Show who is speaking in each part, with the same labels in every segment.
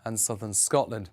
Speaker 1: and southern Scotland.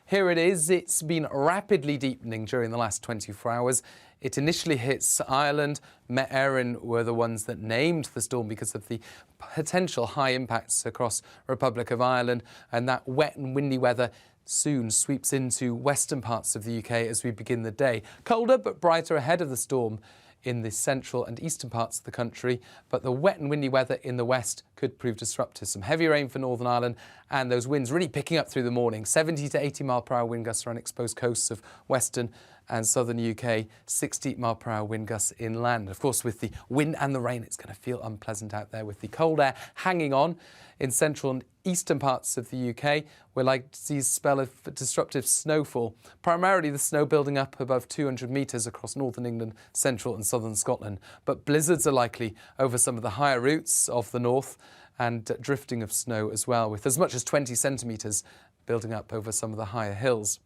Speaker 1: Here it is. It's been rapidly deepening during the last 24 hours. It initially hits Ireland. Met Éireann were the ones that named the storm because of the potential high impacts across Republic of Ireland, and that wet and windy weather soon sweeps into western parts of the UK as we begin the day. Colder but brighter ahead of the storm in the central and eastern parts of the country, but the wet and windy weather in the west could prove disruptive. Some heavy rain for Northern Ireland, and those winds really picking up through the morning. 70 to 80 mile per hour wind gusts around exposed coasts of western and southern UK, 60 mile per hour wind gusts inland. Of course, with the wind and the rain, it's going to feel unpleasant out there with the cold air hanging on in central and eastern parts of the UK. We're likely to see a spell of disruptive snowfall, primarily the snow building up above 200 metres across northern England, central and southern Scotland. But blizzards are likely over some of the higher routes of the north, and drifting of snow as well, with as much as 20 centimetres building up over some of the higher hills.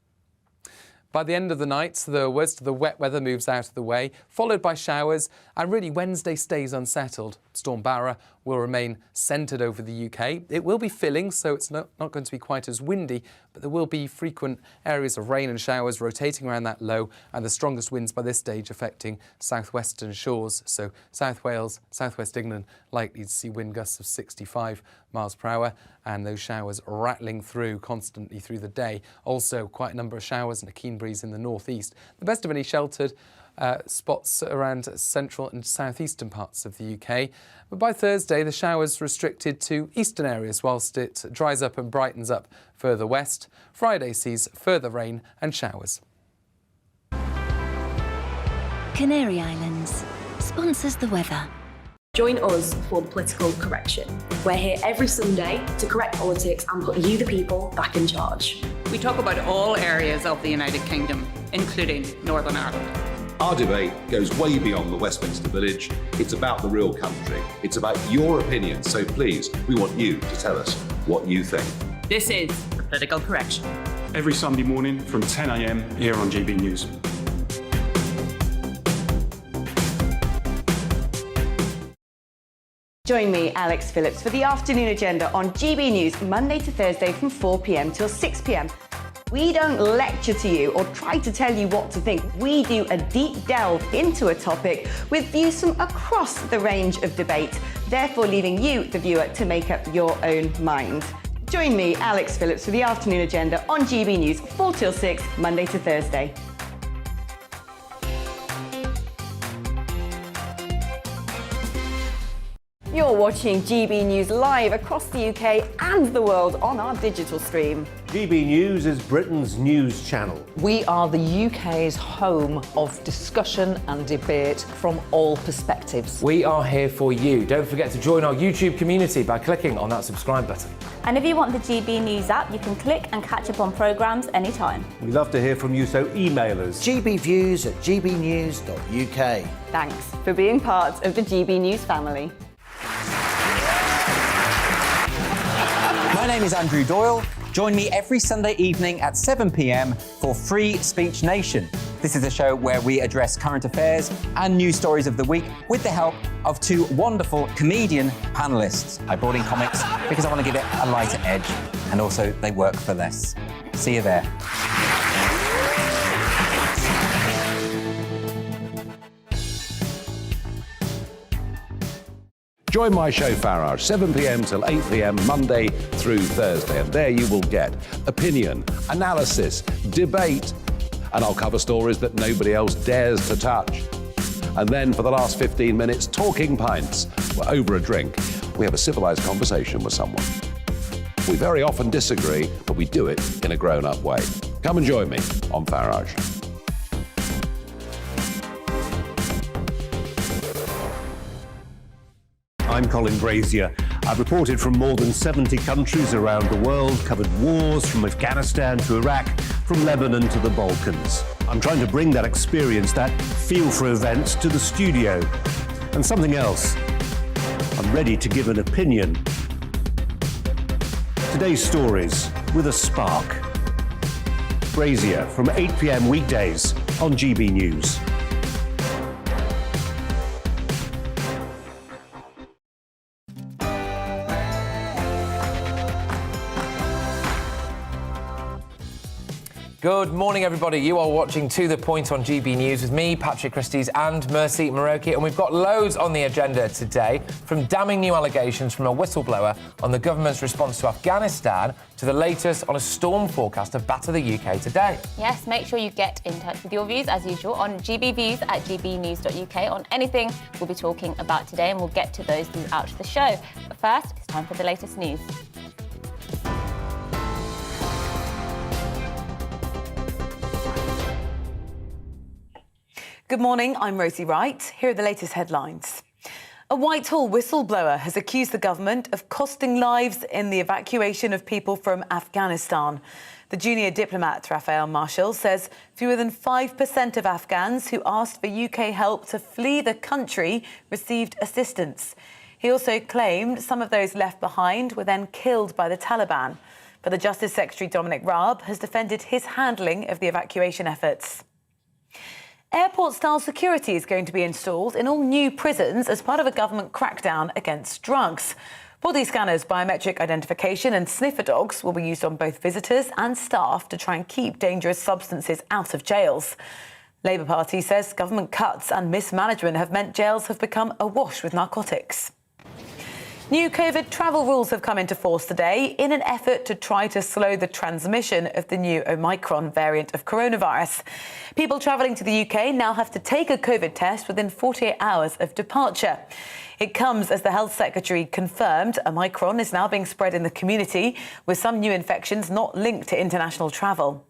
Speaker 1: By the end of the night, the worst of the wet weather moves out of the way, followed by showers, and really Wednesday stays unsettled. Storm Barra will remain centred over the UK. It will be filling, so it's not going to be quite as windy, but there will be frequent areas of rain and showers rotating around that low, and the strongest winds by this stage affecting southwestern shores. So South Wales, southwest England, likely to see wind gusts of 65 miles per hour, and those showers rattling through constantly through the day. Also, quite a number of showers and a keen breeze in the northeast. The best of any sheltered spots around central and southeastern parts of the UK. But by Thursday, the showers restricted to eastern areas whilst it dries up and brightens up further west. Friday sees further rain and showers.
Speaker 2: Canary Islands sponsors the weather.
Speaker 3: Join us for the political correction. We're here every Sunday to correct politics and put you, the people, back in charge.
Speaker 4: We talk about all areas of the United Kingdom, including Northern Ireland.
Speaker 5: Our debate goes way beyond the Westminster Village. It's about the real country. It's about your opinion. So please, we want you to tell us what you think.
Speaker 4: This is the political correction.
Speaker 6: Every Sunday morning from 10 a.m. here on GBNews.
Speaker 7: Join me, Alex Phillips, for the afternoon agenda on GB News, Monday to Thursday from 4 p.m. till 6 p.m. We don't lecture to you or try to tell you what to think. We do a deep delve into a topic with views from across the range of debate, therefore leaving you, the viewer, to make up your own mind. Join me, Alex Phillips, for the afternoon agenda on GB News, 4 till 6, Monday to Thursday. You're watching GB News live across the UK and the world on our digital stream.
Speaker 8: GB News is Britain's news channel.
Speaker 9: We are the UK's home of discussion and debate from all perspectives.
Speaker 10: We are here for you. Don't forget to join our YouTube community by clicking on that subscribe button.
Speaker 11: And if you want the GB News app, you can click and catch up on programmes anytime.
Speaker 8: We love to hear from you, so email us.
Speaker 12: gbviews@gbnews.uk.
Speaker 7: Thanks for being part of the GB News family.
Speaker 13: My name is Andrew Doyle. Join me every Sunday evening at 7 p.m. for Free Speech Nation. This is a show where we address current affairs and news stories of the week with the help of two wonderful comedian panellists. I brought in comics because I want to give it a lighter edge, and also they work for less. See you there.
Speaker 5: Join my show Farage, 7 p.m. till 8 p.m. Monday through Thursday. And there you will get opinion, analysis, debate, and I'll cover stories that nobody else dares to touch. And then for the last 15 minutes, talking pints. We're over a drink. We have a civilized conversation with someone. We very often disagree, but we do it in a grown-up way. Come and join me on Farage.
Speaker 8: I'm Colin Brazier. I've reported from more than 70 countries around the world, covered wars from Afghanistan to Iraq, from Lebanon to the Balkans. I'm trying to bring that experience, that feel for events, to the studio. And something else. I'm ready to give an opinion. Today's stories with a spark. Brazier from 8 p.m. weekdays on GB News.
Speaker 10: Good morning, everybody. You are watching To The Point on GB News with me, Patrick Christys and Mercy Muroki, and we've got loads on the agenda today, from damning new allegations from a whistleblower on the government's response to Afghanistan to the latest on a storm forecast to batter the UK today.
Speaker 11: Yes, make sure you get in touch with your views, as usual, on gbviews@gbnews.uk on anything we'll be talking about today, and we'll get to those throughout the show. But first, it's time for the latest news.
Speaker 12: Good morning, I'm Rosie Wright. Here are the latest headlines. A Whitehall whistleblower has accused the government of costing lives in the evacuation of people from Afghanistan. The junior diplomat, Raphael Marshall, says fewer than 5% of Afghans who asked for UK help to flee the country received assistance. He also claimed some of those left behind were then killed by the Taliban. But the Justice Secretary, Dominic Raab, has defended his handling of the evacuation efforts. Airport-style security is going to be installed in all new prisons as part of a government crackdown against drugs. Body scanners, biometric identification and sniffer dogs will be used on both visitors and staff to try and keep dangerous substances out of jails. Labour Party says government cuts and mismanagement have meant jails have become awash with narcotics. New COVID travel rules have come into force today in an effort to try to slow the transmission of the new Omicron variant of coronavirus. People travelling to the UK now have to take a COVID test within 48 hours of departure. It comes as the Health Secretary confirmed Omicron is now being spread in the community, with some new infections not linked to international travel.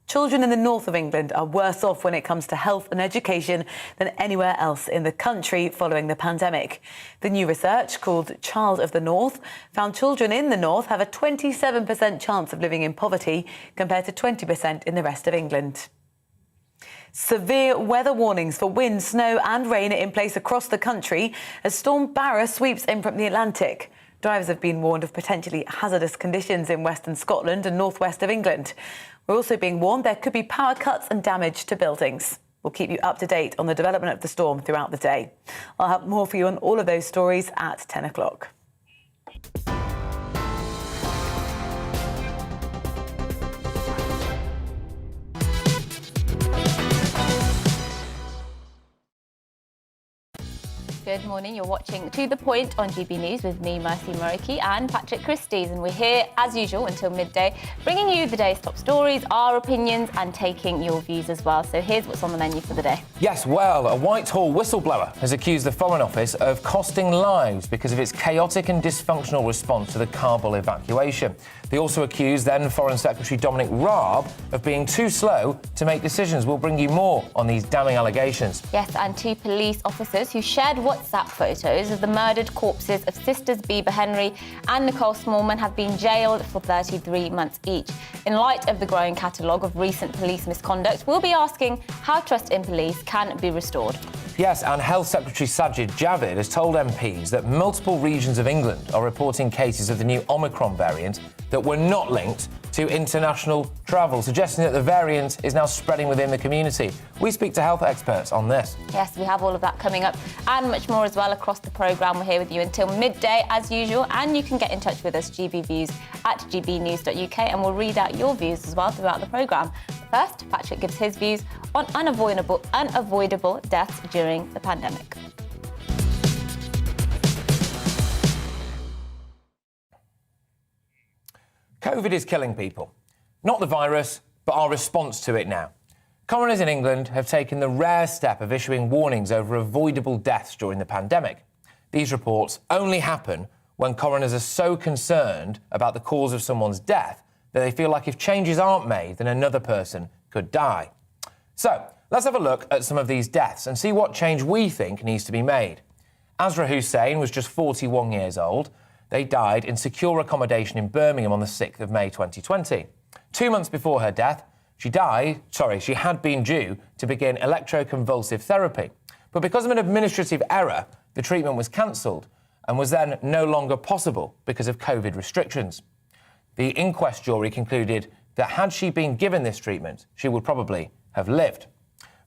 Speaker 12: Children in the north of England are worse off when it comes to health and education than anywhere else in the country following the pandemic. The new research, called Child of the North, found children in the north have a 27% chance of living in poverty compared to 20% in the rest of England. Severe weather warnings for wind, snow and rain are in place across the country as Storm Barra sweeps in from the Atlantic. Drivers have been warned of potentially hazardous conditions in western Scotland and northwest of England. We're also being warned there could be power cuts and damage to buildings. We'll keep you up to date on the development of the storm throughout the day. I'll have more for you on all of those stories at 10 o'clock.
Speaker 11: Good morning, you're watching To The Point on GB News with me, Mercy Muroki, and Patrick Christys, and we're here, as usual, until midday, bringing you the day's top stories, our opinions, and taking your views as well. So here's what's on the menu for the day.
Speaker 10: Yes, well, a Whitehall whistleblower has accused the Foreign Office of costing lives because of its chaotic and dysfunctional response to the Kabul evacuation. They also accused then Foreign Secretary Dominic Raab of being too slow to make decisions. We'll bring you more on these damning allegations.
Speaker 11: Yes, and two police officers who shared WhatsApp photos of the murdered corpses of sisters Bieber Henry and Nicole Smallman have been jailed for 33 months each. In light of the growing catalogue of recent police misconduct, we'll be asking how trust in police can be restored.
Speaker 10: Yes, and Health Secretary Sajid Javid has told MPs that multiple regions of England are reporting cases of the new Omicron variant that were not linked to international travel, suggesting that the variant is now spreading within the community. We speak to health experts on this.
Speaker 11: Yes, we have all of that coming up and much more as well across the programme. We're here with you until midday as usual, and you can get in touch with us, gbviews@gbnews.uk, and we'll read out your views as well throughout the programme. First, Patrick gives his views on unavoidable deaths during the pandemic.
Speaker 10: COVID is killing people. Not the virus, but our response to it now. Coroners in England have taken the rare step of issuing warnings over avoidable deaths during the pandemic. These reports only happen when coroners are so concerned about the cause of someone's death that they feel like if changes aren't made, then another person could die. So, let's have a look at some of these deaths and see what change we think needs to be made. Azra Hussain was just 41 years old. They died in secure accommodation in Birmingham on the 6th of May 2020. 2 months before her death, she had been due to begin electroconvulsive therapy. But because of an administrative error, the treatment was cancelled and was then no longer possible because of COVID restrictions. The inquest jury concluded that had she been given this treatment, she would probably have lived.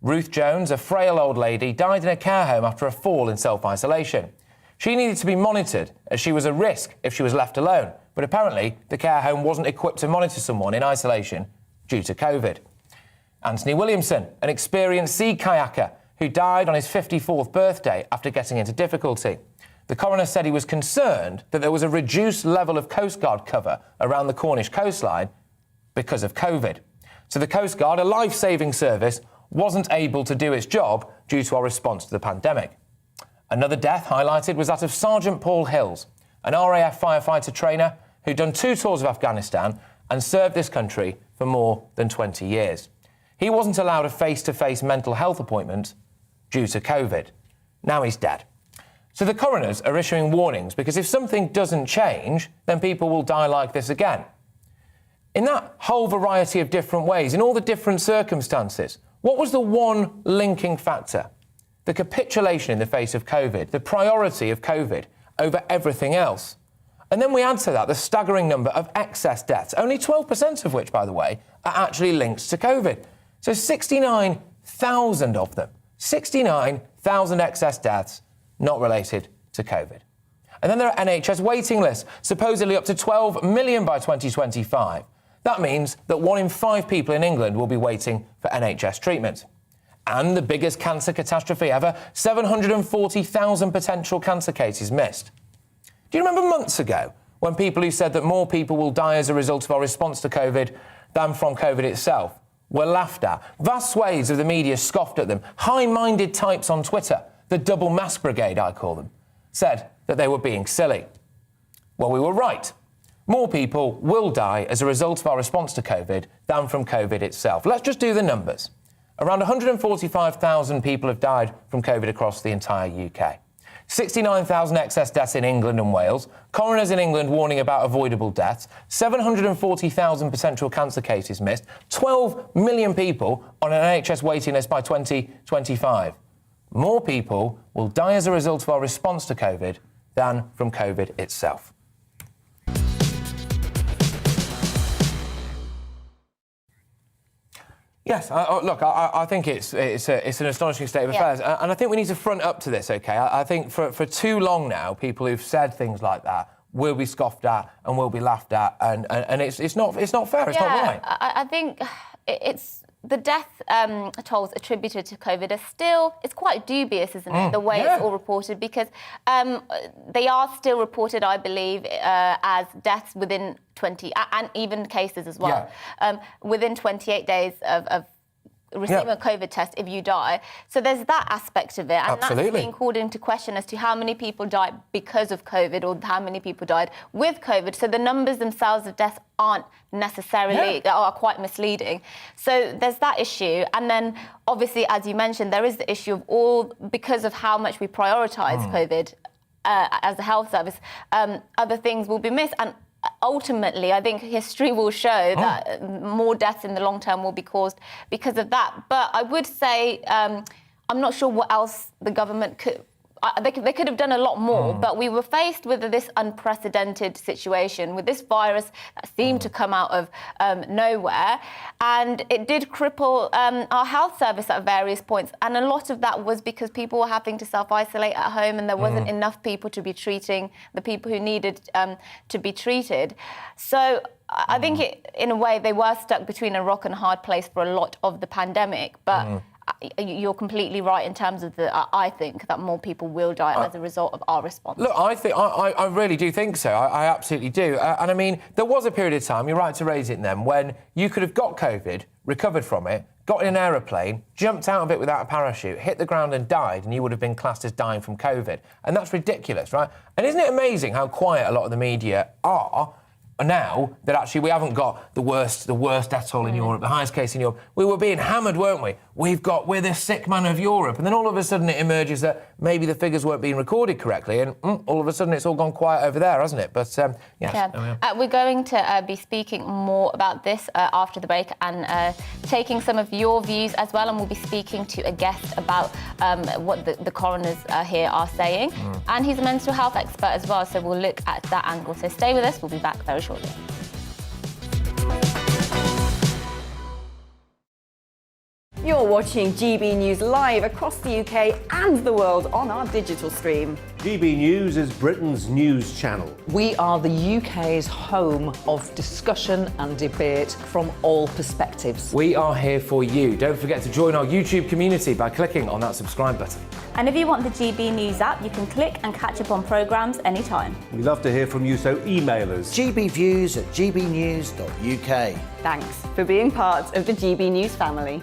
Speaker 10: Ruth Jones, a frail old lady, died in a care home after a fall in self-isolation. She needed to be monitored as she was a risk if she was left alone, but apparently the care home wasn't equipped to monitor someone in isolation due to COVID. Anthony Williamson, an experienced sea kayaker who died on his 54th birthday after getting into difficulty. The coroner said he was concerned that there was a reduced level of Coast Guard cover around the Cornish coastline because of COVID. So the Coast Guard, a life-saving service, wasn't able to do its job due to our response to the pandemic. Another death highlighted was that of Sergeant Paul Hills, an RAF firefighter trainer who'd done 2 tours of Afghanistan and served this country for more than 20 years. He wasn't allowed a face-to-face mental health appointment due to COVID. Now he's dead. So the coroners are issuing warnings because if something doesn't change, then people will die like this again. In that whole variety of different ways, in all the different circumstances, what was the one linking factor? The capitulation in the face of COVID, the priority of COVID over everything else. And then we add to that the staggering number of excess deaths, only 12% of which, by the way, are actually linked to COVID. So 69,000 of them, 69,000 excess deaths not related to COVID. And then there are NHS waiting lists, supposedly up to 12 million by 2025. That means that 1 in 5 people in England will be waiting for NHS treatment. And the biggest cancer catastrophe ever, 740,000 potential cancer cases missed. Do you remember months ago when people who said that more people will die as a result of our response to COVID than from COVID itself were laughed at? Vast swathes of the media scoffed at them. High-minded types on Twitter, the double mask brigade, I call them, said that they were being silly. Well, we were right. More people will die as a result of our response to COVID than from COVID itself. Let's just do the numbers. Around 145,000 people have died from COVID across the entire UK. 69,000 excess deaths in England and Wales. Coroners in England warning about avoidable deaths. 740,000 potential cancer cases missed. 12 million people on an NHS waiting list by 2025. More people will die as a result of our response to COVID than from COVID itself. Yes, look, I think it's an astonishing state of affairs, and I think we need to front up to this, OK? I think for too long now, people who've said things like that will be scoffed at and will be laughed at, and it's not fair, it's not right.
Speaker 11: I think it's... The death tolls attributed to COVID are still, it's quite dubious, isn't it, the way it's all reported, because they are still reported, I believe, as deaths within 20, and even cases as well, within 28 days of receiving a COVID test if you die. So there's that aspect of it, and that's being called into question as to how many people died because of COVID or how many people died with COVID. So the numbers themselves of deaths aren't necessarily, are quite misleading. So there's that issue. And then, obviously, as you mentioned, there is the issue of all, because of how much we prioritise COVID as a health service, other things will be missed. And ultimately, I think history will show that more deaths in the long term will be caused because of that. But I would say I'm not sure what else the government could... They could have done a lot more, but we were faced with this unprecedented situation, with this virus that seemed to come out of nowhere, and it did cripple our health service at various points, and a lot of that was because people were having to self-isolate at home and there wasn't enough people to be treating the people who needed to be treated. So I think, in a way, they were stuck between a rock and a hard place for a lot of the pandemic, but... You're completely right in terms of I think that more people will die as a result of our response.
Speaker 10: Look, I really do think so. I absolutely do. And I mean, there was a period of time, you're right to raise it then, when you could have got COVID, recovered from it, got in an aeroplane, jumped out of it without a parachute, hit the ground and died, and you would have been classed as dying from COVID. And that's ridiculous, right? And isn't it amazing how quiet a lot of the media are now that actually we haven't got the worst death toll in Europe, the highest case in Europe? We were being hammered, weren't we? We're the sick man of Europe. And then all of a sudden it emerges that maybe the figures weren't being recorded correctly, and all of a sudden it's all gone quiet over there, hasn't it? But,
Speaker 11: we're going to be speaking more about this after the break, and taking some of your views as well, and we'll be speaking to a guest about what the coroners here are saying. And he's a mental health expert as well, so we'll look at that angle. So stay with us, we'll be back very shortly.
Speaker 7: You're watching GB News live across the UK and the world on our digital stream.
Speaker 8: GB News is Britain's news channel.
Speaker 9: We are the UK's home of discussion and debate from all perspectives.
Speaker 10: We are here for you. Don't forget to join our YouTube community by clicking on that subscribe button.
Speaker 11: And if you want the GB News app, you can click and catch up on programmes anytime.
Speaker 8: We love to hear from you, so email us.
Speaker 14: gbviews@gbnews.uk.
Speaker 7: Thanks for being part of the GB News family.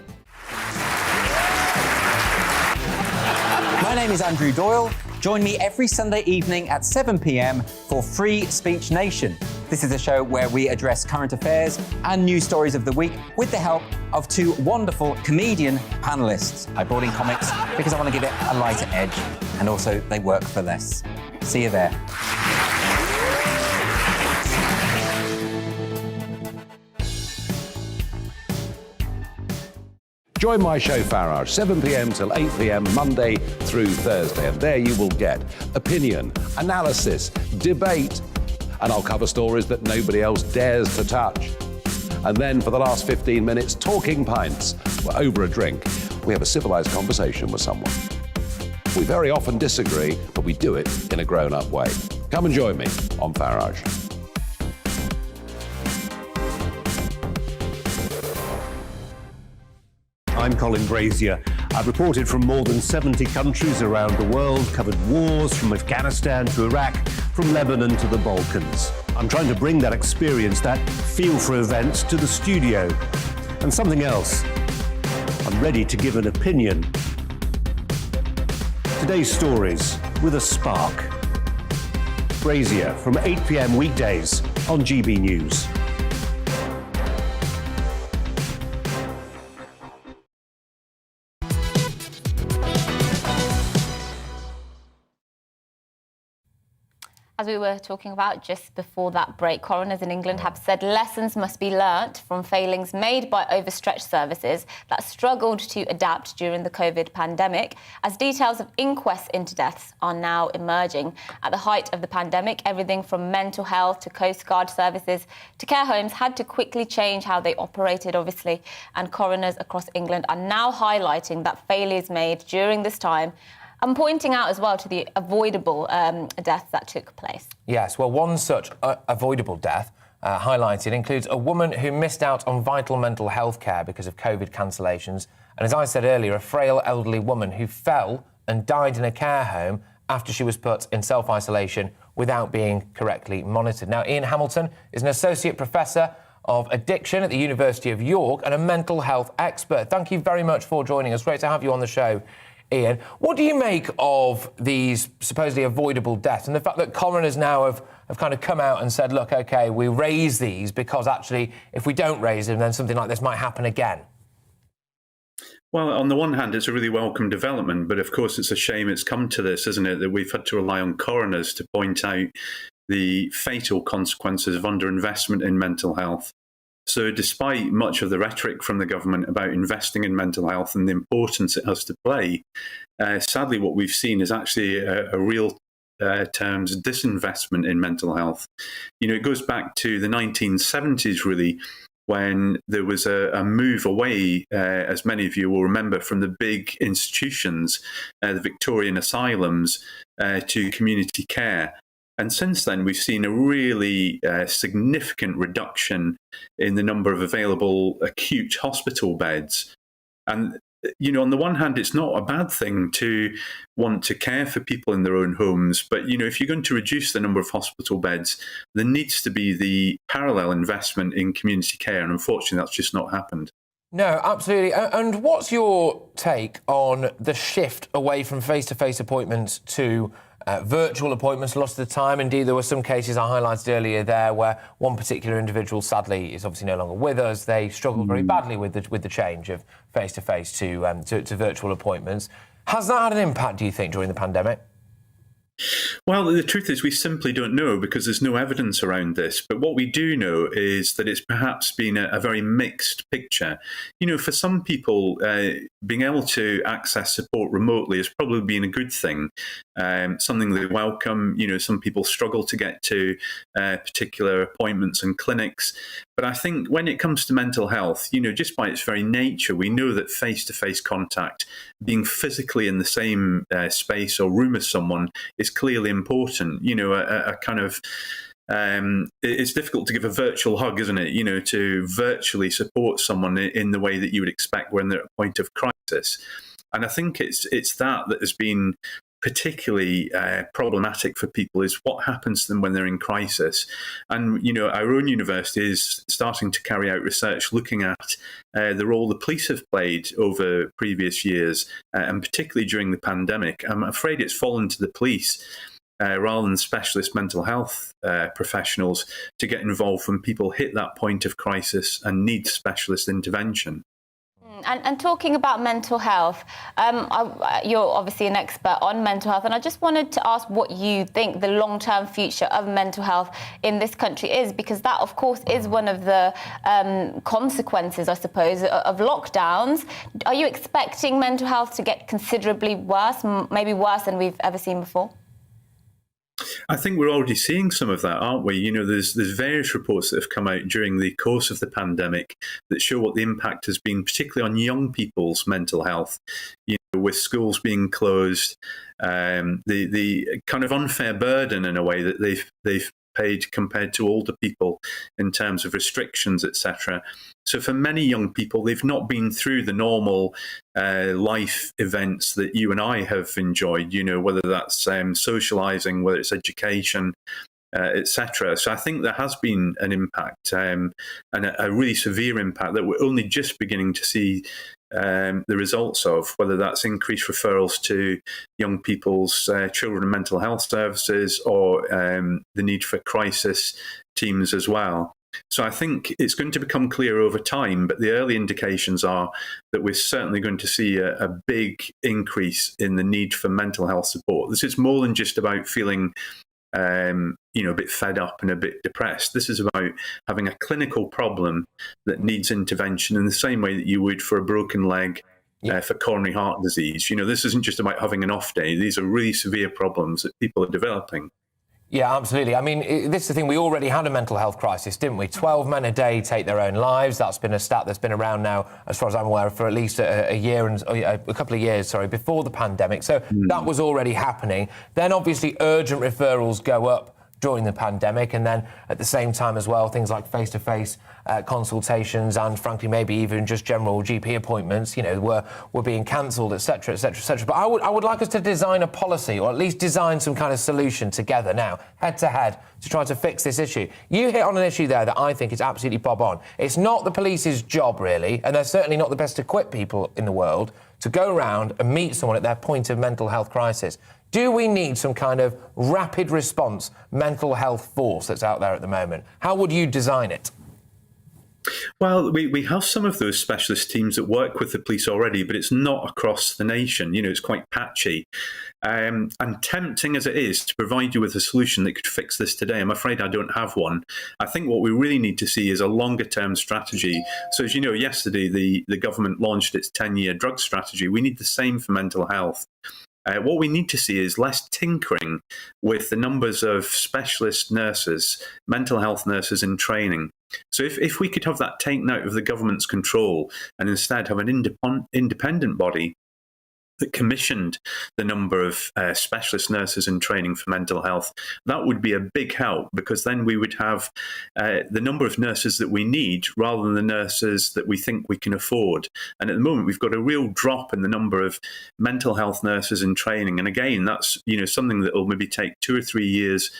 Speaker 13: My name is Andrew Doyle. Join me every Sunday evening at 7 p.m. for Free Speech Nation. This is a show where we address current affairs and news stories of the week with the help of two wonderful comedian panellists. I brought in comics because I want to give it a lighter edge, and also they work for less. See you there.
Speaker 5: Join my show Farage, 7 p.m. till 8 p.m. Monday through Thursday, and there you will get opinion, analysis, debate, and I'll cover stories that nobody else dares to touch. And then for the last 15 minutes, talking pints. Over a drink, we have a civilised conversation with someone. We very often disagree, but we do it in a grown-up way. Come and join me on Farage.
Speaker 8: I'm Colin Brazier. I've reported from more than 70 countries around the world, covered wars from Afghanistan to Iraq, from Lebanon to the Balkans. I'm trying to bring that experience, that feel for events, to the studio. And something else. I'm ready to give an opinion. Today's stories with a spark. Brazier from 8 p.m. weekdays on GB News.
Speaker 11: As we were talking about just before that break, coroners in England have said lessons must be learnt from failings made by overstretched services that struggled to adapt during the COVID pandemic, as details of inquests into deaths are now emerging. At the height of the pandemic, everything from mental health to Coast Guard services to care homes had to quickly change how they operated, obviously, and coroners across England are now highlighting that failures made during this time and pointing out as well to the avoidable deaths that took place.
Speaker 10: Yes, well, one such avoidable death highlighted includes a woman who missed out on vital mental health care because of COVID cancellations. And as I said earlier, a frail elderly woman who fell and died in a care home after she was put in self-isolation without being correctly monitored. Now, Ian Hamilton is an associate professor of addiction at the University of York and a mental health expert. Thank you very much for joining us. Great to have you on the show, Ian. What do you make of these supposedly avoidable deaths and the fact that coroners now have kind of come out and said, look, OK, we raise these because actually if we don't raise them, then something like this might happen again?
Speaker 6: Well, on the one hand, it's a really welcome development, but of course it's a shame it's come to this, isn't it, that we've had to rely on coroners to point out the fatal consequences of underinvestment in mental health. So despite much of the rhetoric from the government about investing in mental health and the importance it has to play, sadly what we've seen is actually a real terms disinvestment in mental health. You know, it goes back to the 1970s, really, when there was a move away, as many of you will remember, from the big institutions, the Victorian asylums, to community care. And since then, we've seen a really significant reduction in the number of available acute hospital beds. And, you know, on the one hand, it's not a bad thing to want to care for people in their own homes. But, you know, if you're going to reduce the number of hospital beds, there needs to be the parallel investment in community care. And unfortunately, that's just not happened.
Speaker 10: No, absolutely. And what's your take on the shift away from face-to-face appointments to virtual appointments a lot of the time? Indeed, there were some cases I highlighted earlier there where one particular individual, sadly, is obviously no longer with us. They struggled very badly with the change of face-to-face to virtual appointments. Has that had an impact, do you think, during the pandemic?
Speaker 6: Well, the truth is we simply don't know because there's no evidence around this. But what we do know is that it's perhaps been a very mixed picture. For some people, being able to access support remotely has probably been a good thing, something they welcome. Some people struggle to get to particular appointments and clinics. But I think when it comes to mental health, just by its very nature, we know that face-to-face contact, being physically in the same space or room as someone, is clearly important. A kind of it's difficult to give a virtual hug, isn't it? To virtually support someone in the way that you would expect when they're at a point of crisis. And I think it's that has been particularly problematic for people, is what happens to them when they're in crisis. And, our own university is starting to carry out research looking at the role the police have played over previous years, and particularly during the pandemic. I'm afraid it's fallen to the police rather than specialist mental health professionals to get involved when people hit that point of crisis and need specialist intervention.
Speaker 11: And talking about mental health, you're obviously an expert on mental health, and I just wanted to ask what you think the long-term future of mental health in this country is, because that, of course, is one of the consequences, I suppose, of lockdowns. Are you expecting mental health to get considerably worse, maybe worse than we've ever seen before?
Speaker 6: I think we're already seeing some of that, aren't we? There's various reports that have come out during the course of the pandemic that show what the impact has been, particularly on young people's mental health. With schools being closed, the kind of unfair burden in a way that they've paid compared to older people in terms of restrictions, etc. So for many young people, they've not been through the normal life events that you and I have enjoyed, whether that's socializing, whether it's education, etc. So I think there has been an impact, and a really severe impact that we're only just beginning to see the results of, whether that's increased referrals to young people's children and mental health services, or the need for crisis teams as well. So I think it's going to become clear over time, but the early indications are that we're certainly going to see a big increase in the need for mental health support. This is more than just about feeling a bit fed up and a bit depressed. This is about having a clinical problem that needs intervention in the same way that you would for a broken leg, for coronary heart disease. This isn't just about having an off day. These are really severe problems that people are developing.
Speaker 10: Yeah, absolutely. I mean, this is the thing. We already had a mental health crisis, didn't we? 12 men a day take their own lives. That's been a stat that's been around now, as far as I'm aware, for at least a year and a couple of years, before the pandemic. So that was already happening. Then, obviously, urgent referrals go up during the pandemic, and then at the same time as well, things like face-to-face consultations and, frankly, maybe even just general GP appointments, were being cancelled, etc., etc., etc. But I would like us to design a policy, or at least design some kind of solution together now, head-to-head, to try to fix this issue. You hit on an issue there that I think is absolutely bob on. It's not the police's job, really, and they're certainly not the best equipped people in the world to go around and meet someone at their point of mental health crisis. Do we need some kind of rapid response mental health force that's out there at the moment? How would you design it?
Speaker 6: Well, we have some of those specialist teams that work with the police already, but it's not across the nation. It's quite patchy. And tempting as it is to provide you with a solution that could fix this today, I'm afraid I don't have one. I think what we really need to see is a longer-term strategy. So as you know, yesterday the government launched its 10-year drug strategy. We need the same for mental health. What we need to see is less tinkering with the numbers of specialist nurses, mental health nurses in training. So if we could have that taken out of the government's control and instead have an independent body that commissioned the number of specialist nurses in training for mental health, that would be a big help, because then we would have the number of nurses that we need rather than the nurses that we think we can afford. And at the moment, we've got a real drop in the number of mental health nurses in training. And again, that's something that will maybe take 2 or 3 years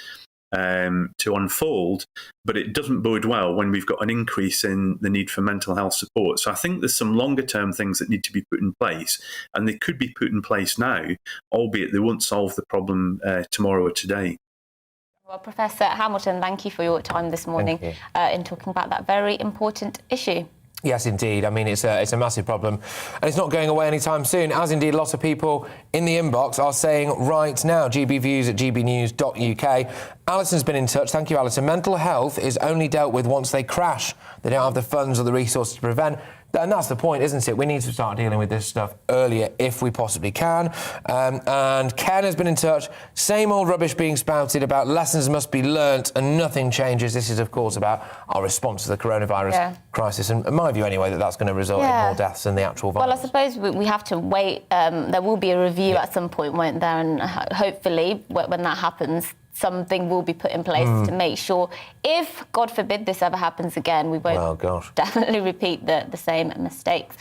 Speaker 6: to unfold, but it doesn't bode well when we've got an increase in the need for mental health support. So I think there's some longer term things that need to be put in place, and they could be put in place now, albeit they won't solve the problem tomorrow or today.
Speaker 11: Well, Professor Hamilton, thank you for your time this morning in talking about that very important issue.
Speaker 10: Yes, indeed. I mean, it's a massive problem, and it's not going away anytime soon, as indeed a lot of people in the inbox are saying right now. GBviews at gbnews.uk. Alison's been in touch. Thank you, Alison. Mental health is only dealt with once they crash. They don't have the funds or the resources to prevent. And that's the point, isn't it? We need to start dealing with this stuff earlier if we possibly can. And Ken has been in touch. Same old rubbish being spouted about lessons must be learnt and nothing changes. This is, of course, about our response to the coronavirus crisis. And in my view, anyway, that's going to result in more deaths than the actual virus.
Speaker 11: Well, I suppose we have to wait. There will be a review at some point, won't there? And hopefully, when that happens, something will be put in place to make sure, if, God forbid, this ever happens again, we won't definitely repeat the same mistakes.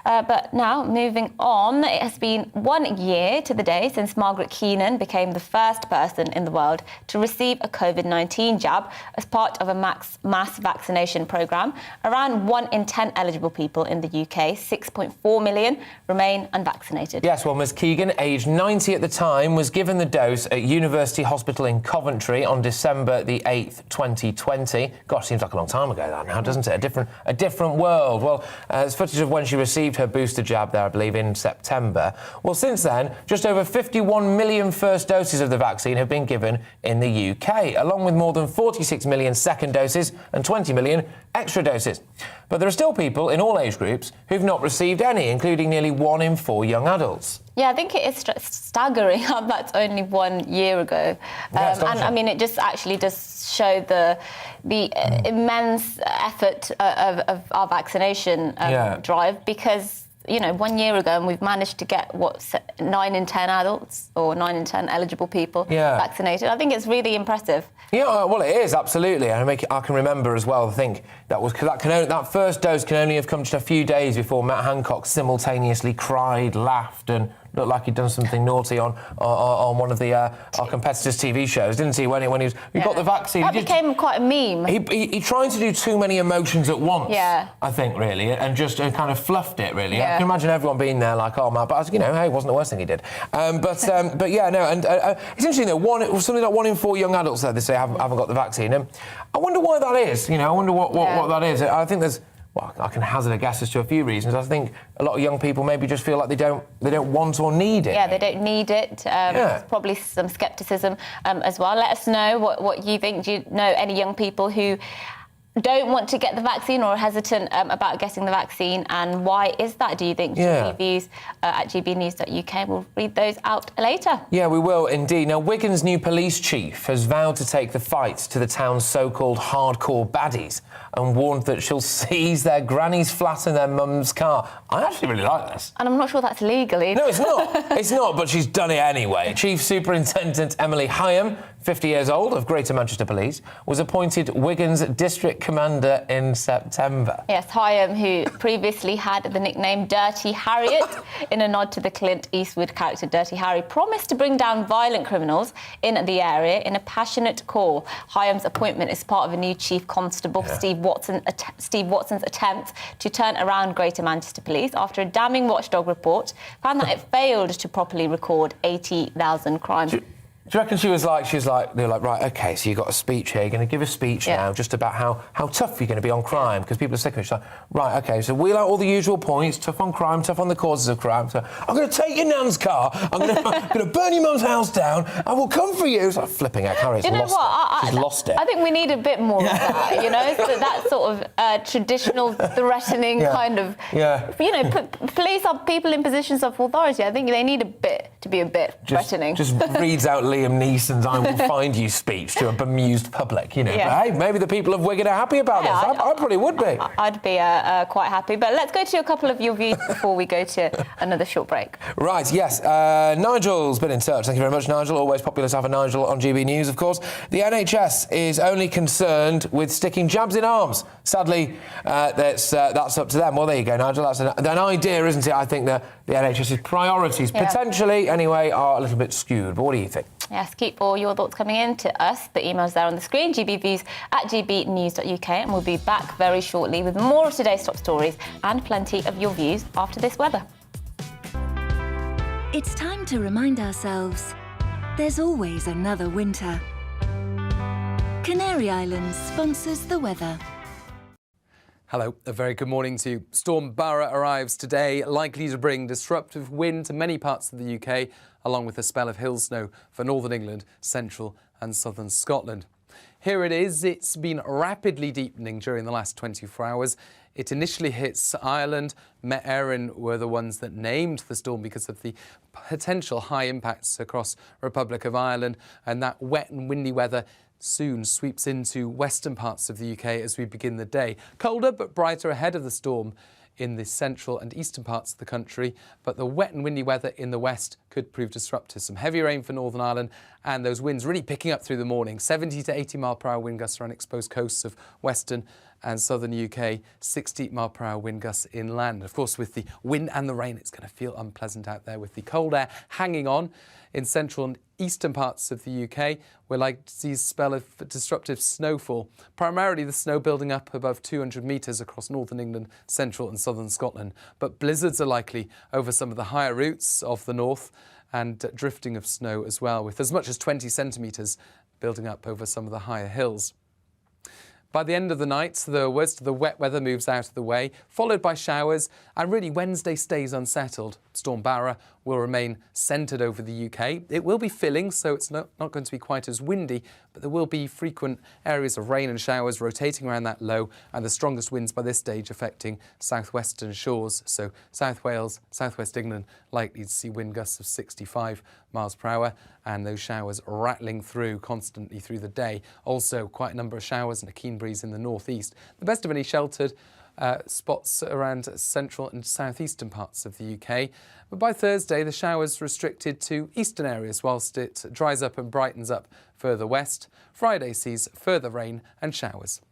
Speaker 11: But now, moving on, it has been 1 year to the day since Margaret Keenan became the first person in the world to receive a COVID-19 jab as part of a mass vaccination programme. Around 1 in 10 eligible people in the UK, 6.4 million, remain unvaccinated.
Speaker 10: Yes, well, Ms Keegan, aged 90 at the time, was given the dose at University Hospital in Coventry on December the 8th, 2020. Gosh, seems like a long time ago that now, doesn't it? A different world. Well, there's footage of when she received her booster jab there, I believe, in September. Well, since then, just over 51 million first doses of the vaccine have been given in the UK, along with more than 46 million second doses and 20 million extra doses. But there are still people in all age groups who've not received any, including nearly 1 in 4 young adults.
Speaker 11: Yeah, I think it is staggering how that's only 1 year ago. And I mean, it just actually does show the immense effort of our vaccination drive, because, you know, 1 year ago, and we've managed to get, 9 in 10 adults or 9 in 10 eligible people vaccinated. I think it's really impressive.
Speaker 10: Yeah, well, it is, absolutely. And I can remember as well, I think that first dose can only have come just a few days before Matt Hancock simultaneously cried, laughed, and looked like he'd done something naughty on one of our competitors' TV shows, didn't he? When he got the vaccine,
Speaker 11: that became quite a meme.
Speaker 10: He tried to do too many emotions at once.
Speaker 11: Yeah,
Speaker 10: I think, really, and just kind of fluffed it. Really, I can imagine everyone being there like, "Oh, man," but you know, hey, it wasn't the worst thing he did. But yeah, no, and it's interesting that something like 1 in 4 young adults there, they say haven't got the vaccine. I wonder why that is. You know, I wonder what that is. I think there's. Well, I can hazard a guess as to a few reasons. I think a lot of young people maybe just feel like they don't want or need it.
Speaker 11: Yeah, they don't need it. There's probably some scepticism as well. Let us know what you think. Do you know any young people who don't want to get the vaccine or are hesitant about getting the vaccine, and why is that, do you think? GBviews at gbnews.uk. We'll read those out later. Yeah, we will indeed. Now, Wigan's new police chief has vowed to take the fight to the town's so-called hardcore baddies and warned that she'll seize their granny's flat and their mum's car. I actually really like this. And I'm not sure that's legal either.
Speaker 10: No, it's not. It's not, but she's done it anyway. Chief Superintendent Emily Hyam, 50 years old, of Greater Manchester Police, was appointed Wigan's District Commander in September. Yes,
Speaker 11: Hyam, who previously had the nickname Dirty Harriet, in a nod to the Clint Eastwood character Dirty Harry, promised to bring down violent criminals in the area in a passionate call. Hyam's appointment is part of a new Chief Constable, Steve Watson's attempt to turn around Greater Manchester Police after a damning watchdog report found that it failed to properly record 80,000 crimes.
Speaker 10: Do you reckon they were like, right, OK, so you've got a speech here, you're going to give a speech now just about how tough you're going to be on crime, because people are sick of it. She's like, right, OK, so wheel out all the usual points, tough on crime, tough on the causes of crime. So I'm going to take your nan's car, I'm going to burn your mum's house down, and we'll come for you. It's like flipping out. Harriet's She's lost it.
Speaker 11: I think we need a bit more of that, you know, so that sort of traditional threatening kind of, you know, police are people in positions of authority. I think they need to be a bit threatening.
Speaker 10: Just reads out Liam Neeson's "I will find you" speech to a bemused public, you know. But hey, maybe the people of Wigan are happy about this. I probably would be.
Speaker 11: I'd be quite happy. But let's go to a couple of your views before we go to another short break.
Speaker 10: Right, yes. Nigel's been in touch. Thank you very much, Nigel. Always popular to have a Nigel on GB News, of course. The NHS is only concerned with sticking jabs in arms. Sadly, that's up to them. Well, there you go, Nigel. That's an idea, isn't it? I think the NHS's priorities, potentially anyway, are a little bit skewed. But what do you think?
Speaker 11: Yes, keep all your thoughts coming in to us. The email's there on the screen, gbviews at gbnews.uk, and we'll be back very shortly with more of today's top stories and plenty of your views after this weather.
Speaker 2: It's time to remind ourselves there's always another winter. Canary Islands sponsors the weather.
Speaker 1: Hello, a very good morning to you. Storm Barra arrives today, likely to bring disruptive wind to many parts of the UK, along with a spell of hill snow for northern England, central and southern Scotland. Here it is. It's been rapidly deepening during the last 24 hours. It initially hits Ireland. Met Éireann were the ones that named the storm because of the potential high impacts across Republic of Ireland, and that wet and windy weather soon sweeps into western parts of the UK as we begin the day. Colder but brighter ahead of the storm in the central and eastern parts of the country, but the wet and windy weather in the west could prove disruptive. Some heavy rain for Northern Ireland and those winds really picking up through the morning. 70 to 80 mile per hour wind gusts around exposed coasts of western and southern UK, 60 mile per hour wind gusts inland. Of course, with the wind and the rain, it's going to feel unpleasant out there with the cold air hanging on in central and eastern parts of the UK. We're likely to see a spell of disruptive snowfall, primarily the snow building up above 200 metres across northern England, central and southern Scotland. But blizzards are likely over some of the higher routes of the north, and drifting of snow as well, with as much as 20 centimetres building up over some of the higher hills. By the end of the night, the worst of the wet weather moves out of the way, followed by showers, and really Wednesday stays unsettled. Storm Barra will remain centred over the UK. It will be filling, so it's not going to be quite as windy, but there will be frequent areas of rain and showers rotating around that low, and the strongest winds by this stage affecting southwestern shores. So South Wales, southwest England, likely to see wind gusts of 65 miles per hour, and those showers rattling through constantly through the day. Also, quite a number of showers and a keen breeze in the northeast. The best of any sheltered spots around central and southeastern parts of the UK. But by Thursday, the showers restricted to eastern areas whilst it dries up and brightens up further west. Friday sees further rain and showers.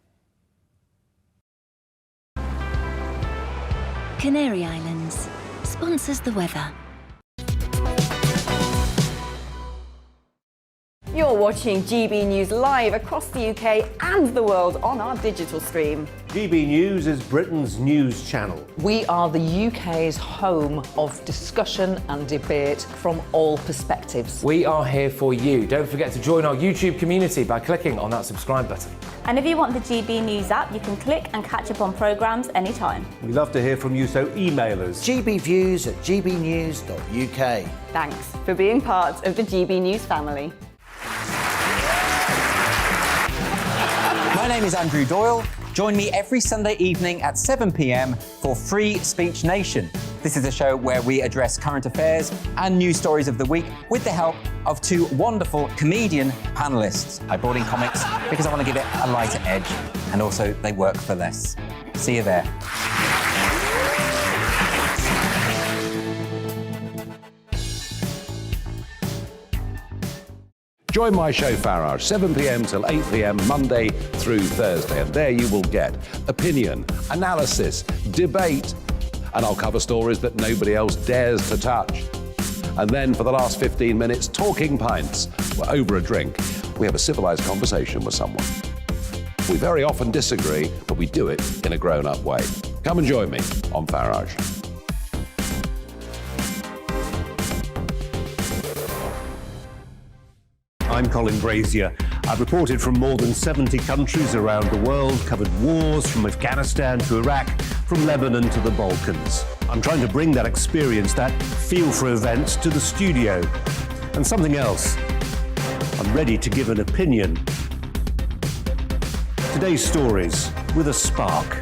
Speaker 2: Canary Islands sponsors the weather.
Speaker 7: You're watching GB News live across the UK and the world on our digital stream.
Speaker 8: GB News is Britain's news channel.
Speaker 9: We are the UK's home of discussion and debate from all perspectives.
Speaker 10: We are here for you. Don't forget to join our YouTube community by clicking on that subscribe button.
Speaker 11: And if you want the GB News app, you can click and catch up on programmes anytime.
Speaker 8: We love to hear from you, so email us.
Speaker 13: gbviews@gbnews.uk.
Speaker 7: Thanks for being part of the GB News family.
Speaker 13: My name is Andrew Doyle. Join me every Sunday evening at 7 p.m. for Free Speech Nation. This is a show where we address current affairs and news stories of the week with the help of two wonderful comedian panellists. I brought in comics because I want to give it a lighter edge, and also they work for less. See you there.
Speaker 5: Join my show Farage, 7 p.m. till 8 p.m. Monday through Thursday, and there you will get opinion, analysis, debate, and I'll cover stories that nobody else dares to touch. And then for the last 15 minutes, talking pints. We're over a drink. We have a civilised conversation with someone. We very often disagree, but we do it in a grown-up way. Come and join me on Farage.
Speaker 8: I'm Colin Brazier. I've reported from more than 70 countries around the world, covered wars from Afghanistan to Iraq, from Lebanon to the Balkans. I'm trying to bring that experience, that feel for events, to the studio. And something else. I'm ready to give an opinion. Today's stories with a spark.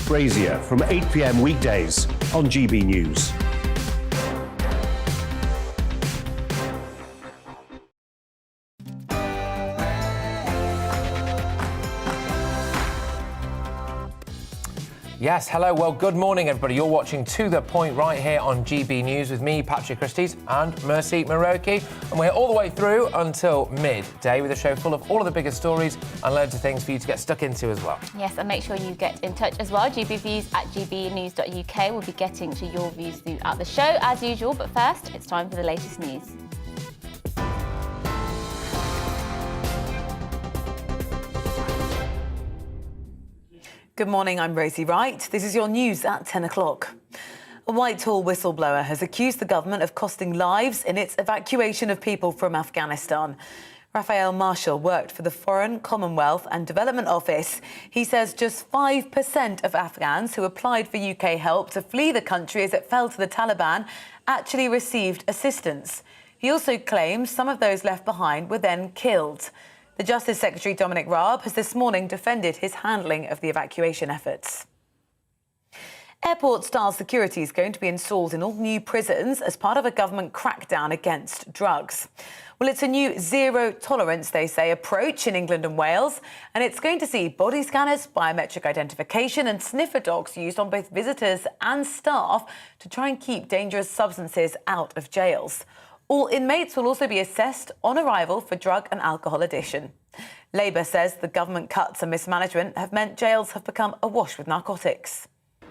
Speaker 8: Brazier from 8 p.m. weekdays on GB News.
Speaker 10: Yes, hello, well, good morning, everybody. You're watching To The Point right here on GB News with me, Patrick Christys and Mercy Muroki. And we're all the way through until midday with a show full of all of the biggest stories and loads of things for you to get stuck into as well.
Speaker 11: Yes, and make sure you get in touch as well. gbviews@gbnews.uk. We'll be getting to your views throughout the show, as usual. But first, it's time for the latest news.
Speaker 12: Good morning, I'm Rosie Wright. This is your news at 10 o'clock. A Whitehall whistleblower has accused the government of costing lives in its evacuation of people from Afghanistan. Raphael Marshall worked for the Foreign, Commonwealth and Development Office. He says just 5% of Afghans who applied for UK help to flee the country as it fell to the Taliban actually received assistance. He also claims some of those left behind were then killed. The Justice Secretary Dominic Raab has this morning defended his handling of the evacuation efforts. Airport-style security is going to be installed in all new prisons as part of a government crackdown against drugs. Well, it's a new zero-tolerance, they say, approach in England and Wales, and it's going to see body scanners, biometric identification and sniffer dogs used on both visitors and staff to try and keep dangerous substances out of jails. All inmates will also be assessed on arrival for drug and alcohol addiction. Labour says the government cuts and mismanagement have meant jails have become awash with narcotics.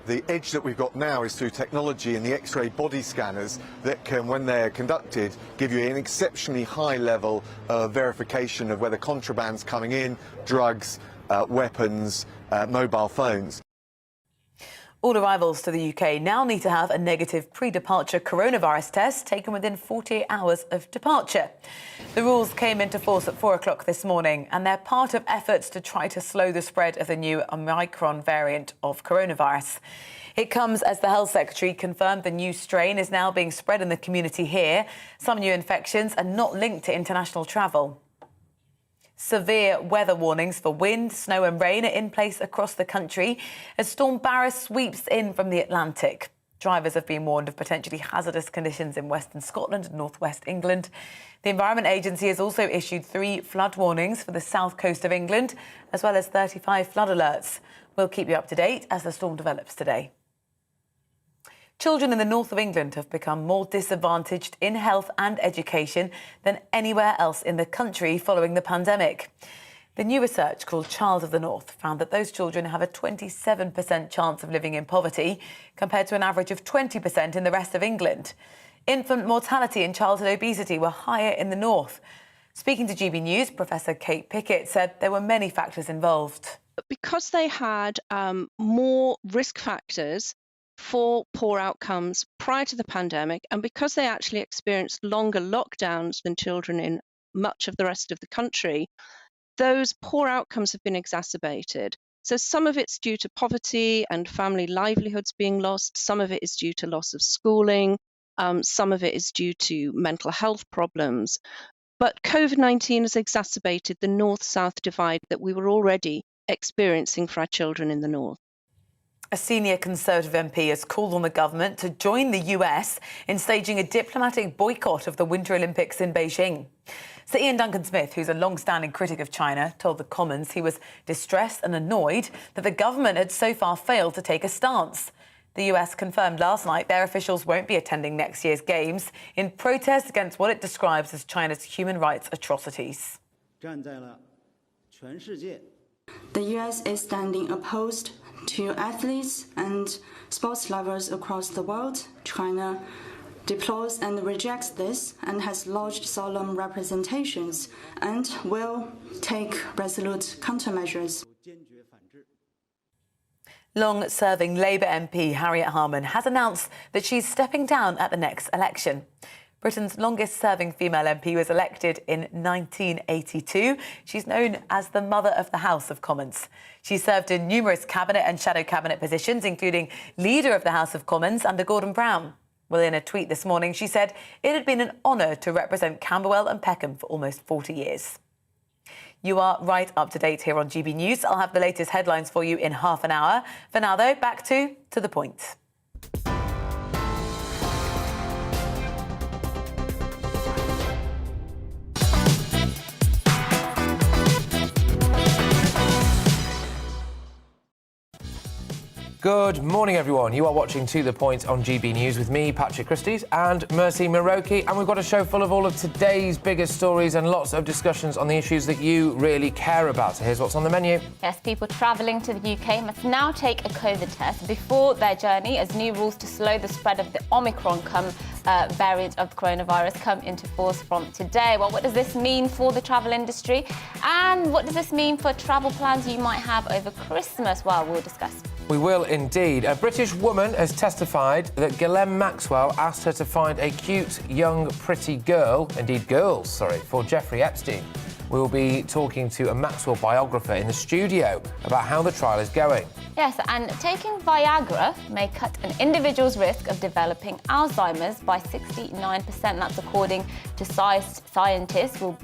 Speaker 14: The edge that we've got now is through technology and the X-ray body scanners that can, when they're conducted, give you an exceptionally high level of verification of whether contraband's coming in, drugs, weapons, mobile phones.
Speaker 12: All arrivals to the UK now need to have a negative pre-departure coronavirus test taken within 48 hours of departure. The rules came into force at 4 o'clock this morning, and they're part of efforts to try to slow the spread of the new Omicron variant of coronavirus. It comes as the Health Secretary confirmed the new strain is now being spread in the community here. Some new infections are not linked to international travel. Severe weather warnings for wind, snow and rain are in place across the country as Storm Barris sweeps in from the Atlantic. Drivers have been warned of potentially hazardous conditions in western Scotland and northwest England. The Environment Agency has also issued 3 flood warnings for the south coast of England, as well as 35 flood alerts. We'll keep you up to date as the storm develops today. Children in the north of England have become more disadvantaged in health and education than anywhere else in the country following the pandemic. The new research called Child of the North found that those children have a 27% chance of living in poverty, compared to an average of 20% in the rest of England. Infant mortality and childhood obesity were higher in the north. Speaking to GB News, Professor Kate Pickett said there were many factors involved.
Speaker 15: Because they had more risk factors for poor outcomes prior to the pandemic, and because they actually experienced longer lockdowns than children in much of the rest of the country, those poor outcomes have been exacerbated. So some of it's due to poverty and family livelihoods being lost, some of it is due to loss of schooling, some of it is due to mental health problems. But COVID-19 has exacerbated the north-south divide that we were already experiencing for our children in the north.
Speaker 12: A senior Conservative MP has called on the government to join the US in staging a diplomatic boycott of the Winter Olympics in Beijing. Sir Ian Duncan-Smith, who's a long-standing critic of China, told the Commons he was distressed and annoyed that the government had so far failed to take a stance. The US confirmed last night their officials won't be attending next year's Games in protest against what it describes as China's human rights atrocities.
Speaker 16: The US is standing opposed to athletes and sports lovers across the world. China deplores and rejects this and has lodged solemn representations and will take resolute countermeasures.
Speaker 12: Long-serving Labour MP Harriet Harman has announced that she's stepping down at the next election. Britain's longest-serving female MP was elected in 1982. She's known as the Mother of the House of Commons. She served in numerous cabinet and shadow cabinet positions, including Leader of the House of Commons under Gordon Brown. Well, in a tweet this morning, she said it had been an honour to represent Camberwell and Peckham for almost 40 years. You are right up to date here on GB News. I'll have the latest headlines for you in half an hour. For now, though, back to the point.
Speaker 10: Good morning, everyone. You are watching To The Point on GB News with me, Patrick Christys, and Mercy Muroki. And we've got a show full of all of today's biggest stories and lots of discussions on the issues that you really care about. So here's what's on the menu.
Speaker 11: Yes, people travelling to the UK must now take a COVID test before their journey as new rules to slow the spread of the Omicron variant of coronavirus come into force from today. Well, what does this mean for the travel industry? And what does this mean for travel plans you might have over Christmas? Well, we'll discuss.
Speaker 10: We will indeed. A British woman has testified that Ghislaine Maxwell asked her to find a cute, young, pretty girl, indeed girls, for Jeffrey Epstein. we'll be talking to a Maxwell biographer in the studio about how the trial is going.
Speaker 11: Yes, and taking Viagra may cut an individual's risk of developing Alzheimer's by 69%. That's according to scientists. Will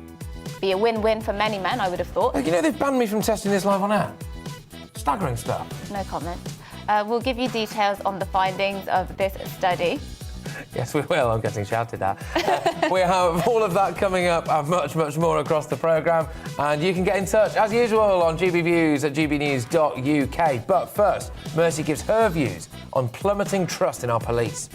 Speaker 11: be a win-win for many men, I would have thought.
Speaker 10: You know, they've banned me from testing this live on air. Staggering stuff.
Speaker 11: No comment. We'll give you details on the findings of this study.
Speaker 10: Yes, we will. I'm getting shouted at. We have all of that coming up and much, much more across the programme. And you can get in touch, as usual, on GBViews at gbnews.uk. But first, Mercy gives her views on plummeting trust in our police.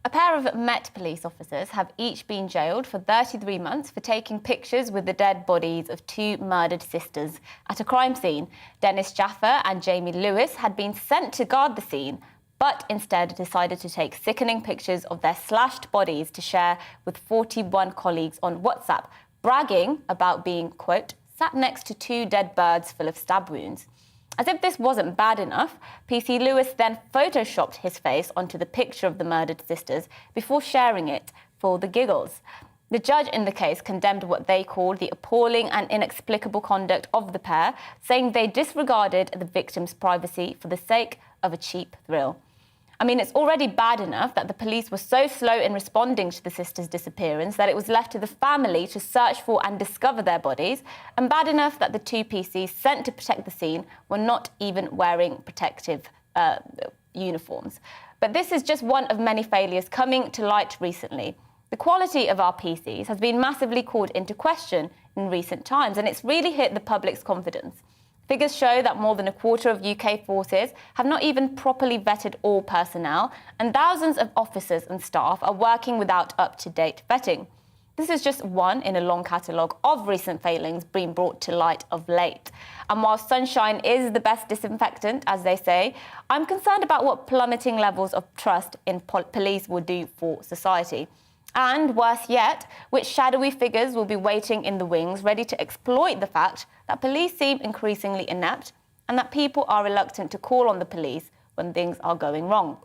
Speaker 11: A pair of Met police officers have each been jailed for 33 months for taking pictures with the dead bodies of two murdered sisters at a crime scene. Dennis Jaffer and Jamie Lewis had been sent to guard the scene, but instead decided to take sickening pictures of their slashed bodies to share with 41 colleagues on WhatsApp, bragging about being, quote, sat next to two dead birds full of stab wounds. As if this wasn't bad enough, PC Lewis then photoshopped his face onto the picture of the murdered sisters before sharing it for the giggles. The judge in the case condemned what they called the appalling and inexplicable conduct of the pair, saying they disregarded the victim's privacy for the sake of a cheap thrill. I mean, it's already bad enough that the police were so slow in responding to the sisters' disappearance that it was left to the family to search for and discover their bodies, and bad enough that the two PCs sent to protect the scene were not even wearing protective uniforms. But this is just one of many failures coming to light recently. The quality of our PCs has been massively called into question in recent times, and it's really hit the public's confidence. Figures show that more than a quarter of UK forces have not even properly vetted all personnel, and thousands of officers and staff are working without up-to-date vetting. This is just one in a long catalogue of recent failings being brought to light of late. And while sunshine is the best disinfectant, as they say, I'm concerned about what plummeting levels of trust in police will do for society. And worse yet, which shadowy figures will be waiting in the wings, ready to exploit the fact that police seem increasingly inept and that people are reluctant to call on the police when things are going wrong.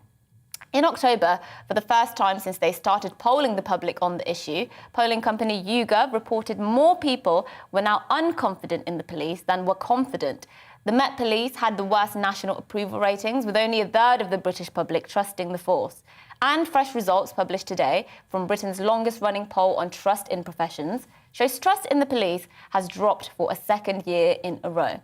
Speaker 11: In October, for the first time since they started polling the public on the issue, polling company YouGov reported more people were now unconfident in the police than were confident. The Met Police had the worst national approval ratings, with only a third of the British public trusting the force. And fresh results published today from Britain's longest-running poll on trust in professions shows trust in the police has dropped for a second year in a row.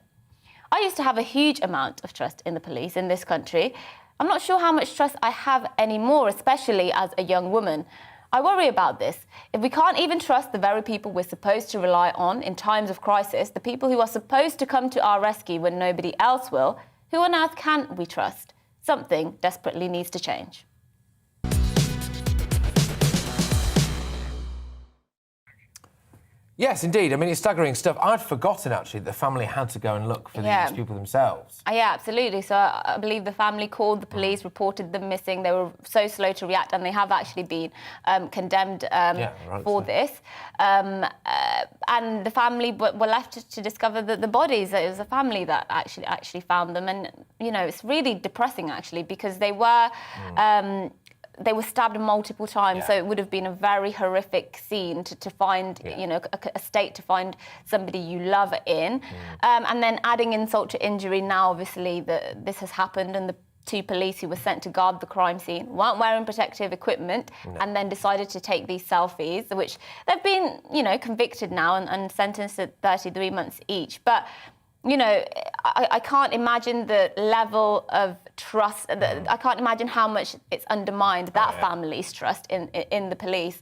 Speaker 11: I used to have a huge amount of trust in the police in this country. I'm not sure how much trust I have anymore, especially as a young woman. I worry about this. If we can't even trust the very people we're supposed to rely on in times of crisis, the people who are supposed to come to our rescue when nobody else will, who on earth can we trust? Something desperately needs to change.
Speaker 10: Yes, indeed. I mean, it's staggering stuff. I'd forgotten, actually, that the family had to go and look for these people themselves.
Speaker 11: Yeah, absolutely. So I believe the family called the police, reported them missing. They were so slow to react, and they have actually been condemned for this. And the family were left to discover the bodies. It was a family that actually found them. And, you know, it's really depressing, actually, because they were... they were stabbed multiple times, so it would have been a very horrific scene to find, you know, a state to find somebody you love in. And then adding insult to injury, now obviously this has happened, and the two police who were sent to guard the crime scene weren't wearing protective equipment and then decided to take these selfies, which they've been, you know, convicted now and sentenced to 33 months each. But you know, I can't imagine the level of trust. I can't imagine how much it's undermined that family's trust in the police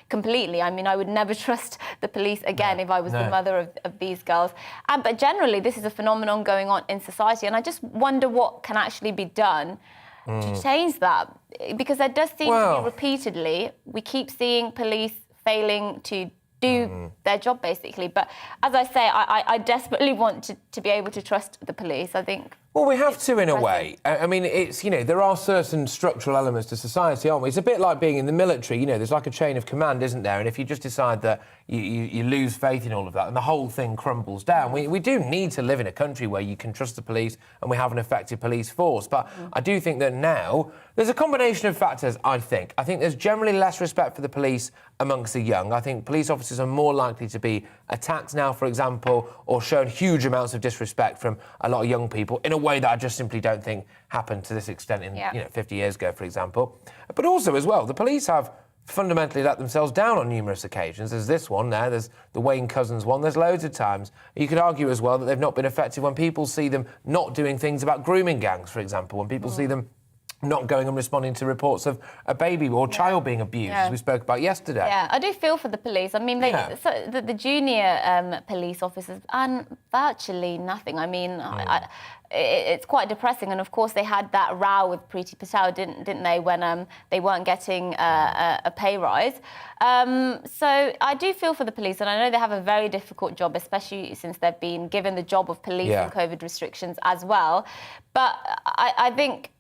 Speaker 11: completely. I mean, I would never trust the police again if I was the mother of these girls. But generally, this is a phenomenon going on in society, and I just wonder what can actually be done to change that, because there does seem to be repeatedly, we keep seeing police failing to do their job, basically. But as I say, I desperately want to be able to trust the police. I think
Speaker 10: Well, we have to, in a way. I mean, it's, you know, there are certain structural elements to society, aren't we? It's a bit like being in the military, you know, there's like a chain of command, isn't there? And if you just decide that you lose faith in all of that and the whole thing crumbles down, we do need to live in a country where you can trust the police and we have an effective police force. But I do think that now there's a combination of factors, I think. I think there's generally less respect for the police amongst the young. I think police officers are more likely to be attacked now, for example, or shown huge amounts of disrespect from a lot of young people in a way that I just simply don't think happened to this extent in 50 years ago, for example. But also, as well, the police have fundamentally let themselves down on numerous occasions. There's this one there, there's the Wayne Couzens one, there's loads of times. You could argue as well that they've not been effective when people see them not doing things about grooming gangs, for example, when people see them not going and responding to reports of a baby or child being abused, as we spoke about yesterday.
Speaker 11: Yeah, I do feel for the police. I mean, the junior police officers and virtually nothing. I mean, it's quite depressing. And of course, they had that row with Preeti Patel, didn't they, when they weren't getting a pay rise. So I do feel for the police, and I know they have a very difficult job, especially since they've been given the job of policing COVID restrictions as well. But I think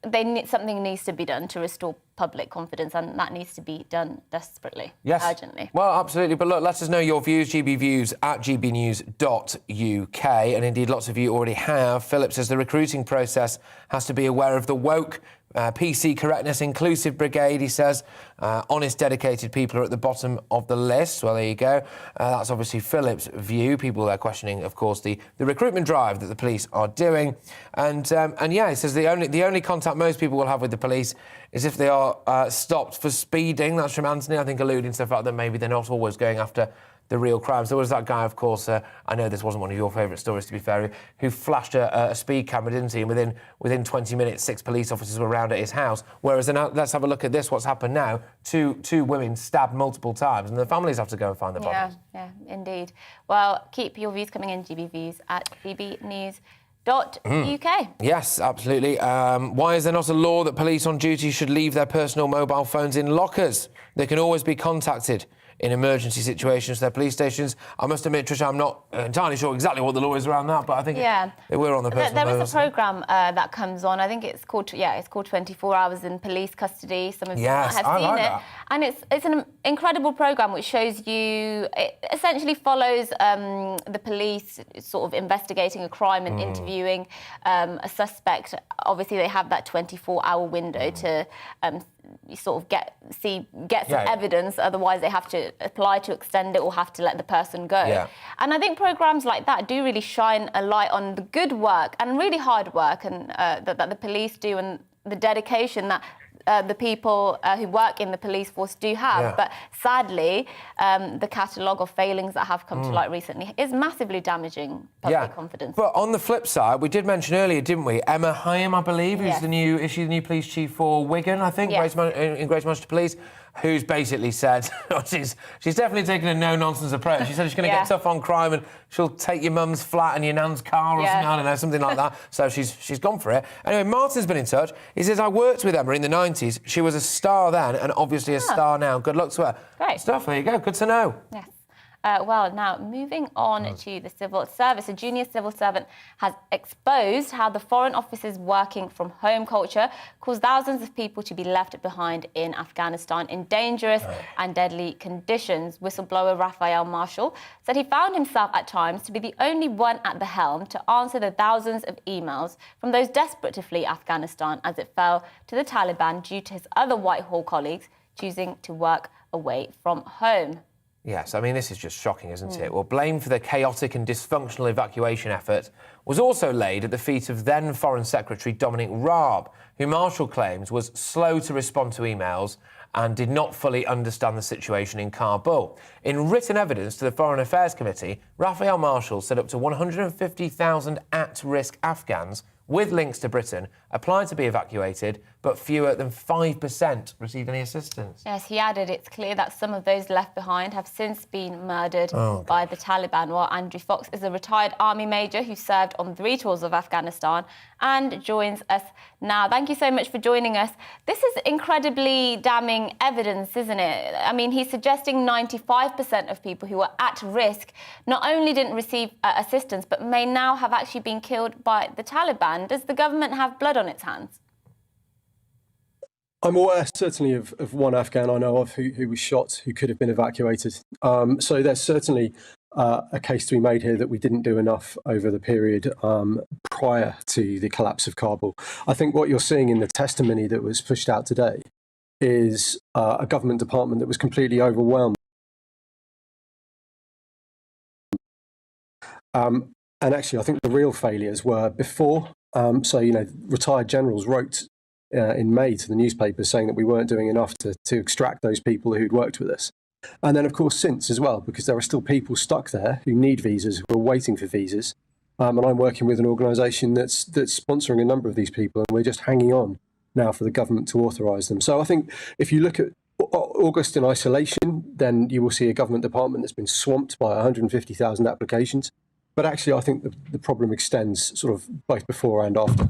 Speaker 11: something needs to be done to restore public confidence, and that needs to be done desperately, urgently.
Speaker 10: Well, absolutely. But look, let us know your views, GBviews at gbnews.uk. And indeed, lots of you already have. Philip says the recruiting process has to be aware of the woke, PC correctness, inclusive brigade, he says. Honest, dedicated people are at the bottom of the list. Well, there you go. That's obviously Philip's view. People are questioning, of course, the recruitment drive that the police are doing. And yeah, he says the only contact most people will have with the police is if they are stopped for speeding. That's from Anthony, I think, alluding to the fact that maybe they're not always going after the real crimes. There was that guy, of course, I know this wasn't one of your favourite stories, to be fair, who flashed a speed camera, didn't he? And within 20 minutes, 6 police officers were around at his house. Whereas, now, let's have a look at this, what's happened now. Two women stabbed multiple times, and the families have to go and find the bodies.
Speaker 11: Yeah, indeed. Well, keep your views coming in, GBviews at gbnews.uk.
Speaker 10: Yes, absolutely. Why is there not a law that police on duty should leave their personal mobile phones in lockers? They can always be contacted in emergency situations to their police stations. I must admit, Tricia, I'm not entirely sure exactly what the law is around that, but I think they were on the personal
Speaker 11: There
Speaker 10: mobile.
Speaker 11: is a programme that comes on. I think it's called 24 Hours in Police Custody. Some of you might have seen it. That. And it's an incredible programme which shows you, it essentially follows the police sort of investigating a crime and interviewing a suspect. Obviously, they have that 24-hour window to sort of get some evidence. Otherwise, they have to apply to extend it or have to let the person go. And I think programmes like that do really shine a light on the good work and really hard work and that the police do, and the dedication that the people who work in the police force do have. But sadly, the catalogue of failings that have come to light recently is massively damaging public confidence.
Speaker 10: But on the flip side, we did mention earlier, didn't we, Emma Hyam, I believe, who's the new police chief for Wigan, I think, in Greater Manchester Police, who's basically said she's definitely taken a no-nonsense approach. She said she's going to get tough on crime and she'll take your mum's flat and your nan's car or something, I don't know, something like that. So she's gone for it. Anyway, Martin's been in touch. He says, I worked with Emma in the 90s. She was a star then and obviously a star now. Good luck to her.
Speaker 11: Great
Speaker 10: stuff. There you go. Good to know.
Speaker 11: Yes. Well, now, moving on to the civil service. A junior civil servant has exposed how the Foreign Office's working from home culture caused thousands of people to be left behind in Afghanistan in dangerous and deadly conditions. Whistleblower Raphael Marshall said he found himself at times to be the only one at the helm to answer the thousands of emails from those desperate to flee Afghanistan as it fell to the Taliban due to his other Whitehall colleagues choosing to work away from home.
Speaker 10: Yes, I mean, this is just shocking, isn't it? Well, blame for the chaotic and dysfunctional evacuation effort was also laid at the feet of then Foreign Secretary Dominic Raab, who Marshall claims was slow to respond to emails and did not fully understand the situation in Kabul. In written evidence to the Foreign Affairs Committee, Raphael Marshall said up to 150,000 at-risk Afghans with links to Britain applied to be evacuated, but fewer than 5% received any assistance.
Speaker 11: Yes, he added it's clear that some of those left behind have since been murdered by the Taliban, while Andrew Fox is a retired army major who served on 3 tours of Afghanistan and joins us now. Thank you so much for joining us. This is incredibly damning evidence, isn't it? I mean, he's suggesting 95% of people who were at risk not only didn't receive assistance, but may now have actually been killed by the Taliban. Afghanistan. Does the government have blood on its hands?
Speaker 17: I'm aware, certainly, of one Afghan I know of who was shot, who could have been evacuated. So there's certainly a case to be made here that we didn't do enough over the period prior to the collapse of Kabul. I think what you're seeing in the testimony that was pushed out today is a government department that was completely overwhelmed. And actually, I think the real failures were before. So, retired generals wrote in May to the newspapers saying that we weren't doing enough to extract those people who'd worked with us. And then, of course, since as well, because there are still people stuck there who need visas, who are waiting for visas. And I'm working with an organisation that's sponsoring a number of these people, and we're just hanging on now for the government to authorise them. So I think if you look at August in isolation, then you will see a government department that's been swamped by 150,000 applications. But actually, I think the problem extends sort of both before and after.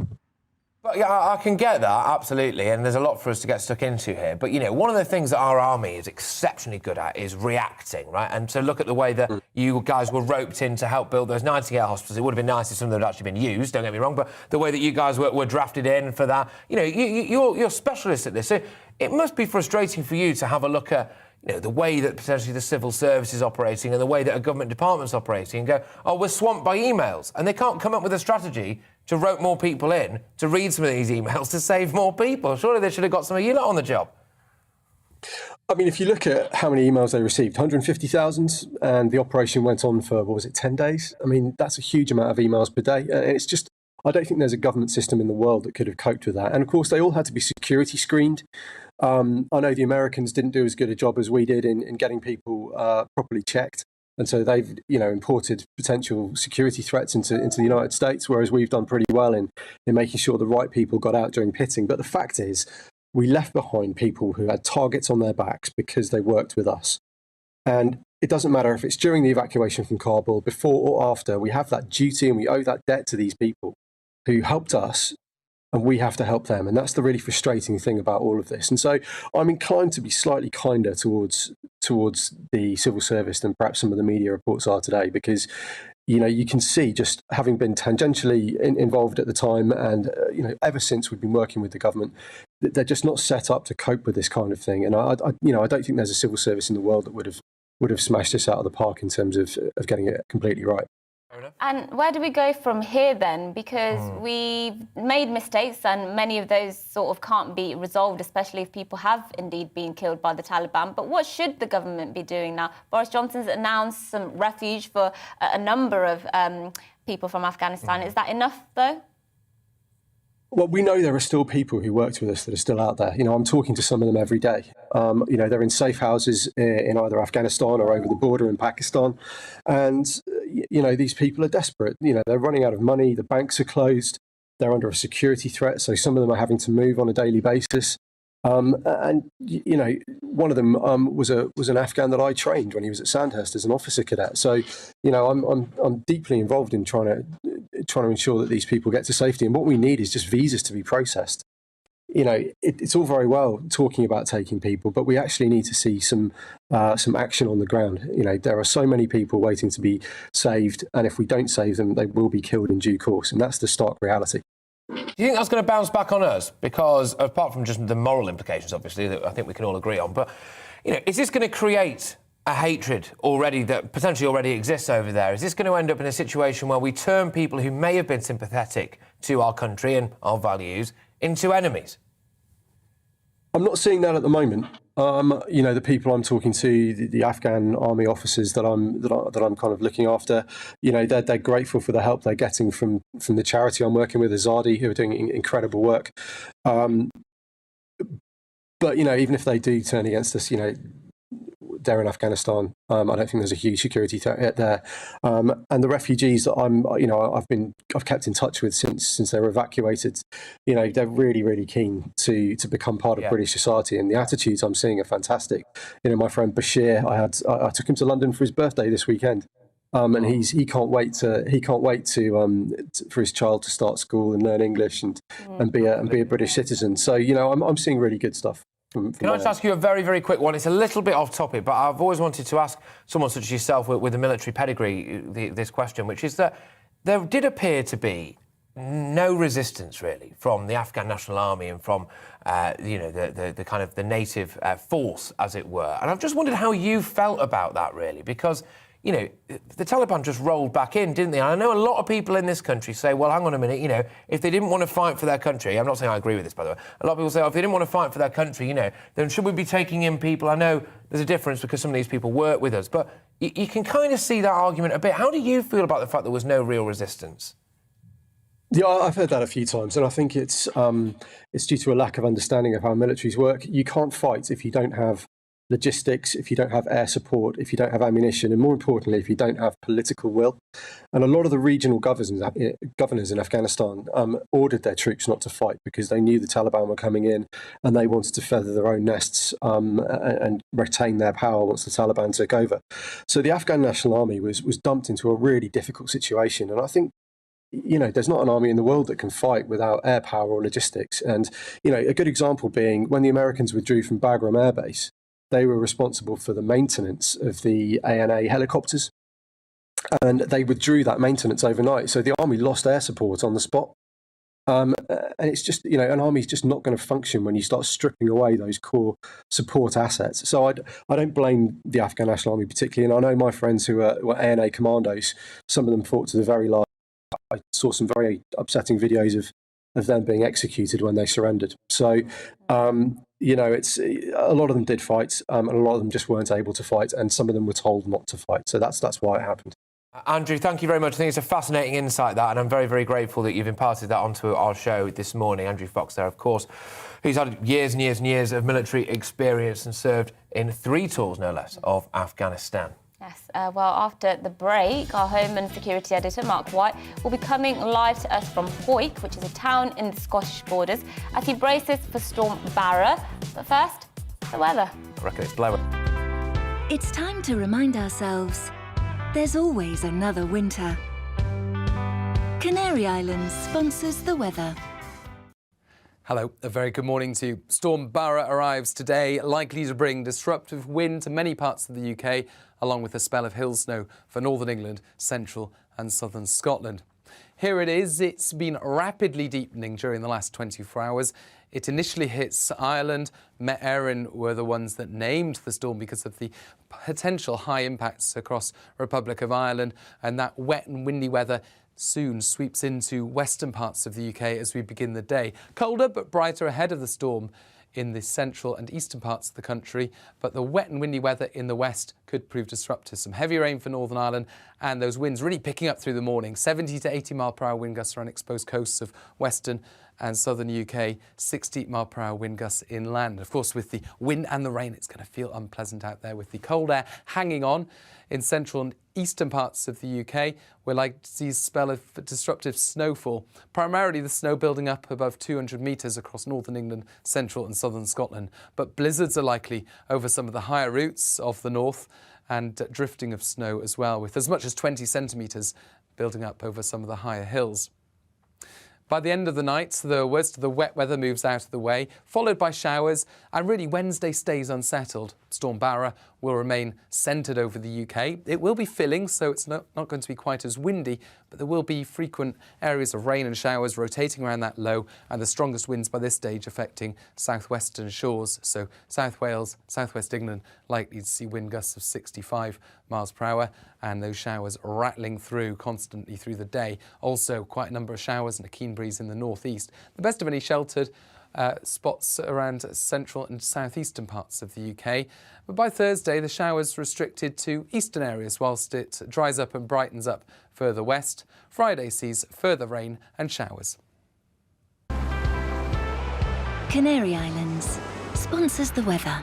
Speaker 10: But yeah, I can get that, absolutely, and there's a lot for us to get stuck into here. But, one of the things that our army is exceptionally good at is reacting, right? And so look at the way that you guys were roped in to help build those Nightingale hospitals. It would have been nice if some of them had actually been used, don't get me wrong, but the way that you guys were drafted in for that, you're specialists at this. So it must be frustrating for you to have a look at the way that potentially the civil service is operating and the way that a government department's operating and go, oh, we're swamped by emails. And they can't come up with a strategy to rope more people in, to read some of these emails, to save more people. Surely they should have got some of you lot on the job.
Speaker 17: I mean, if you look at how many emails they received, 150,000, and the operation went on for, 10 days? I mean, that's a huge amount of emails per day. And it's just, I don't think there's a government system in the world that could have coped with that. And of course, they all had to be security screened. I know the Americans didn't do as good a job as we did in getting people properly checked. And so they've, imported potential security threats into the United States, whereas we've done pretty well in making sure the right people got out during pitting. But the fact is, we left behind people who had targets on their backs because they worked with us. And it doesn't matter if it's during the evacuation from Kabul, before or after, we have that duty and we owe that debt to these people who helped us, and we have to help them. And that's the really frustrating thing about all of this. And so I'm inclined to be slightly kinder towards the civil service than perhaps some of the media reports are today, because, you can see, just having been tangentially involved at the time and, ever since we've been working with the government, they're just not set up to cope with this kind of thing. And I don't think there's a civil service in the world that would have smashed this out of the park in terms of getting it completely right.
Speaker 11: And where do we go from here then? Because we've made mistakes and many of those sort of can't be resolved, especially if people have indeed been killed by the Taliban. But what should the government be doing now? Boris Johnson's announced some refuge for a number of people from Afghanistan. Is that enough, though?
Speaker 17: Well, we know there are still people who worked with us that are still out there. I'm talking to some of them every day. They're in safe houses in either Afghanistan or over the border in Pakistan. And, these people are desperate. They're running out of money. The banks are closed. They're under a security threat. So some of them are having to move on a daily basis. One of them was an Afghan that I trained when he was at Sandhurst as an officer cadet. So, I'm deeply involved in trying to ensure that these people get to safety. And what we need is just visas to be processed. It's all very well talking about taking people, but we actually need to see some action on the ground. There are so many people waiting to be saved, and if we don't save them, they will be killed in due course. And that's the stark reality.
Speaker 10: Do you think that's going to bounce back on us? Because apart from just the moral implications, obviously, that I think we can all agree on, but, is this going to create a hatred already that potentially already exists over there? Is this going to end up in a situation where we turn people who may have been sympathetic to our country and our values into enemies?
Speaker 17: I'm not seeing that at the moment. The people I'm talking to, the Afghan army officers that I'm kind of looking after, they're grateful for the help they're getting from the charity I'm working with, Azadi, who are doing incredible work. But even if they do turn against us, they're in Afghanistan. I don't think there's a huge security threat there. And the refugees that I've kept in touch with since they were evacuated, they're really, really keen to become part of British society. And the attitudes I'm seeing are fantastic. My friend Bashir, I took him to London for his birthday this weekend. And he can't wait for his child to start school and learn English and be a British citizen. So, I'm seeing really good stuff. Can
Speaker 10: I just ask you a very, very quick one? It's a little bit off topic, but I've always wanted to ask someone such as yourself with a military pedigree this question, which is that there did appear to be no resistance really from the Afghan National Army and from the kind of the native force, as it were. And I've just wondered how you felt about that, really, because the Taliban just rolled back in, didn't they? And I know a lot of people in this country say, well, hang on a minute, if they didn't want to fight for their country, I'm not saying I agree with this, by the way, a lot of people say, if they didn't want to fight for their country, then should we be taking in people? I know there's a difference because some of these people work with us, but you can kind of see that argument a bit. How do you feel about the fact there was no real resistance?
Speaker 17: Yeah, I've heard that a few times, and I think it's due to a lack of understanding of how militaries work. You can't fight if you don't have logistics, if you don't have air support, if you don't have ammunition, and more importantly, if you don't have political will. And a lot of the regional governors in Afghanistan ordered their troops not to fight because they knew the Taliban were coming in and they wanted to feather their own nests and retain their power once the Taliban took over. So the Afghan National Army was dumped into a really difficult situation. And I think there's not an army in the world that can fight without air power or logistics. And, a good example being when the Americans withdrew from Bagram Air Base, they were responsible for the maintenance of the ANA helicopters. And they withdrew that maintenance overnight. So the army lost air support on the spot. And it's just, an army's just not going to function when you start stripping away those core support assets. So I don't blame the Afghan National Army particularly. And I know my friends who were ANA commandos, some of them fought to the very last. I saw some very upsetting videos of them being executed when they surrendered. So, it's a lot of them did fight, and a lot of them just weren't able to fight, and some of them were told not to fight. So that's why it happened.
Speaker 10: Andrew, thank you very much. I think it's a fascinating insight, that, and I'm very, very grateful that you've imparted that onto our show this morning. Andrew Fox there, of course, who's had years and years and years of military experience and served in 3 tours, no less, of Afghanistan.
Speaker 11: Yes, well, after the break, our Home and Security Editor, Mark White, will be coming live to us from Hawick, which is a town in the Scottish borders, as he braces for Storm Barra. But first, the weather.
Speaker 10: I reckon it's blowing.
Speaker 2: It's time to remind ourselves there's always another winter. Canary Islands sponsors the weather.
Speaker 1: Hello, a very good morning to you. Storm Barra arrives today, likely to bring disruptive wind to many parts of the UK, along with a spell of hill snow for northern England, central and southern Scotland. Here it is. It's been rapidly deepening during the last 24 hours. It initially hits Ireland. Met Éireann were the ones that named the storm because of the potential high impacts across Republic of Ireland, and that wet and windy weather soon sweeps into western parts of the UK as we begin the day. Colder but brighter ahead of the storm in the central and eastern parts of the country, but the wet and windy weather in the west could prove disruptive. Some heavy rain for Northern Ireland, and those winds really picking up through the morning. 70 to 80 mile per hour wind gusts around exposed coasts of western and southern UK, 60 mile per hour wind gusts inland. Of course, with the wind and the rain, it's going to feel unpleasant out there with the cold air hanging on. In central and eastern parts of the UK, we're likely to see a spell of disruptive snowfall, primarily the snow building up above 200 metres across northern England, central and southern Scotland. But blizzards are likely over some of the higher routes of the north, and drifting of snow as well, with as much as 20 centimetres building up over some of the higher hills. By the end of the night, the worst of the wet weather moves out of the way, followed by showers, and really Wednesday stays unsettled. Storm Barra will remain centred over the UK. It will be filling, so it's not going to be quite as windy, but there will be frequent areas of rain and showers rotating around that low, and the strongest winds by this stage affecting southwestern shores. So South Wales, southwest England, likely to see wind gusts of 65 miles per hour, and those showers rattling through constantly through the day. Also, quite a number of showers and a keen breeze in the northeast. The best of any sheltered spots around central and southeastern parts of the UK. But by Thursday, the showers restricted to eastern areas whilst it dries up and brightens up further west. Friday sees further rain and showers.
Speaker 2: Canary Islands sponsors the weather.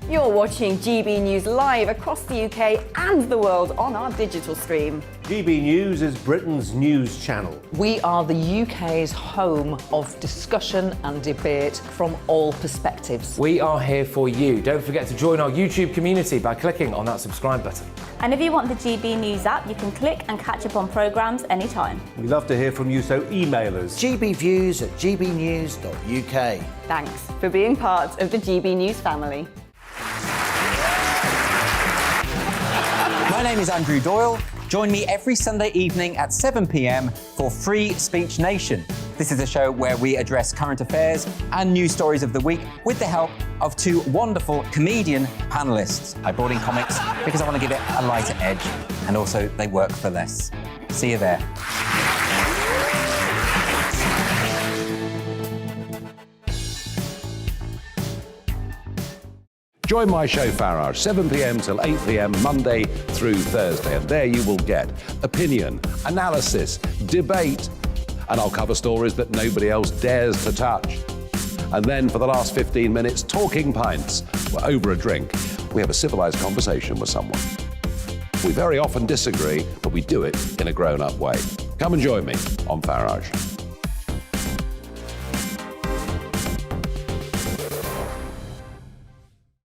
Speaker 7: You're watching GB News live across the UK and the world on our digital stream.
Speaker 8: GB News is Britain's news channel.
Speaker 9: We are the UK's home of discussion and debate from all perspectives.
Speaker 10: We are here for you. Don't forget to join our YouTube community by clicking on that subscribe button.
Speaker 11: And if you want the GB News app, you can click and catch up on programmes anytime.
Speaker 8: We love to hear from you, so email us.
Speaker 13: gbviews@gbnews.uk.
Speaker 7: Thanks for being part of the GB News family.
Speaker 13: My name is Andrew Doyle. Join me every Sunday evening at 7 p.m. for Free Speech Nation. This is a show where we address current affairs and news stories of the week with the help of two wonderful comedian panellists. I brought in comics because I want to give it a lighter edge, and also they work for less. See you there.
Speaker 5: Join my show Farage, 7 p.m. till 8 p.m. Monday through Thursday, and there you will get opinion, analysis, debate, and I'll cover stories that nobody else dares to touch. And then for the last 15 minutes, talking pints. We're over a drink. We have a civilised conversation with someone. We very often disagree, but we do it in a grown-up way. Come and join me on Farage.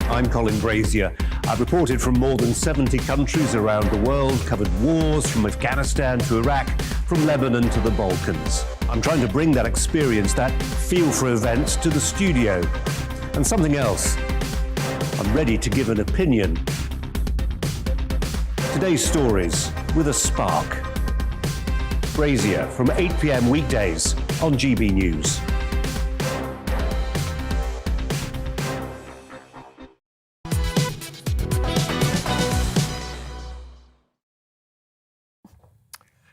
Speaker 8: I'm Colin Brazier. I've reported from more than 70 countries around the world, covered wars from Afghanistan to Iraq, from Lebanon to the Balkans. I'm trying to bring that experience, that feel for events, to the studio. And something else. I'm ready to give an opinion. Today's stories with a spark. Brazier from 8 p.m. weekdays on GB News.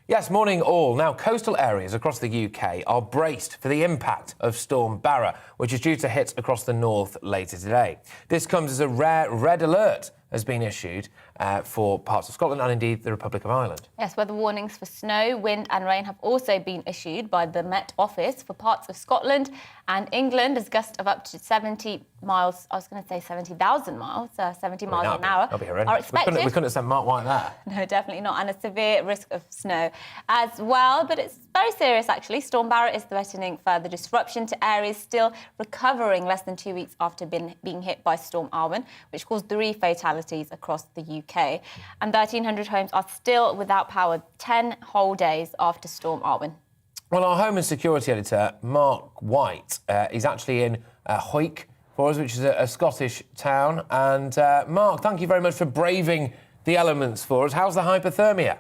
Speaker 10: Yes, morning all. Now, coastal areas across the UK are braced for the impact of Storm Barra, which is due to hit across the north later today. This comes as a rare red alert has been issued for parts of Scotland and indeed the Republic of Ireland.
Speaker 11: Yes, weather warnings for snow, wind and rain have also been issued by the Met Office for parts of Scotland and England as gusts of up to 70 miles, I was going to say 70,000 miles, 70 miles an hour are expected.
Speaker 10: We couldn't have sent Mark White there.
Speaker 11: No, definitely not, and a severe risk of snow as well. But it's very serious, actually. Storm Barra is threatening further disruption to areas still recovering less than 2 weeks after being hit by Storm Arwen, which caused 3 fatalities across the UK. And 1,300 homes are still without power 10 whole days after Storm Arwen.
Speaker 10: Well, our Home and Security Editor, Mark White, is actually in Hawick for us, which is a Scottish town. And Mark, thank you very much for braving the elements for us. How's the hypothermia?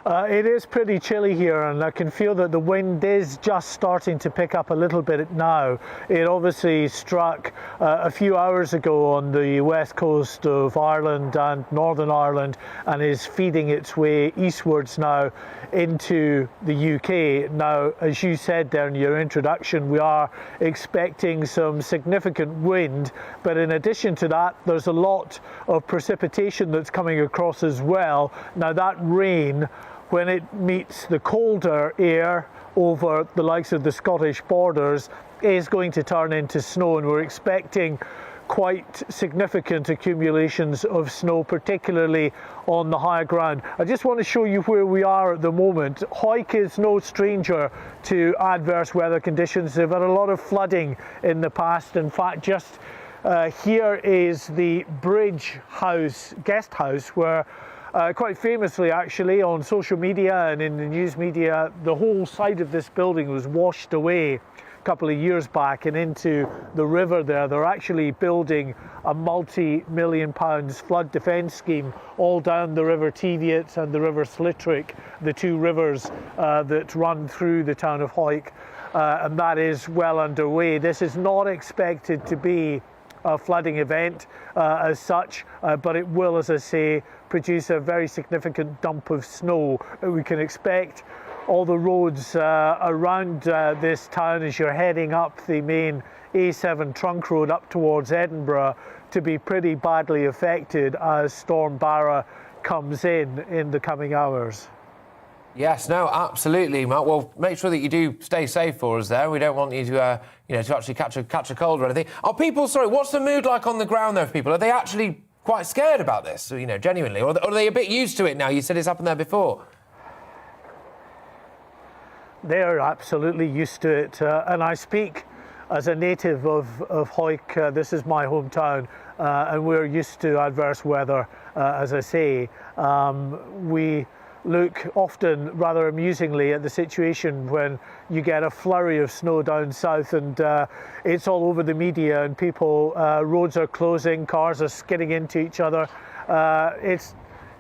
Speaker 18: It is pretty chilly here, and I can feel that the wind is just starting to pick up a little bit now. It obviously struck a few hours ago on the west coast of Ireland and Northern Ireland and is feeding its way eastwards now into the UK. Now, as you said there in your introduction, we are expecting some significant wind, but in addition to that, there's a lot of precipitation that's coming across as well. Now, that rain, when it meets the colder air over the likes of the Scottish borders, is going to turn into snow, and we're expecting quite significant accumulations of snow, particularly on the higher ground. I just want to show you where we are at the moment. Hawick is no stranger to adverse weather conditions. They've had a lot of flooding in the past. In fact, just here is the Bridge House, guest house, where quite famously, actually, on social media and in the news media, the whole side of this building was washed away a couple of years back and into the river there. They're actually building a multi-million pounds flood defence scheme all down the River Teviot and the River Slittrick, the two rivers that run through the town of Hawick, and that is well underway. This is not expected to be a flooding event as such, but it will, as I say, produce a very significant dump of snow. We can expect all the roads around this town as you're heading up the main A7 trunk road up towards Edinburgh to be pretty badly affected as Storm Barra comes in the coming hours.
Speaker 10: Yes, no, absolutely, Mark. Well, make sure that you do stay safe for us there. We don't want you to, to actually catch a cold or anything. Are people, sorry, what's the mood like on the ground there for people? Are they actually quite scared about this, genuinely? Or are they a bit used to it now? You said it's happened there before.
Speaker 18: They're absolutely used to it. And I speak as a native of Hawick. This is my hometown, and we're used to adverse weather, as I say. We look often rather amusingly at the situation when you get a flurry of snow down south and it's all over the media and people, roads are closing, cars are skidding into each other. It's,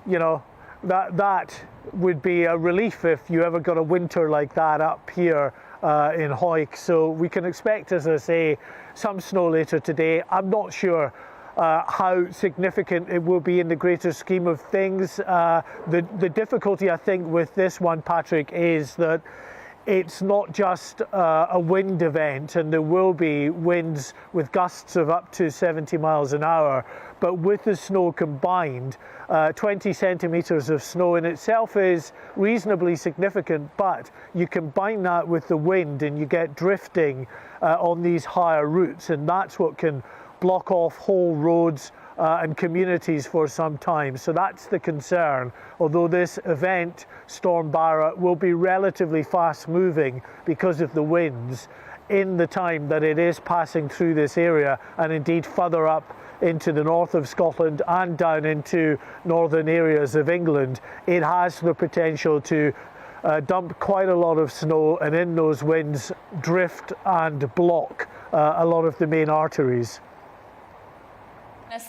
Speaker 18: you know, that would be a relief if you ever got a winter like that up here in Hawick. So we can expect, as I say, some snow later today. I'm not sure how significant it will be in the greater scheme of things. The difficulty, I think, with this one, Patrick, is that it's not just a wind event, and there will be winds with gusts of up to 70 miles an hour. But with the snow combined, 20 centimetres of snow in itself is reasonably significant, but you combine that with the wind and you get drifting on these higher routes, and that's what can block off whole roads and communities for some time. So that's the concern. Although this event, Storm Barra, will be relatively fast moving because of the winds in the time that it is passing through this area, and indeed further up into the north of Scotland and down into northern areas of England, it has the potential to dump quite a lot of snow, and in those winds drift and block a lot of the main arteries.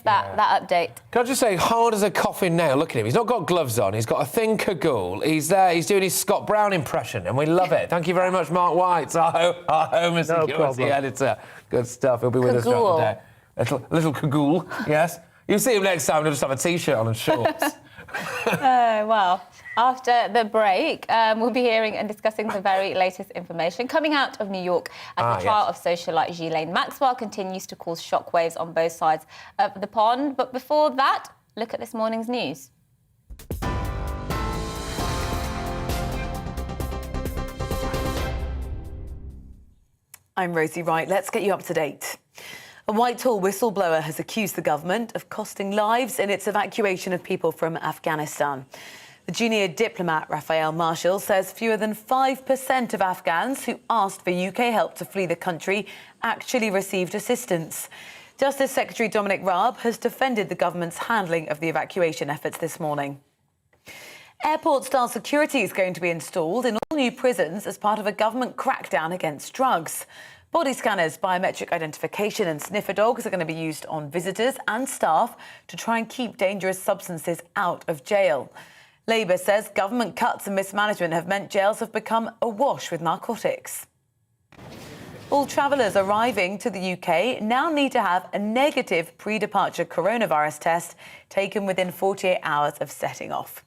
Speaker 11: That update.
Speaker 10: Can I just say, hard as a coffin nail, look at him. He's not got gloves on, he's got a thin cagoule. He's there, he's doing his Scott Brown impression, and we love it. Thank you very much, Mark White, our Home and Security Editor. Good stuff, he'll be with us throughout the day. Little cagoule, yes. You'll see him next time, he'll just have a T-shirt on and shorts.
Speaker 11: Well, after the break, we'll be hearing and discussing the very latest information coming out of New York as the trial of socialite Ghislaine Maxwell continues to cause shockwaves on both sides of the pond. But before that, look at this morning's news.
Speaker 12: I'm Rosie Wright. Let's get you up to date. A Whitehall whistleblower has accused the government of costing lives in its evacuation of people from Afghanistan. The junior diplomat, Raphael Marshall, says fewer than 5% of Afghans who asked for UK help to flee the country actually received assistance. Justice Secretary Dominic Raab has defended the government's handling of the evacuation efforts this morning. Airport-style security is going to be installed in all new prisons as part of a government crackdown against drugs. Body scanners, biometric identification and sniffer dogs are going to be used on visitors and staff to try and keep dangerous substances out of jail. Labour says government cuts and mismanagement have meant jails have become awash with narcotics. All travellers arriving to the UK now need to have a negative pre-departure coronavirus test taken within 48 hours of setting off.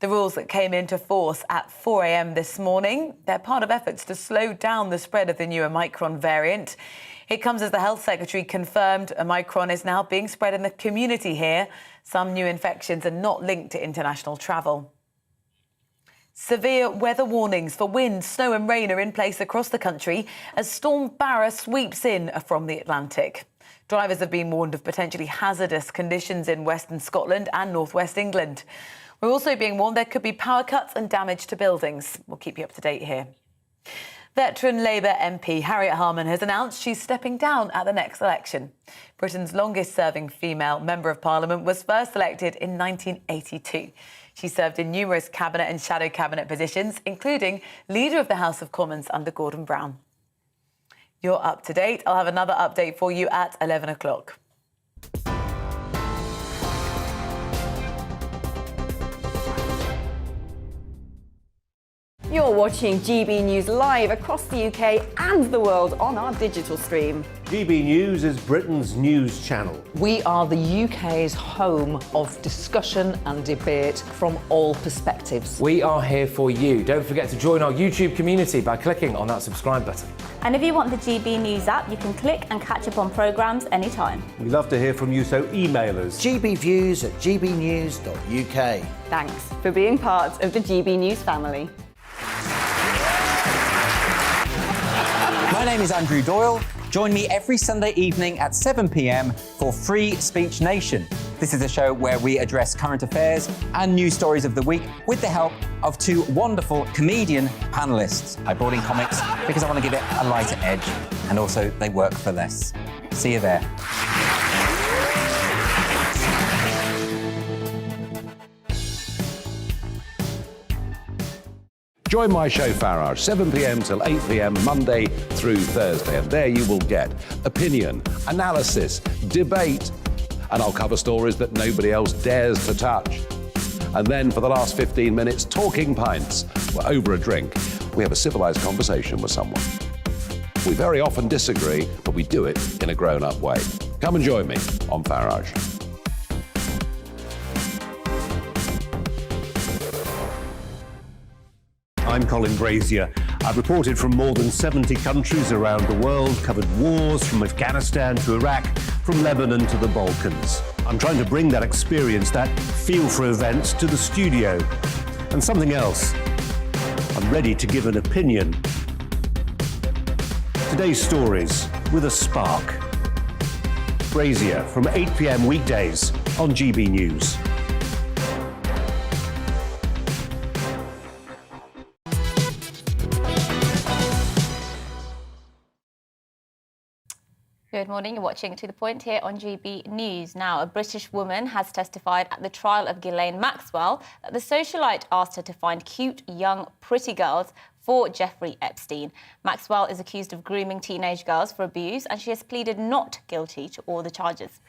Speaker 12: The rules that came into force at 4 a.m. this morning, they're part of efforts to slow down the spread of the new Omicron variant. It comes as the Health Secretary confirmed Omicron is now being spread in the community here. Some new infections are not linked to international travel. Severe weather warnings for wind, snow and rain are in place across the country as Storm Barra sweeps in from the Atlantic. Drivers have been warned of potentially hazardous conditions in western Scotland and northwest England. We're also being warned there could be power cuts and damage to buildings. We'll keep you up to date here. Veteran Labour MP Harriet Harman has announced she's stepping down at the next election. Britain's longest-serving female Member of Parliament was first elected in 1982. She served in numerous cabinet and shadow cabinet positions, including Leader of the House of Commons under Gordon Brown. You're up to date. I'll have another update for you at 11 o'clock.
Speaker 7: You're watching GB News live across the UK and the world on our digital stream.
Speaker 8: GB News is Britain's news channel.
Speaker 9: We are the UK's home of discussion and debate from all perspectives.
Speaker 10: We are here for you. Don't forget to join our YouTube community by clicking on that subscribe button.
Speaker 11: And if you want the GB News app, you can click and catch up on programmes anytime.
Speaker 8: We love to hear from you, so email us.
Speaker 13: gbviews@gbnews.uk.
Speaker 7: Thanks for being part of the GB News family.
Speaker 13: My name is Andrew Doyle. Join me every Sunday evening at 7 p.m. for Free Speech Nation. This is a show where we address current affairs and news stories of the week with the help of two wonderful comedian panellists. I brought in comics because I want to give it a lighter edge, and also they work for less. See you there.
Speaker 5: Join my show Farage, 7 p.m. till 8 p.m. Monday through Thursday, and there you will get opinion, analysis, debate, and I'll cover stories that nobody else dares to touch. And then for the last 15 minutes, talking pints. We're over a drink. We have a civilised conversation with someone. We very often disagree, but we do it in a grown-up way. Come and join me on Farage.
Speaker 8: I'm Colin Brazier. I've reported from more than 70 countries around the world, covered wars from Afghanistan to Iraq, from Lebanon to the Balkans. I'm trying to bring that experience, that feel for events, to the studio. And something else. I'm ready to give an opinion. Today's stories with a spark. Brazier from 8 p.m. weekdays on GB News.
Speaker 11: Good morning. You're watching To The Point here on GB News. Now, a British woman has testified at the trial of Ghislaine Maxwell that the socialite asked her to find cute, young, pretty girls for Jeffrey Epstein. Maxwell is accused of grooming teenage girls for abuse, and she has pleaded not guilty to all the charges.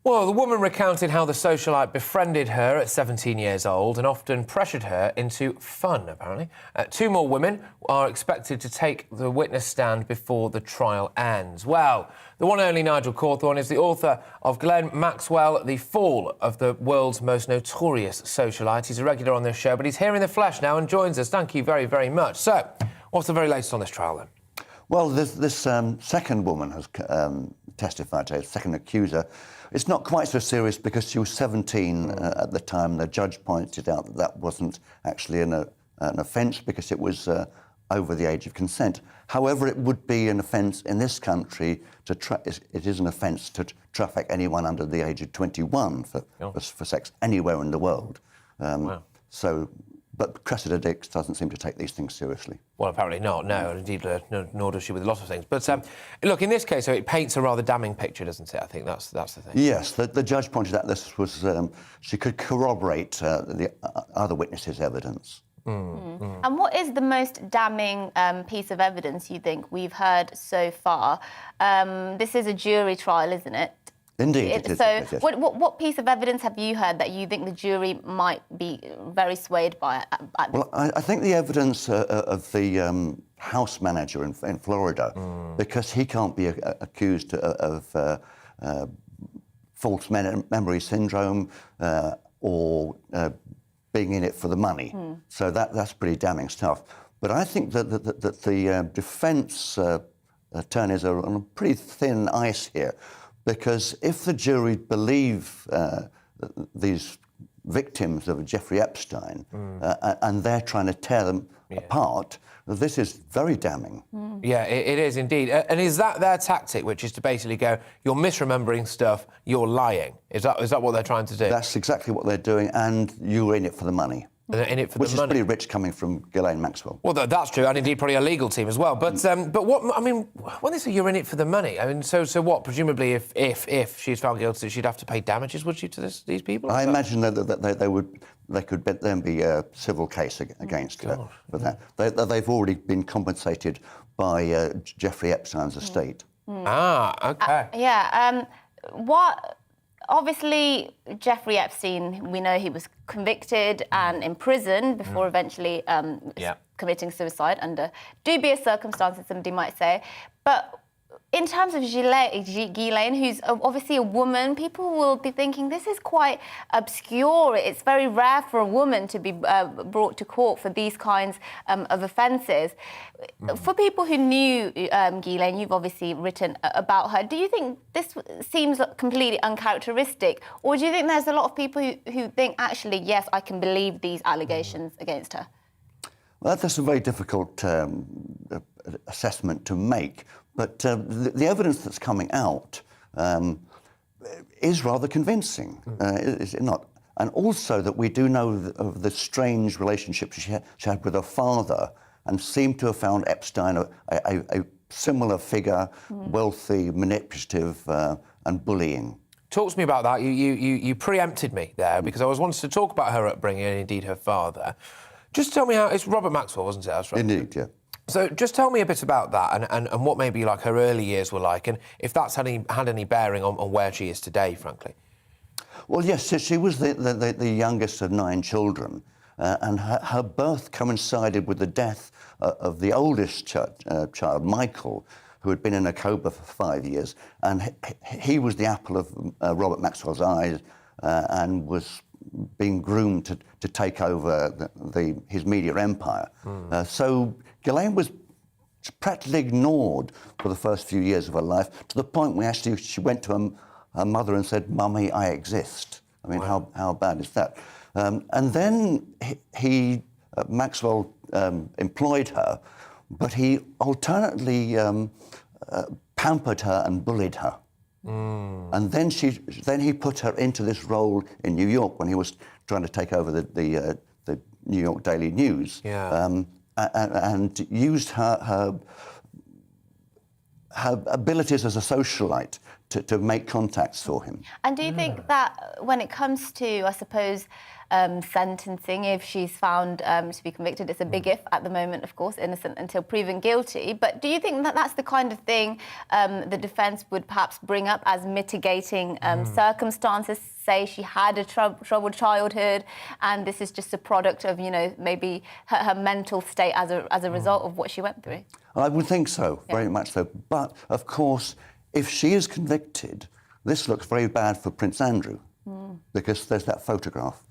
Speaker 10: Well, the woman recounted how the socialite befriended her at 17 years old and often pressured her into fun, apparently. Two more women are expected to take the witness stand before the trial ends. Well, the one and only Nigel Cawthorne is the author of Ghislaine Maxwell, The Fall of the World's Most Notorious Socialite. He's a regular on this show, but he's here in the flesh now and joins us. Thank you very, very much. So, what's the very latest on this trial, then?
Speaker 19: Well, this second woman has testified today, the second accuser. It's not quite so serious because she was 17 at the time. The judge pointed out that that wasn't actually an offence because it was over the age of consent. However, it would be an offence in this country it is an offence to traffic anyone under the age of 21 for sex anywhere in the world.
Speaker 10: Wow.
Speaker 19: But Cressida Dix doesn't seem to take these things seriously.
Speaker 10: Well, apparently not, no, and indeed nor does she with a lot of things. But look, in this case, it paints a rather damning picture, doesn't it? I think that's the thing.
Speaker 19: Yes, the judge pointed out this was she could corroborate the other witnesses' evidence.
Speaker 11: And what is the most damning piece of evidence you think we've heard so far? This is a jury trial, isn't it?
Speaker 19: Indeed.
Speaker 11: So what piece of evidence have you heard that you think the jury might be very swayed by?
Speaker 19: Well, I think the evidence of the house manager in Florida, because he can't be accused of false memory syndrome or being in it for the money. So that's pretty damning stuff. But I think that the defence attorneys are on pretty thin ice here. Because if the jury believe these victims of Jeffrey Epstein and they're trying to tear them apart, this is very damning.
Speaker 10: Yeah, it is indeed. And is that their tactic, which is to basically go, you're misremembering stuff, you're lying? Is that what they're trying to do?
Speaker 19: That's exactly what they're doing, and you're in it for the money.
Speaker 10: In it for
Speaker 19: Which
Speaker 10: the
Speaker 19: is
Speaker 10: money.
Speaker 19: pretty rich coming from Ghislaine Maxwell.
Speaker 10: Well, that's true, and indeed probably a legal team as well. But what I mean, when they say you're in it for the money, I mean, so what? Presumably, if she's found guilty, she'd have to pay damages, would she, to these people?
Speaker 19: I imagine that they could then be a civil case against her for that. They've already been compensated by Jeffrey Epstein's estate.
Speaker 11: Okay. What? Obviously, Jeffrey Epstein, we know he was convicted and imprisoned before eventually committing suicide under dubious circumstances, somebody might say. But in terms of Ghislaine, who's obviously a woman, people will be thinking this is quite obscure. It's very rare for a woman to be brought to court for these kinds of offences. For people who knew Ghislaine, you've obviously written about her. Do you think this seems completely uncharacteristic? Or do you think there's a lot of people who think, actually, yes, I can believe these allegations against her?
Speaker 19: Well, that's a very difficult assessment to make. But the evidence that's coming out is rather convincing, is it not? And also that we do know of the strange relationship she had with her father and seemed to have found Epstein a similar figure, wealthy, manipulative and bullying.
Speaker 10: Talk to me about that. You preempted me there because I was wanting to talk about her upbringing and indeed her father. Just tell me how... It's Robert Maxwell, wasn't it? That's right.
Speaker 19: Indeed, yeah.
Speaker 10: So just tell me a bit about that and what maybe like her early years were like, and if that's had any bearing on where she is today, frankly.
Speaker 19: Well, yes, she was the youngest of 9 children, and her birth coincided with the death of the oldest child, Michael, who had been in a coma for 5 years, and he was the apple of Robert Maxwell's eyes and was being groomed to take over his media empire. So Ghislaine was practically ignored for the first few years of her life, to the point where actually she went to her mother and said, "Mummy, I exist." I mean, wow. How bad is that? And then Maxwell employed her, but he alternately pampered her and bullied her. And then he put her into this role in New York when he was trying to take over the New York Daily News, and used her abilities as a socialite to make contacts for him.
Speaker 11: And do you think that when it comes to, I suppose, sentencing, if she's found to be convicted, it's a big if at the moment, of course, innocent until proven guilty, but do you think that that's the kind of thing the defence would perhaps bring up as mitigating circumstances? Say she had a troubled childhood and this is just a product of, maybe her mental state as a result of what she went through?
Speaker 19: I would think so, very much so. But, of course, if she is convicted, this looks very bad for Prince Andrew, because there's that photograph.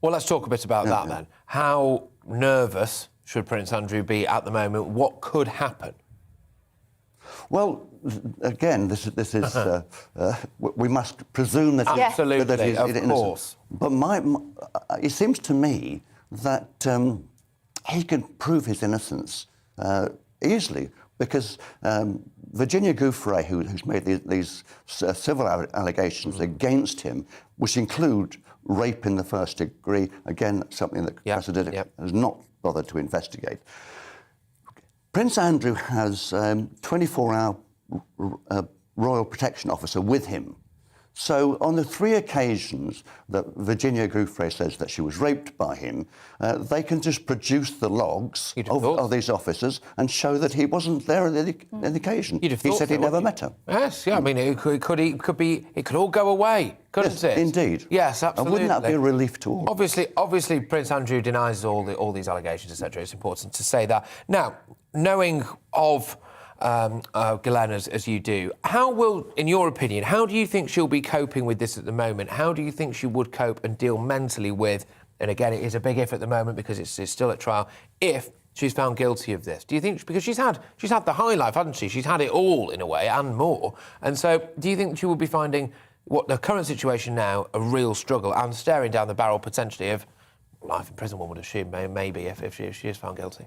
Speaker 10: Well, let's talk a bit about that then. How nervous should Prince Andrew be at the moment? What could happen?
Speaker 19: Well, again, this is we must presume that
Speaker 10: absolutely,
Speaker 19: that he's
Speaker 10: of
Speaker 19: innocent.
Speaker 10: course.
Speaker 19: But it seems to me that he can prove his innocence easily, because Virginia Giuffre, who's made these civil allegations against him, which include rape in the first degree, again, something that President has not bothered to investigate. Prince Andrew has 24-hour royal protection officer with him. So on the 3 occasions that Virginia Giuffre says that she was raped by him, they can just produce the logs of these officers and show that he wasn't there on the occasion. He said he never met her.
Speaker 10: Yes, yeah, I mean, it could all go away, couldn't it?
Speaker 19: Indeed.
Speaker 10: Yes, absolutely.
Speaker 19: And wouldn't that be a relief to all?
Speaker 10: Obviously, Prince Andrew denies all these allegations, etc. It's important to say that. Now, knowing of Ghislaine as you do, in your opinion, how do you think she'll be coping with this at the moment? How do you think she would cope and deal mentally with, and again, it is a big if at the moment because it's still at trial, if she's found guilty of this? Do you think, because she's had the high life, hasn't she? She's had it all in a way and more. And so do you think she will be finding what the current situation now a real struggle and staring down the barrel potentially of life in prison, one would assume, maybe, if she is found guilty?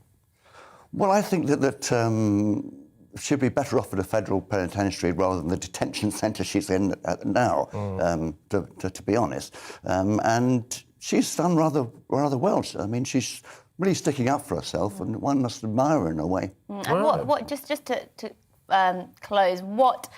Speaker 19: Well, I think that she'd be better off at a federal penitentiary rather than the detention centre she's in now, to be honest. And she's done rather well. I mean, she's really sticking up for herself, and one must admire her in a way.
Speaker 11: And what just to close, what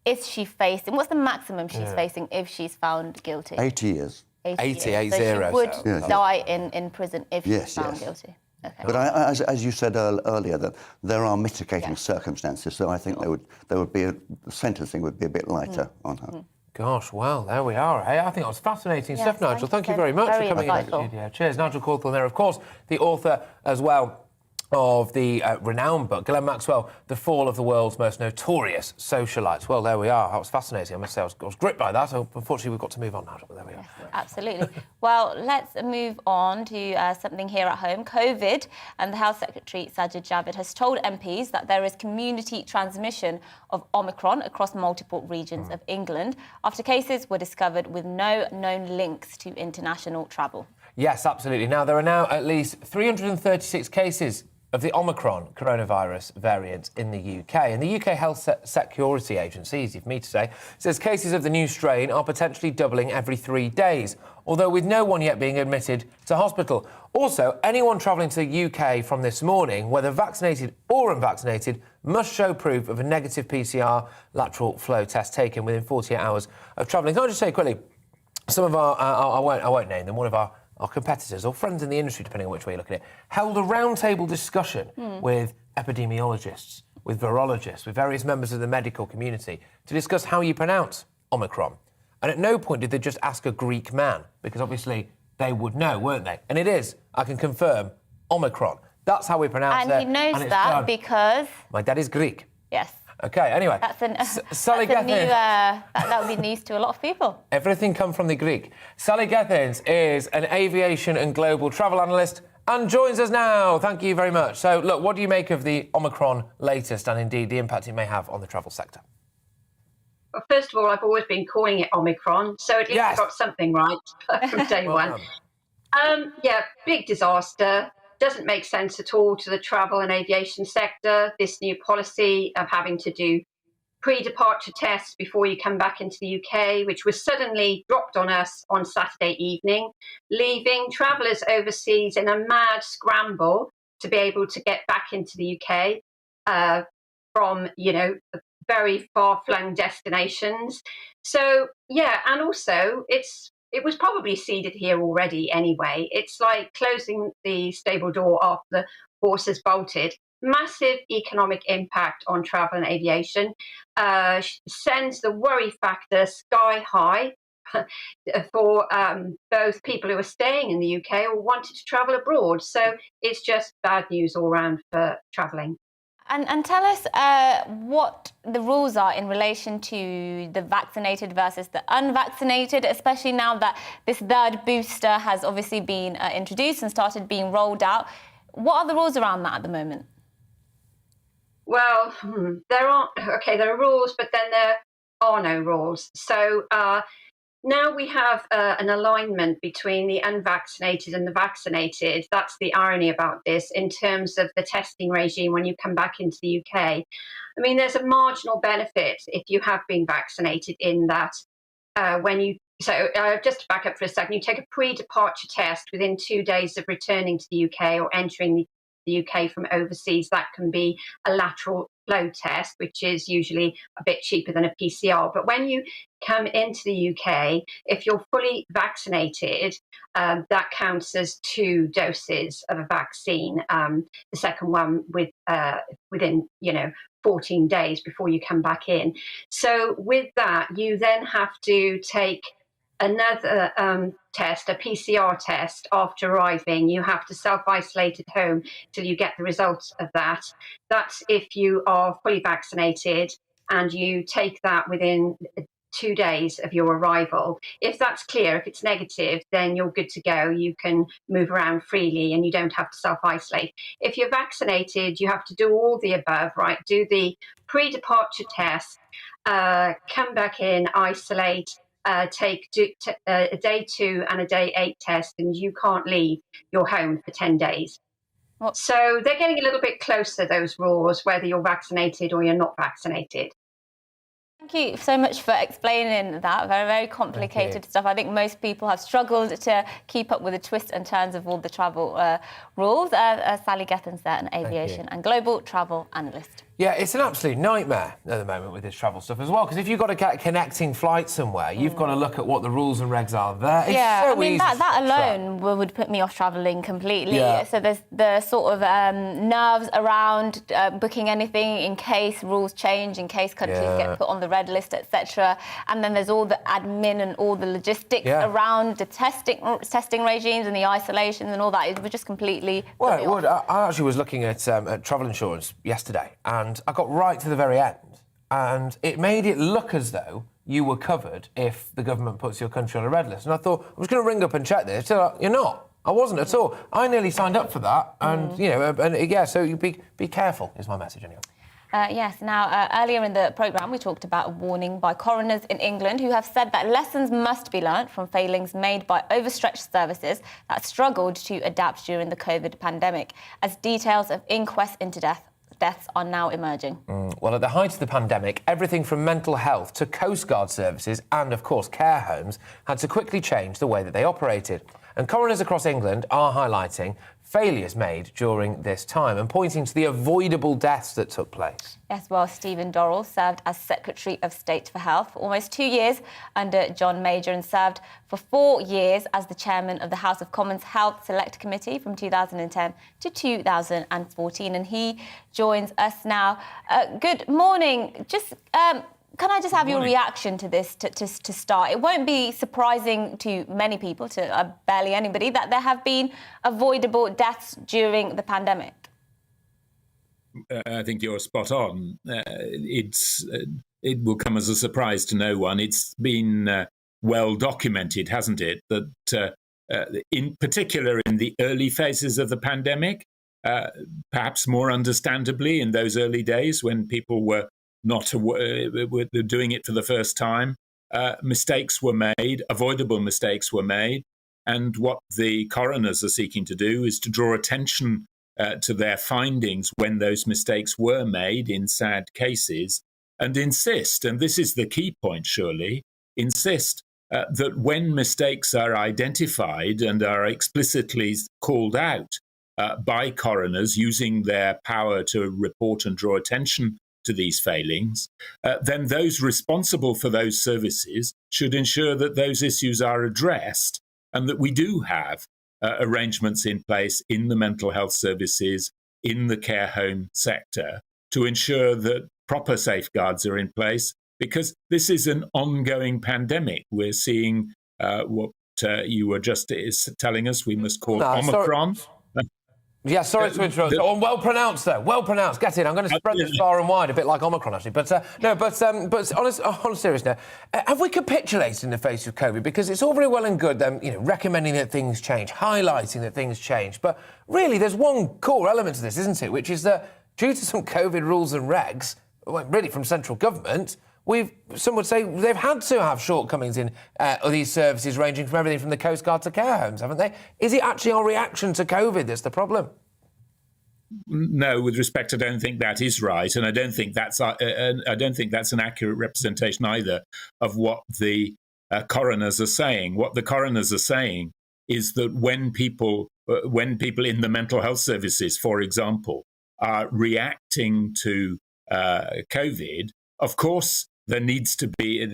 Speaker 11: is she facing? What's the maximum she's facing if she's found guilty?
Speaker 19: 80 years.
Speaker 11: 80 years. So she would die in prison if she's found guilty. Okay.
Speaker 19: But as you said earlier, that there are mitigating circumstances, so I think the sentencing would be a bit lighter on her.
Speaker 10: Gosh, well, there we are. Hey, I think that was fascinating stuff, Nigel. Thank you very much for coming in the studio. Cheers. Nigel Cawthorne there, of course, the author as well of the renowned book, Ghislaine Maxwell, The Fall of the World's Most Notorious Socialites. Well, there we are. That was fascinating. I must say, I was gripped by that. Unfortunately, we've got to move on now, but there we are.
Speaker 11: Absolutely. Well, let's move on to something here at home. COVID, and the Health Secretary, Sajid Javid, has told MPs that there is community transmission of Omicron across multiple regions of England after cases were discovered with no known links to international travel.
Speaker 10: Yes, absolutely. Now, there are now at least 336 cases of the Omicron coronavirus variant in the UK. And the UK Health Security Agency, easy for me to say, says cases of the new strain are potentially doubling every 3 days, although with no one yet being admitted to hospital. Also, anyone travelling to the UK from this morning, whether vaccinated or unvaccinated, must show proof of a negative PCR lateral flow test taken within 48 hours of travelling. Can I just say quickly, some of our, I won't name them, one of our our competitors or friends in the industry, depending on which way you look at it, held a roundtable discussion with epidemiologists, with virologists, with various members of the medical community to discuss how you pronounce Omicron. And at no point did they just ask a Greek man, because obviously they would know, weren't they? And it is, I can confirm, Omicron. That's how we pronounce it.
Speaker 11: And he knows that because...
Speaker 10: My dad is Greek.
Speaker 11: Yes.
Speaker 10: OK, anyway. Sally Gethins.
Speaker 11: That would be news to a lot of people.
Speaker 10: Everything come from the Greek. Sally Gethins is an aviation and global travel analyst and joins us now. Thank you very much. So, look, what do you make of the Omicron latest and indeed the impact it may have on the travel sector?
Speaker 20: Well, first of all, I've always been calling it Omicron, so at least I got something right from day one. Yeah, big disaster. Doesn't make sense at all to the travel and aviation sector, this new policy of having to do pre-departure tests before you come back into the UK, which was suddenly dropped on us on Saturday evening, leaving travellers overseas in a mad scramble to be able to get back into the UK from, very far-flung destinations. So, yeah, and also it was probably seeded here already anyway. It's like closing the stable door after the horse has bolted. Massive economic impact on travel and aviation. Sends the worry factor sky high for both people who are staying in the UK or wanted to travel abroad. So it's just bad news all around for travelling.
Speaker 11: And tell us what the rules are in relation to the vaccinated versus the unvaccinated, especially now that this third booster has obviously been introduced and started being rolled out. What are the rules around that at the moment?
Speaker 20: Well, there are rules, but then there are no rules. So now we have an alignment between the unvaccinated and the vaccinated. That's the irony about this in terms of the testing regime when you come back into the UK. I mean, there's a marginal benefit if you have been vaccinated in that just to back up for a second, you take a pre-departure test within 2 days of returning to the UK or entering the UK from overseas. That can be a lateral flow test, which is usually a bit cheaper than a PCR. But when you come into the UK, if you're fully vaccinated, that counts as 2 doses of a vaccine. The second one within 14 days before you come back in. So with that, you then have to take another test, a PCR test, after arriving. You have to self-isolate at home till you get the results of that. That's if you are fully vaccinated and you take that within 2 days of your arrival. If that's clear, if it's negative, then you're good to go. You can move around freely and you don't have to self-isolate. If you're vaccinated, you have to do all the above, right? Do the pre-departure test, come back in, isolate, take a day 2 and a day 8 test, and you can't leave your home for 10 days. So they're getting a little bit closer, those rules, whether you're vaccinated or you're not vaccinated.
Speaker 11: Thank you so much for explaining that. Very, very complicated stuff. I think most people have struggled to keep up with the twists and turns of all the travel rules. Sally Gethins there, an aviation and global travel analyst.
Speaker 10: Yeah, it's an absolute nightmare at the moment with this travel stuff as well, because if you've got to get a connecting flight somewhere, you've got to look at what the rules and regs are there. It's so
Speaker 11: I mean,
Speaker 10: easy
Speaker 11: that alone would put me off travelling completely.
Speaker 10: Yeah.
Speaker 11: So there's the sort of nerves around booking anything in case rules change, in case countries get put on the red list, etc. And then there's all the admin and all the logistics around the testing regimes and the isolations and all that. It would just completely
Speaker 10: Well, it would. I actually was looking at travel insurance yesterday, and I got right to the very end, and it made it look as though you were covered if the government puts your country on a red list. And I thought, I was going to ring up and check this. So, you're not. I wasn't at all. I nearly signed up for that, and, so you be careful, is my message anyway.
Speaker 11: Yes. Now, earlier in the programme, we talked about a warning by coroners in England who have said that lessons must be learnt from failings made by overstretched services that struggled to adapt during the COVID pandemic, as details of inquests into deaths are now emerging.
Speaker 10: Well, at the height of the pandemic, everything from mental health to Coast Guard services and, of course, care homes had to quickly change the way that they operated. And coroners across England are highlighting failures made during this time and pointing to the avoidable deaths that took place.
Speaker 11: Yes, well, Stephen Dorrell served as Secretary of State for Health for almost 2 years under John Major and served for 4 years as the chairman of the House of Commons Health Select Committee from 2010 to 2014. And he joins us now. Good morning. Can I just have your reaction to this to start? It won't be surprising to many people, to barely anybody, that there have been avoidable deaths during the pandemic.
Speaker 21: I think you're spot on. It will come as a surprise to no one. It's been well documented, hasn't it, that in particular in the early phases of the pandemic, perhaps more understandably in those early days when people were not doing it for the first time, mistakes were made, avoidable mistakes were made. And what the coroners are seeking to do is to draw attention to their findings when those mistakes were made in sad cases and insist, and this is the key point surely, insist that when mistakes are identified and are explicitly called out by coroners using their power to report and draw attention to these failings, then those responsible for those services should ensure that those issues are addressed and that we do have arrangements in place in the mental health services, in the care home sector, to ensure that proper safeguards are in place, because this is an ongoing pandemic. We're seeing what you were just telling us we must call Omicron.
Speaker 10: Yeah, sorry to interrupt. Well pronounced, though. Well pronounced. Get in. I'm going to spread this far and wide, a bit like Omicron, actually. But on a serious note, have we capitulated in the face of COVID? Because it's all very well and good, recommending that things change, highlighting that things change. But really, there's one core element to this, isn't it? Which is that due to some COVID rules and regs, really from central government, some would say they've had to have shortcomings in these services, ranging from everything from the Coast Guard to care homes, haven't they? Is it actually our reaction to COVID that's the problem?
Speaker 21: No, with respect, I don't think that is right, and I don't think that's an accurate representation either of what the coroners are saying. What the coroners are saying is that when people in the mental health services, for example, are reacting to COVID, of course, there needs to be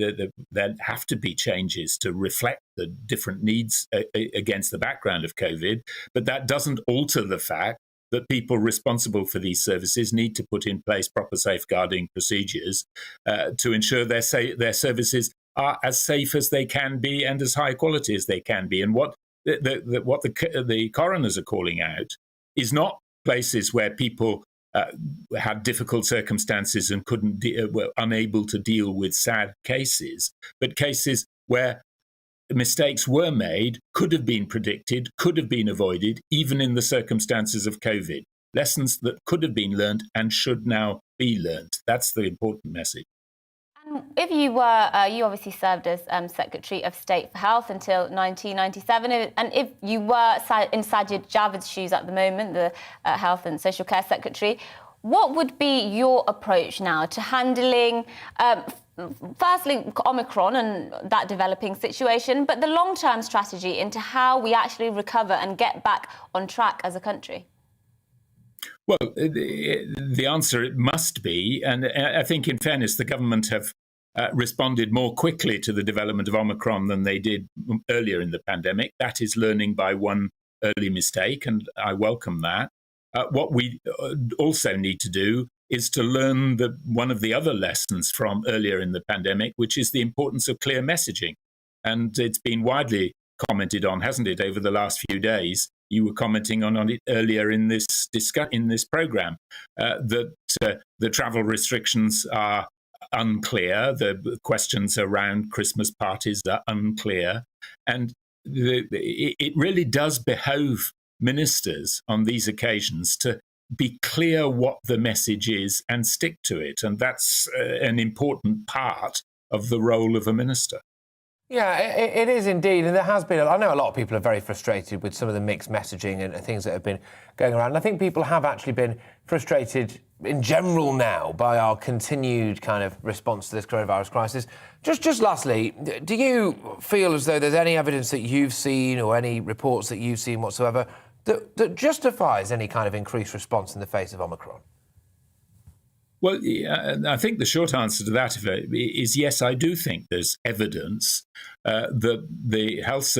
Speaker 21: there have to be changes to reflect the different needs against the background of COVID, but that doesn't alter the fact that people responsible for these services need to put in place proper safeguarding procedures to ensure their services are as safe as they can be and as high quality as they can be. And what the coroners are calling out is not places where people had difficult circumstances and were unable to deal with sad cases, but cases where mistakes were made, could have been predicted, could have been avoided, even in the circumstances of COVID. Lessons that could have been learned and should now be learned. That's the important message.
Speaker 11: If you were, you obviously served as Secretary of State for Health until 1997, and if you were in Sajid Javid's shoes at the moment, the Health and Social Care Secretary, what would be your approach now to handling, firstly, Omicron and that developing situation, but the long-term strategy into how we actually recover and get back on track as a country?
Speaker 21: Well, the answer must be, and I think in fairness, the government have responded more quickly to the development of Omicron than they did earlier in the pandemic. That is learning by one early mistake, and I welcome that. What we also need to do is to learn one of the other lessons from earlier in the pandemic, which is the importance of clear messaging. And it's been widely commented on, hasn't it, over the last few days? You were commenting on it earlier in this programme, that the travel restrictions are unclear, the questions around Christmas parties are unclear, and it really does behove ministers on these occasions to be clear what the message is and stick to it, and that's an important part of the role of a minister.
Speaker 10: Yeah, it is indeed, and there has been. I know a lot of people are very frustrated with some of the mixed messaging and things that have been going around. And I think people have actually been frustrated in general now by our continued kind of response to this coronavirus crisis. Just lastly, do you feel as though there's any evidence that you've seen or any reports that you've seen whatsoever that justifies any kind of increased response in the face of Omicron?
Speaker 21: Well, I think the short answer to that is yes, I do think there's evidence that the health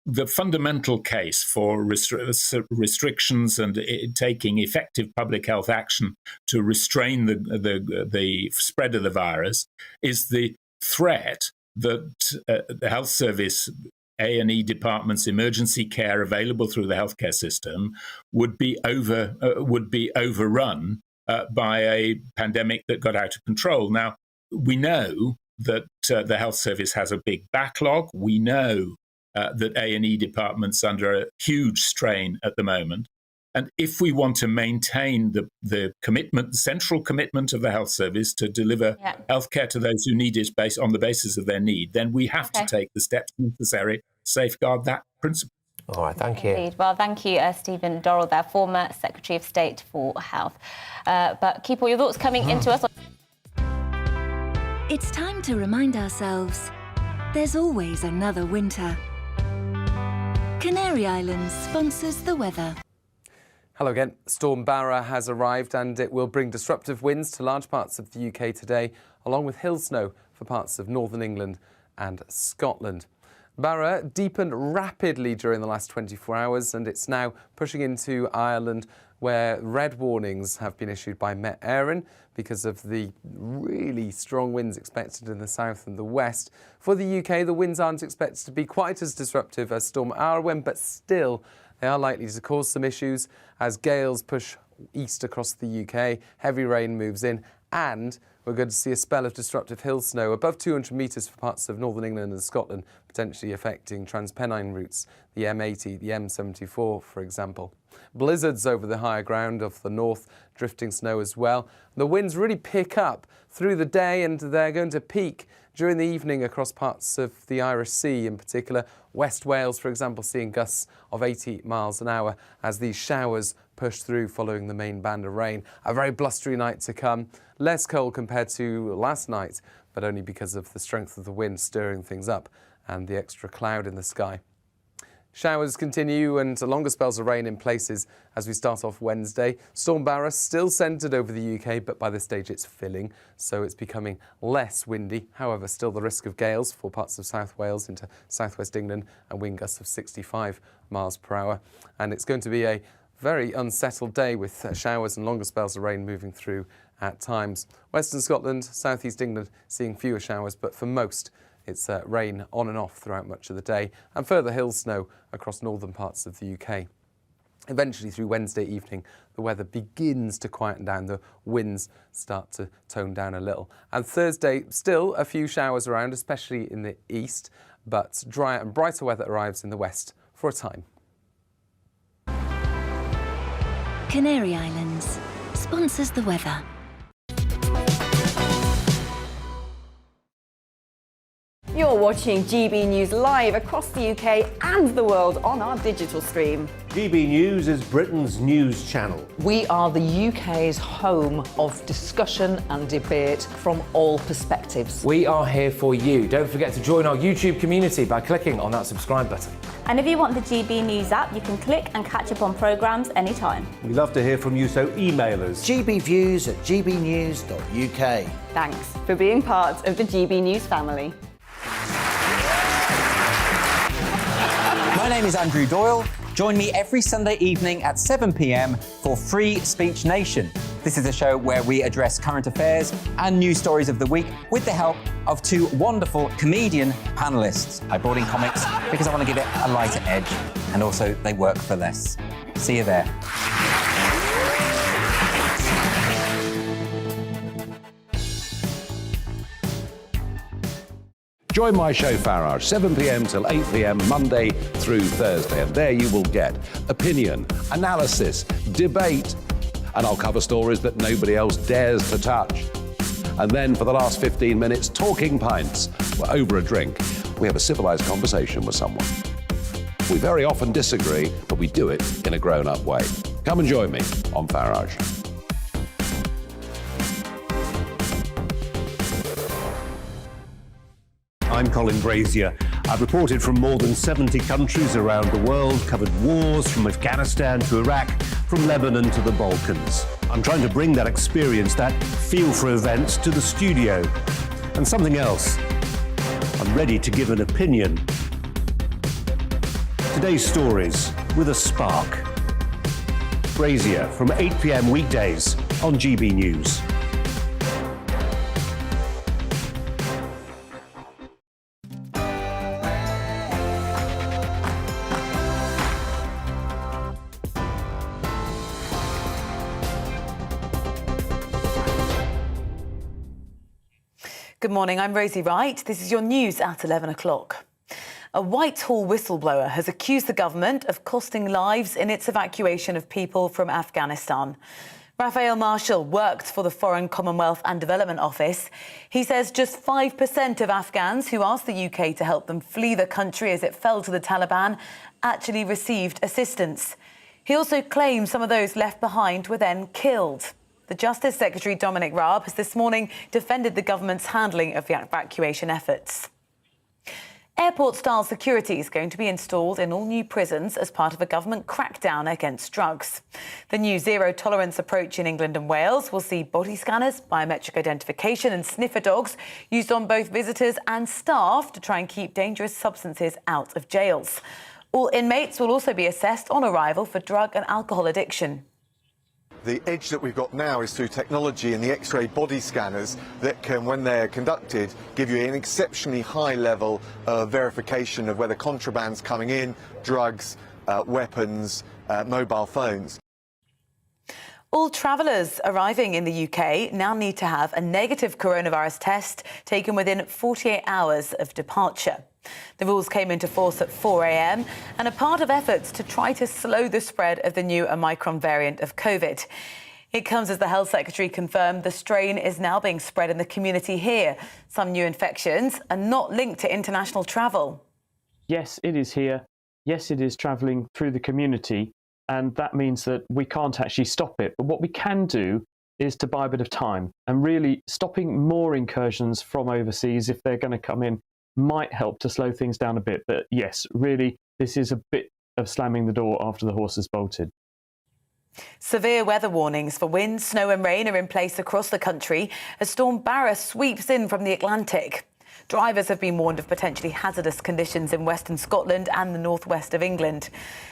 Speaker 21: the fundamental case for restrictions and taking effective public health action to restrain the spread of the virus is the threat that the health service, A&E departments, emergency care available through the healthcare system would be overrun by a pandemic that got out of control. Now, we know that the health service has a big backlog. We know that A&E departments under a huge strain at the moment. And if we want to maintain the commitment, the central commitment of the health service to deliver healthcare to those who need it on the basis of their need, then we have to take the steps necessary to safeguard that principle.
Speaker 10: All right, thank you.
Speaker 11: Indeed. Well, thank you, Stephen Dorrell, there, former Secretary of State for Health. But keep all your thoughts coming into us.
Speaker 2: It's time to remind ourselves there's always another winter. Canary Islands sponsors the weather.
Speaker 1: Hello again. Storm Barra has arrived and it will bring disruptive winds to large parts of the UK today, along with hail snow for parts of northern England and Scotland. Barra deepened rapidly during the last 24 hours and it's now pushing into Ireland, where red warnings have been issued by Met Éireann because of the really strong winds expected in the south and the west. For the UK, the winds aren't expected to be quite as disruptive as Storm Arwen, but still they are likely to cause some issues as gales push east across the UK, heavy rain moves in, and we're going to see a spell of disruptive hill snow above 200 metres for parts of northern England and Scotland, potentially affecting Transpennine routes, the M80, the M74, for example. Blizzards over the higher ground of the north, drifting snow as well. The winds really pick up through the day and they're going to peak during the evening across parts of the Irish Sea, in particular West Wales, for example, seeing gusts of 80 miles an hour as these showers push through following the main band of rain. A very blustery night to come, less cold compared to last night, but only because of the strength of the wind stirring things up and the extra cloud in the sky. Showers continue and longer spells of rain in places as we start off Wednesday. Storm Barra still centred over the UK, but by this stage it's filling, so it's becoming less windy. However, still the risk of gales for parts of South Wales into southwest England and wind gusts of 65 miles per hour. And it's going to be a very unsettled day with showers and longer spells of rain moving through at times. Western Scotland, southeast England seeing fewer showers, but for most it's rain on and off throughout much of the day, and further hill snow across northern parts of the UK. Eventually through Wednesday evening, the weather begins to quieten down, the winds start to tone down a little. And Thursday, still a few showers around, especially in the east, but drier and brighter weather arrives in the west for a time.
Speaker 2: Canary Islands sponsors the weather.
Speaker 7: You're watching GB News live across the UK and the world on our digital stream.
Speaker 8: GB News is Britain's news channel.
Speaker 9: We are the UK's home of discussion and debate from all perspectives.
Speaker 10: We are here for you. Don't forget to join our YouTube community by clicking on that subscribe button.
Speaker 11: And if you want the GB News app, you can click and catch up on programmes anytime.
Speaker 8: We love to hear from you, so email us.
Speaker 13: gbviews@gbnews.uk.
Speaker 7: Thanks for being part of the GB News family.
Speaker 13: My name is Andrew Doyle. Join me every Sunday evening at 7 p.m. for Free Speech Nation. This is a show where we address current affairs and news stories of the week with the help of two wonderful comedian panellists. I brought in comics because I want to give it a lighter edge, and also they work for less. See you there.
Speaker 5: Join my show Farage, 7 p.m. till 8 p.m. Monday through Thursday. And there you will get opinion, analysis, debate, and I'll cover stories that nobody else dares to touch. And then for the last 15 minutes, talking pints. We're over a drink. We have a civilized conversation with someone. We very often disagree, but we do it in a grown-up way. Come and join me on Farage.
Speaker 8: I'm Colin Brazier. I've reported from more than 70 countries around the world, covered wars from Afghanistan to Iraq, from Lebanon to the Balkans. I'm trying to bring that experience, that feel for events, to the studio. And something else. I'm ready to give an opinion. Today's stories with a spark. Brazier from 8 p.m. weekdays on GB News.
Speaker 12: Good morning, I'm Rosie Wright. This is your news at 11 o'clock. A Whitehall whistleblower has accused the government of costing lives in its evacuation of people from Afghanistan. Raphael Marshall worked for the Foreign, Commonwealth and Development Office. He says just 5% of Afghans who asked the UK to help them flee the country as it fell to the Taliban actually received assistance. He also claims some of those left behind were then killed. The Justice Secretary Dominic Raab has this morning defended the government's handling of the evacuation efforts. Airport-style security is going to be installed in all new prisons as part of a government crackdown against drugs. The new zero-tolerance approach in England and Wales will see body scanners, biometric identification and sniffer dogs used on both visitors and staff to try and keep dangerous substances out of jails. All inmates will also be assessed on arrival for drug and alcohol addiction.
Speaker 14: The edge that we've got now is through technology and the X-ray body scanners that can, when they're conducted, give you an exceptionally high level of verification of whether contraband's coming in, drugs, weapons, mobile phones.
Speaker 12: All travellers arriving in the UK now need to have a negative coronavirus test taken within 48 hours of departure. The rules came into force at 4 a.m. and are part of efforts to try to slow the spread of the new Omicron variant of COVID. It comes as the Health Secretary confirmed the strain is now being spread in the community here. Some new infections are not linked to international travel.
Speaker 3: Yes, it is here. Yes, it is travelling through the community. And that means that we can't actually stop it. But what we can do is to buy a bit of time. And really stopping more incursions from overseas, if they're going to come in, might help to slow things down a bit. But yes, really, this is a bit of slamming the door after the horse has bolted.
Speaker 12: Severe weather warnings for wind, snow and rain are in place across the country as Storm Barra sweeps in from the Atlantic. Drivers have been warned of potentially hazardous conditions in western Scotland and the northwest of England.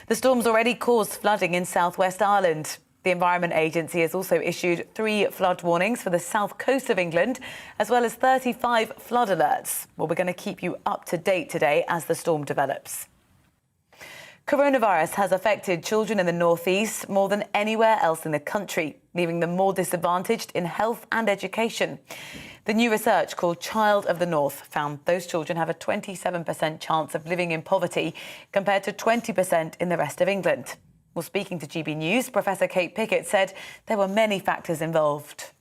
Speaker 12: The storm's already caused flooding in southwest Ireland. The Environment Agency has also issued 3 flood warnings for the south coast of England, as well as 35 flood alerts. Well, we're going to keep you up to date today as the storm develops. Coronavirus has affected children in the northeast more than anywhere else in the country, leaving them more disadvantaged in health and education. The new research called Child of the North found those children have a 27% chance of living in poverty compared to 20% in the rest of England. Well, speaking to GB News, Professor Kate Pickett said there were many factors involved.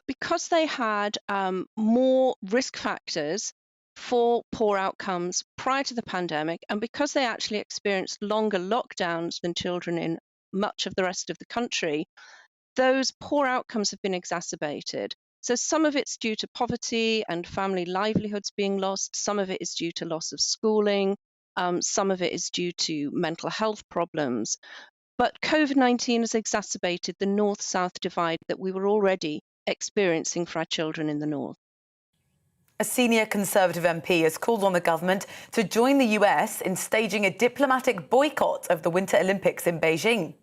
Speaker 15: Because they had more risk factors for poor outcomes prior to the pandemic, and because they actually experienced longer lockdowns than children in much of the rest of the country, those poor outcomes have been exacerbated. So some of it's due to poverty and family livelihoods being lost. Some of it is due to loss of schooling. Some of it is due to mental health problems. But COVID-19 has exacerbated the north-south divide that we were already experiencing for our children in the north.
Speaker 12: A senior Conservative MP has called on the government to join the US in staging a diplomatic boycott of the Winter Olympics in Beijing.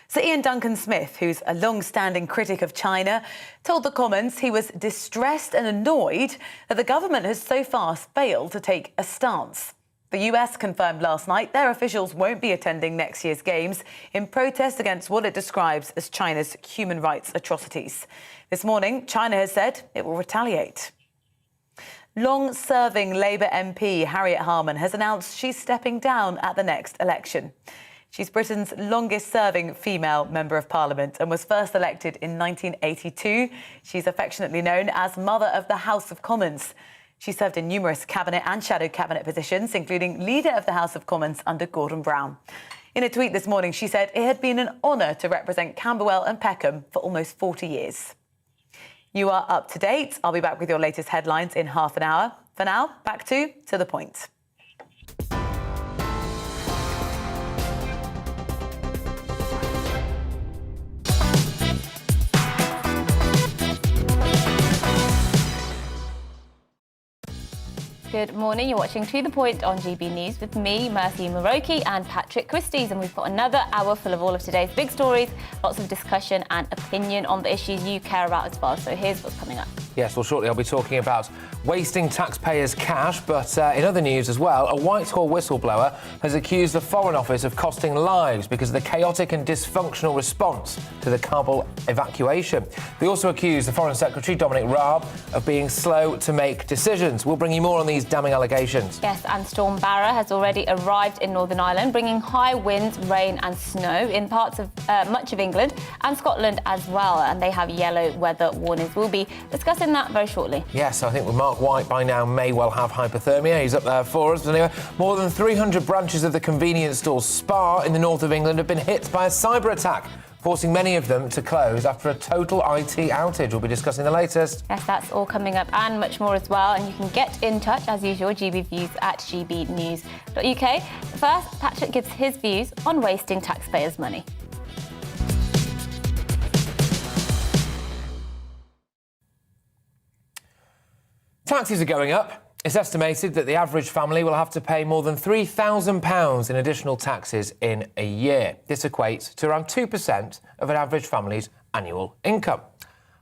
Speaker 12: Sir Ian Duncan-Smith, who's a long-standing critic of China, told the Commons he was distressed and annoyed that the government has so far failed to take a stance. The US confirmed last night their officials won't be attending next year's Games in protest against what it describes as China's human rights atrocities. This morning, China has said it will retaliate. Long-serving Labour MP Harriet Harman has announced she's stepping down at the next election. She's Britain's longest-serving female Member of Parliament and was first elected in 1982. She's affectionately known as Mother of the House of Commons. She served in numerous cabinet and shadow cabinet positions, including Leader of the House of Commons under Gordon Brown. In a tweet this morning, she said it had been an honour to represent Camberwell and Peckham for almost 40 years. You are up to date. I'll be back with your latest headlines in half an hour. For now, back to the point.
Speaker 11: Good morning. You're watching To The Point on GB News with me, Mercy Muroki, and Patrick Christys. And we've got another hour full of all of today's big stories, lots of discussion and opinion on the issues you care about as well. So here's what's coming up.
Speaker 10: Yes, well, shortly I'll be talking about wasting taxpayers' cash, but in other news as well, a Whitehall whistleblower has accused the Foreign Office of costing lives because of the chaotic and dysfunctional response to the Kabul evacuation. They also accused the Foreign Secretary, Dominic Raab, of being slow to make decisions. We'll bring you more on these damning allegations.
Speaker 11: Yes, and Storm Barra has already arrived in Northern Ireland, bringing high winds, rain and snow in parts of much of England and Scotland as well, and they have yellow weather warnings. We'll be discussing that very shortly.
Speaker 10: Yes, I think with Mark White by now may well have hypothermia. He's up there for us. But anyway, more than 300 branches of the convenience store Spar in the north of England have been hit by a cyber attack, forcing many of them to close after a total IT outage. We'll be discussing the latest.
Speaker 11: Yes, that's all coming up and much more as well. And you can get in touch, as usual, GBviews at gbnews.uk. First, Patrick gives his views on wasting taxpayers' money.
Speaker 10: Taxes are going up. It's estimated that the average family will have to pay more than £3,000 in additional taxes in a year. This equates to around 2% of an average family's annual income.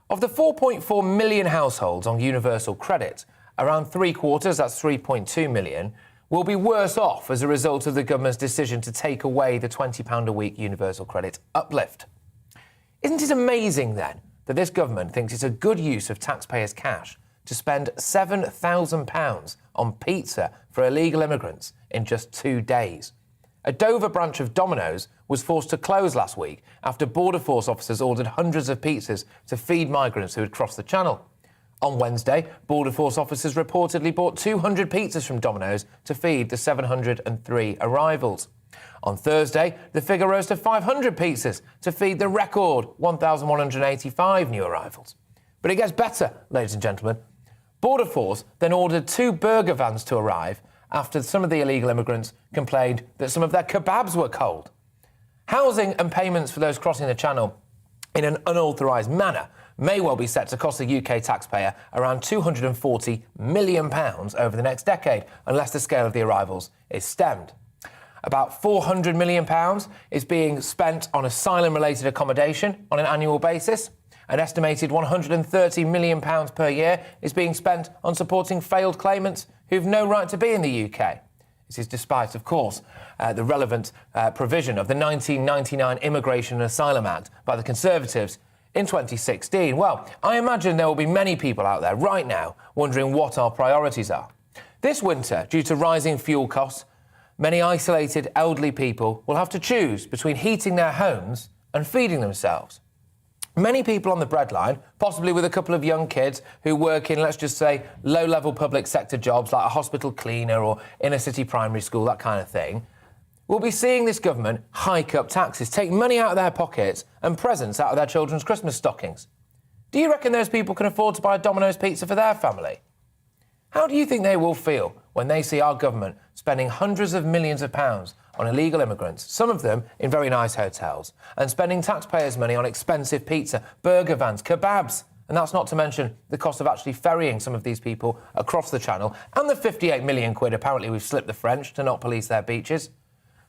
Speaker 10: Of the 4.4 million households on universal credit, around three-quarters, that's 3.2 million, will be worse off as a result of the government's decision to take away the £20 a week universal credit uplift. Isn't it amazing, then, that this government thinks it's a good use of taxpayers' cash to spend £7,000 on pizza for illegal immigrants in just 2 days? A Dover branch of Domino's was forced to close last week after Border Force officers ordered hundreds of pizzas to feed migrants who had crossed the Channel. On Wednesday, Border Force officers reportedly bought 200 pizzas from Domino's to feed the 703 arrivals. On Thursday, the figure rose to 500 pizzas to feed the record 1,185 new arrivals. But it gets better, ladies and gentlemen. Border Force then ordered 2 burger vans to arrive after some of the illegal immigrants complained that some of their kebabs were cold. Housing and payments for those crossing the Channel in an unauthorised manner may well be set to cost the UK taxpayer around £240 million over the next decade, unless the scale of the arrivals is stemmed. About £400 million is being spent on asylum-related accommodation on an annual basis. An estimated £130 million per year is being spent on supporting failed claimants who've no right to be in the UK. This is despite, of course, the relevant provision of the 1999 Immigration and Asylum Act by the Conservatives in 2016. Well, I imagine there will be many people out there right now wondering what our priorities are. This winter, due to rising fuel costs, many isolated elderly people will have to choose between heating their homes and feeding themselves. Many people on the breadline, possibly with a couple of young kids who work in, let's just say, low-level public sector jobs like a hospital cleaner or inner-city primary school, that kind of thing, will be seeing this government hike up taxes, take money out of their pockets and presents out of their children's Christmas stockings. Do you reckon those people can afford to buy a Domino's pizza for their family? How do you think they will feel when they see our government spending hundreds of millions of pounds on illegal immigrants, some of them in very nice hotels, and spending taxpayers' money on expensive pizza, burger vans, kebabs? And that's not to mention the cost of actually ferrying some of these people across the Channel, and the 58 million quid apparently we've slipped the French to not police their beaches.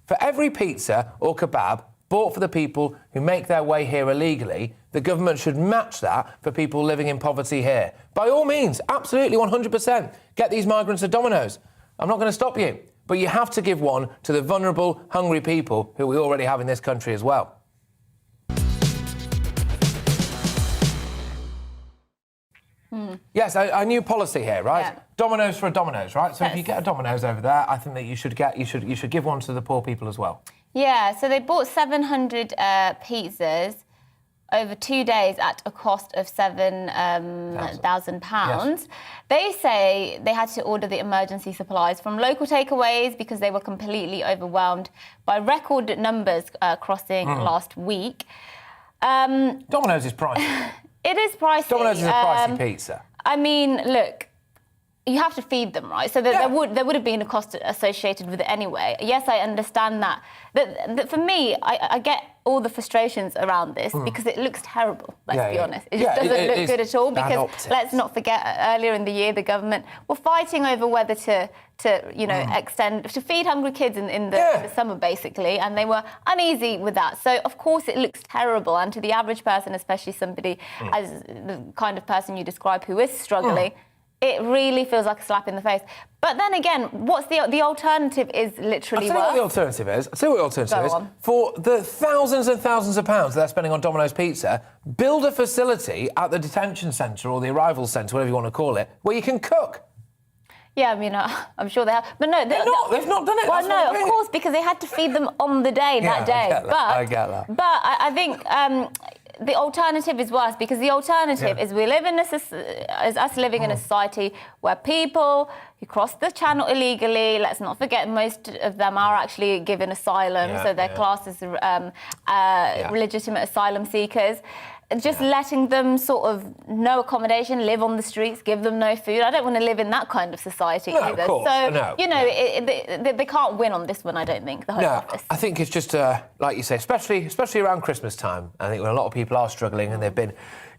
Speaker 10: For every pizza or kebab bought for the people who make their way here illegally, the government should match that for people living in poverty here. By all means, absolutely 100%. Get these migrants a Domino's. I'm not going to stop you. But you have to give one to the vulnerable, hungry people who we already have in this country as well. Yes, a new policy here, right? Yeah. Domino's for a Domino's, right? So yes. If you get a Domino's over there, I think that you should give one to the poor people as well.
Speaker 11: Yeah, so they bought 700 pizzas over 2 days at a cost of £7,000. Yes. They say they had to order the emergency supplies from local takeaways because they were completely overwhelmed by record numbers crossing last week.
Speaker 10: Domino's is pricey.
Speaker 11: It is pricey.
Speaker 10: Domino's is a pricey pizza.
Speaker 11: I mean, look, you have to feed them, right? So there would have been a cost associated with it anyway. Yes, I understand that. But for me, I get all the frustrations around this because it looks terrible, let's be honest. It just doesn't look good at all because let's not forget, earlier in the year, the government were fighting over whether to extend, to feed hungry kids in the summer, basically, and they were uneasy with that. So, of course, it looks terrible. And to the average person, especially somebody as the kind of person you describe who is struggling, it really feels like a slap in the face. But then again, what's the alternative is literally
Speaker 10: I'll tell you what the alternative is. For the thousands and thousands of pounds they're spending on Domino's Pizza, build a facility at the detention centre or the arrival centre, whatever you want to call it, where you can cook.
Speaker 11: Yeah, I mean, I'm sure they have. But no, they've
Speaker 10: not done it.
Speaker 11: Well, no, of course, because they had to feed them on the day, that day.
Speaker 10: I get that.
Speaker 11: But I think the alternative is worse, because the alternative is we live in us living in a society where people who cross the channel illegally, let's not forget, most of them are actually given asylum, so they're classed as legitimate asylum seekers. Just letting them sort of no accommodation, live on the streets, give them no food. I don't want to live in that kind of society either.
Speaker 10: Of course.
Speaker 11: So, they can't win on this one, I don't think, the Home Office.
Speaker 10: I think it's just, like you say, especially around Christmas time, I think when a lot of people are struggling and they've been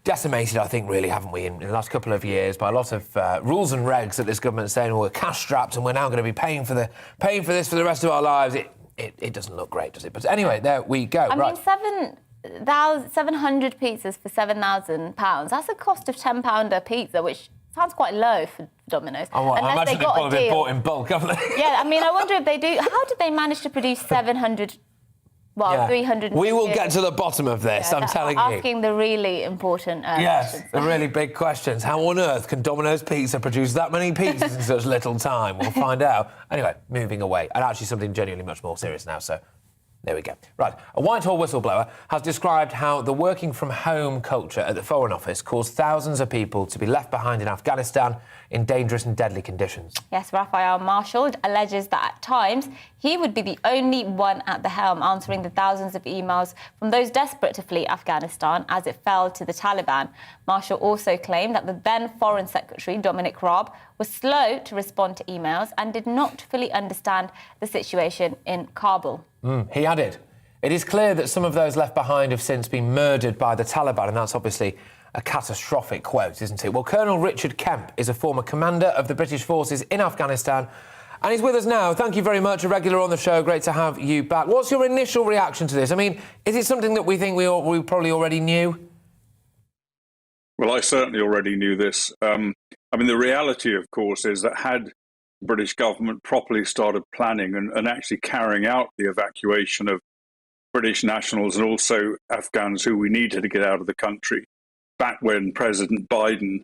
Speaker 10: decimated, I think, really, haven't we, in the last couple of years by a lot of rules and regs that this government is saying, well, we're cash-strapped and we're now going to be paying for this for the rest of our lives. It doesn't look great, does it? But anyway, there we go.
Speaker 11: I mean, 700 pizzas for £7,000. That's a cost of £10 a pizza, which sounds quite low for Domino's.
Speaker 10: I imagine they've probably been bought in bulk, haven't they?
Speaker 11: Yeah, I mean, I wonder if they do. How did they manage to produce 700? Well, 300.
Speaker 10: We will get to the bottom of this, I'm telling you.
Speaker 11: Asking the really important questions.
Speaker 10: The really big questions. How on earth can Domino's Pizza produce that many pizzas in such little time? We'll find out. Anyway, moving away. And actually something genuinely much more serious now, so there we go. Right, a Whitehall whistleblower has described how the working from home culture at the Foreign Office caused thousands of people to be left behind in Afghanistan in dangerous and deadly conditions.
Speaker 11: Yes, Raphael Marshall alleges that at times he would be the only one at the helm answering the thousands of emails from those desperate to flee Afghanistan as it fell to the Taliban. Marshall also claimed that the then Foreign Secretary, Dominic Raab, was slow to respond to emails and did not fully understand the situation in Kabul.
Speaker 10: He added, "It is clear that some of those left behind have since been murdered by the Taliban," and that's obviously a catastrophic quote, isn't it? Well, Colonel Richard Kemp is a former commander of the British forces in Afghanistan, and he's with us now. Thank you very much, a regular on the show. Great to have you back. What's your initial reaction to this? I mean, is it something that we think we probably already knew?
Speaker 4: Well, I certainly already knew this. I mean, the reality, of course, is that had the British government properly started planning and actually carrying out the evacuation of British nationals and also Afghans who we needed to get out of the country, back when President Biden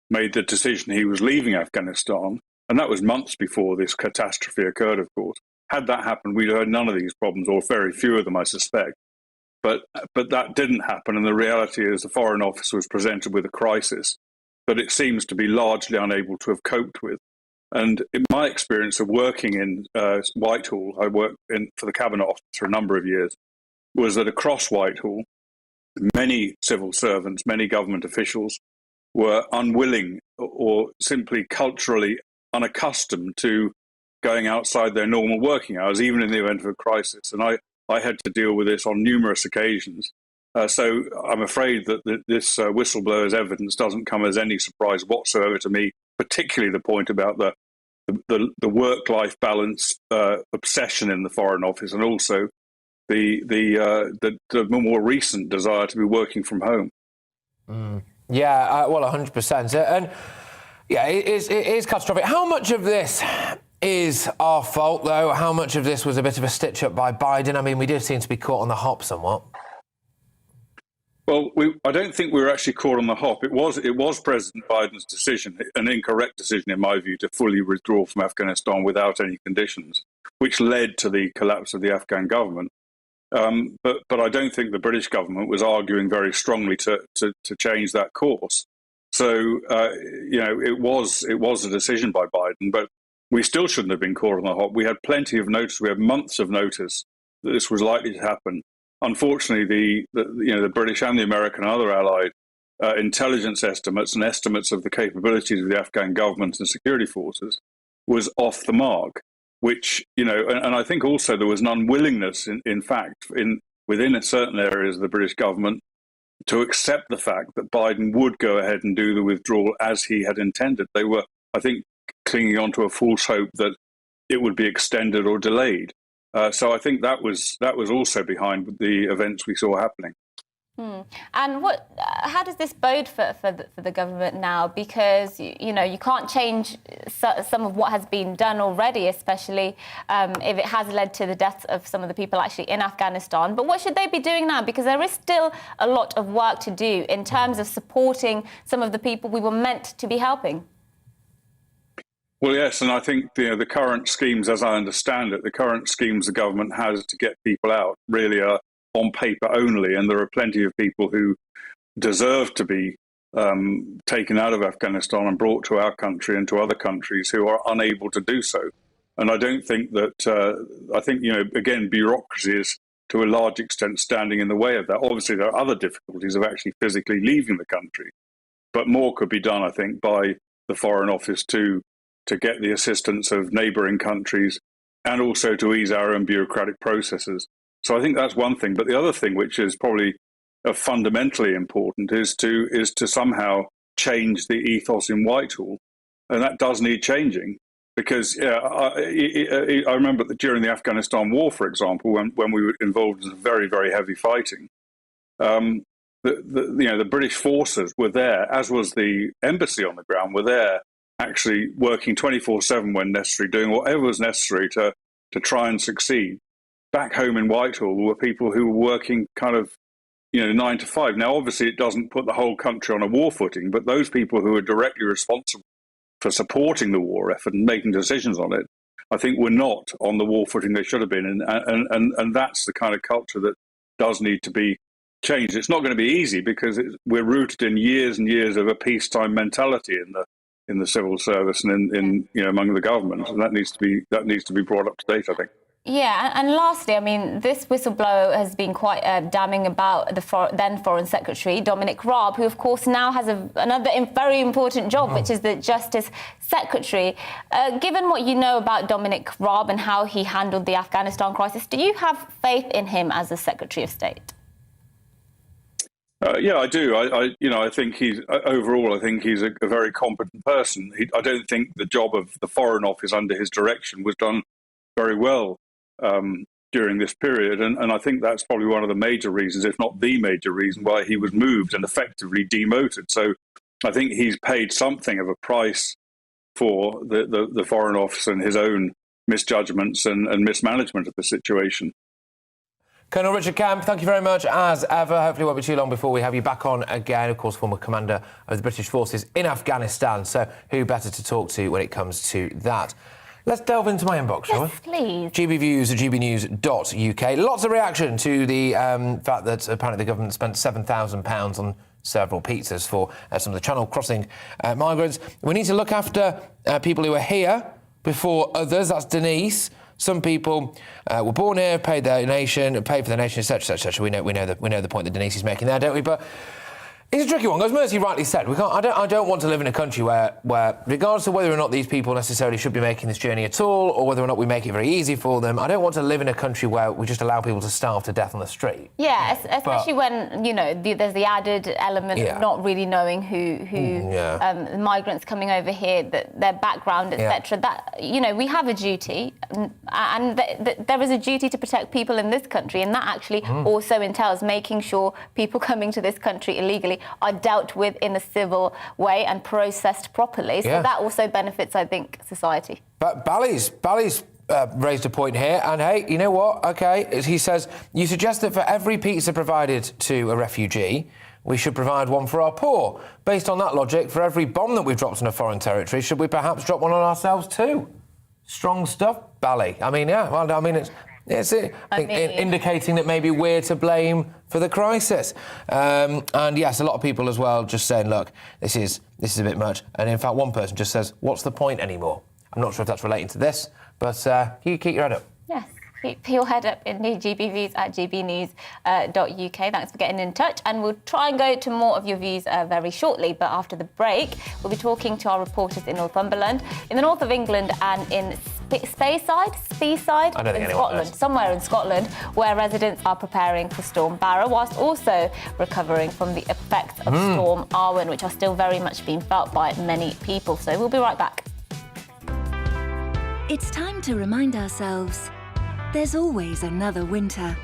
Speaker 4: made the decision he was leaving Afghanistan, and that was months before this catastrophe occurred, of course. Had that happened, we'd have had none of these problems, or very few of them, I suspect. But that didn't happen, and the reality is the Foreign Office was presented with a crisis that it seems to be largely unable to have coped with. And in my experience of working in Whitehall, I worked for the Cabinet Office for a number of years, was that across Whitehall, many civil servants, many government officials were unwilling or simply culturally unaccustomed to going outside their normal working hours, even in the event of a crisis. And I had to deal with this on numerous occasions. So I'm afraid that this whistleblower's evidence doesn't come as any surprise whatsoever to me, particularly the point about the work-life balance obsession in the Foreign Office, and also the more recent desire to be working from home.
Speaker 10: Yeah, well, 100%. And yeah, it is catastrophic. How much of this is our fault, though? How much of this was a bit of a stitch-up by Biden? I mean, we did seem to be caught on the hop somewhat.
Speaker 4: Well, I don't think we were actually caught on the hop. It was President Biden's decision, an incorrect decision in my view, to fully withdraw from Afghanistan without any conditions, which led to the collapse of the Afghan government. But I don't think the British government was arguing very strongly to change that course. So it was a decision by Biden, but we still shouldn't have been caught on the hop. We had plenty of notice. We had months of notice that this was likely to happen. Unfortunately, the British and the American and other allied intelligence estimates and estimates of the capabilities of the Afghan government and security forces was off the mark, which, you know, and I think also there was an unwillingness, in fact, within certain areas of the British government to accept the fact that Biden would go ahead and do the withdrawal as he had intended. They were, I think, clinging on to a false hope that it would be extended or delayed. So I think that was also behind the events we saw happening.
Speaker 11: And how does this bode for the government now? Because, you know, you can't change some of what has been done already, especially if it has led to the deaths of some of the people actually in Afghanistan. But what should they be doing now? Because there is still a lot of work to do in terms of supporting some of the people we were meant to be helping.
Speaker 4: Well, yes, and I think the current schemes, as I understand it, the current schemes the government has to get people out really are on paper only, and there are plenty of people who deserve to be taken out of Afghanistan and brought to our country and to other countries who are unable to do so. And I don't think that, I think, you know, again, bureaucracy is to a large extent standing in the way of that. Obviously, there are other difficulties of actually physically leaving the country, but more could be done, I think, by the Foreign Office to get the assistance of neighbouring countries and also to ease our own bureaucratic processes. So I think that's one thing. But the other thing, which is probably fundamentally important, is to somehow change the ethos in Whitehall. And that does need changing, because I remember that during the Afghanistan war, for example, when we were involved in very, very heavy fighting, the British forces were there, as was the embassy on the ground, were there actually working 24/7 when necessary, doing whatever was necessary to try and succeed. Back home in Whitehall, there were people who were working kind of, 9 to 5. Now, obviously, it doesn't put the whole country on a war footing, but those people who are directly responsible for supporting the war effort and making decisions on it, I think were not on the war footing they should have been. And that's the kind of culture that does need to be changed. It's not going to be easy, because we're rooted in years and years of a peacetime mentality in the civil service and in among the government, and that needs to be brought up to date, I think.
Speaker 11: Yeah, and lastly, I mean, this whistleblower has been quite damning about the then Foreign Secretary, Dominic Raab, who, of course, now has another very important job, which is the Justice Secretary. Given what you know about Dominic Raab and how he handled the Afghanistan crisis, do you have faith in him as the Secretary of State?
Speaker 4: Yeah, I do. I think he's a very competent person. I don't think the job of the Foreign Office under his direction was done very well during this period, and I think that's probably one of the major reasons, if not the major reason, why he was moved and effectively demoted. So I think he's paid something of a price for the Foreign Office and his own misjudgments and mismanagement of the situation.
Speaker 10: Colonel Richard Camp, thank you very much, as ever. Hopefully it won't be too long before we have you back on again. Of course, former commander of the British forces in Afghanistan, so who better to talk to when it comes to that? Let's delve into my inbox, shall we?
Speaker 11: Yes, please.
Speaker 10: GBviews at gbnews.uk. Lots of reaction to the fact that apparently the government spent £7,000 on several pizzas for some of the Channel crossing migrants. We need to look after people who are here before others. That's Denise. Some people were born here, paid for their nation, etc., etc. We know the point that Denise is making there, don't we? But it's a tricky one. As Mercy rightly said, I don't want to live in a country where, regardless of whether or not these people necessarily should be making this journey at all, or whether or not we make it very easy for them, I don't want to live in a country where we just allow people to starve to death on the street.
Speaker 11: Yeah, especially when, there's the added element of not really knowing who migrants coming over here, their background, etc. That, we have a duty, and there is a duty to protect people in this country, and that actually also entails making sure people coming to this country illegally are dealt with in a civil way and processed properly. So that also benefits, I think, society.
Speaker 10: But Bally's raised a point here, and hey, you know what? Okay, he says, you suggest that for every pizza provided to a refugee, we should provide one for our poor. Based on that logic, for every bomb that we've dropped in a foreign territory, should we perhaps drop one on ourselves too? Strong stuff, Bally. It's indicating that maybe we're to blame for the crisis. And yes, a lot of people as well just saying, look, this is a bit much. And in fact, one person just says, what's the point anymore? I'm not sure if that's relating to this, but you keep your head up.
Speaker 11: Yes. Keep your head up indeed, GBViews at GBnews.uk. Thanks for getting in touch, and we'll try and go to more of your views very shortly. But after the break, we'll be talking to our reporters in Northumberland, in the north of England, and in Speyside,
Speaker 10: I don't think
Speaker 11: in
Speaker 10: anyone
Speaker 11: Scotland,
Speaker 10: knows.
Speaker 11: somewhere in Scotland, where residents are preparing for Storm Barra, whilst also recovering from the effects of Storm Arwen, which are still very much being felt by many people. So we'll be right back.
Speaker 2: It's time to remind ourselves there's always another winter.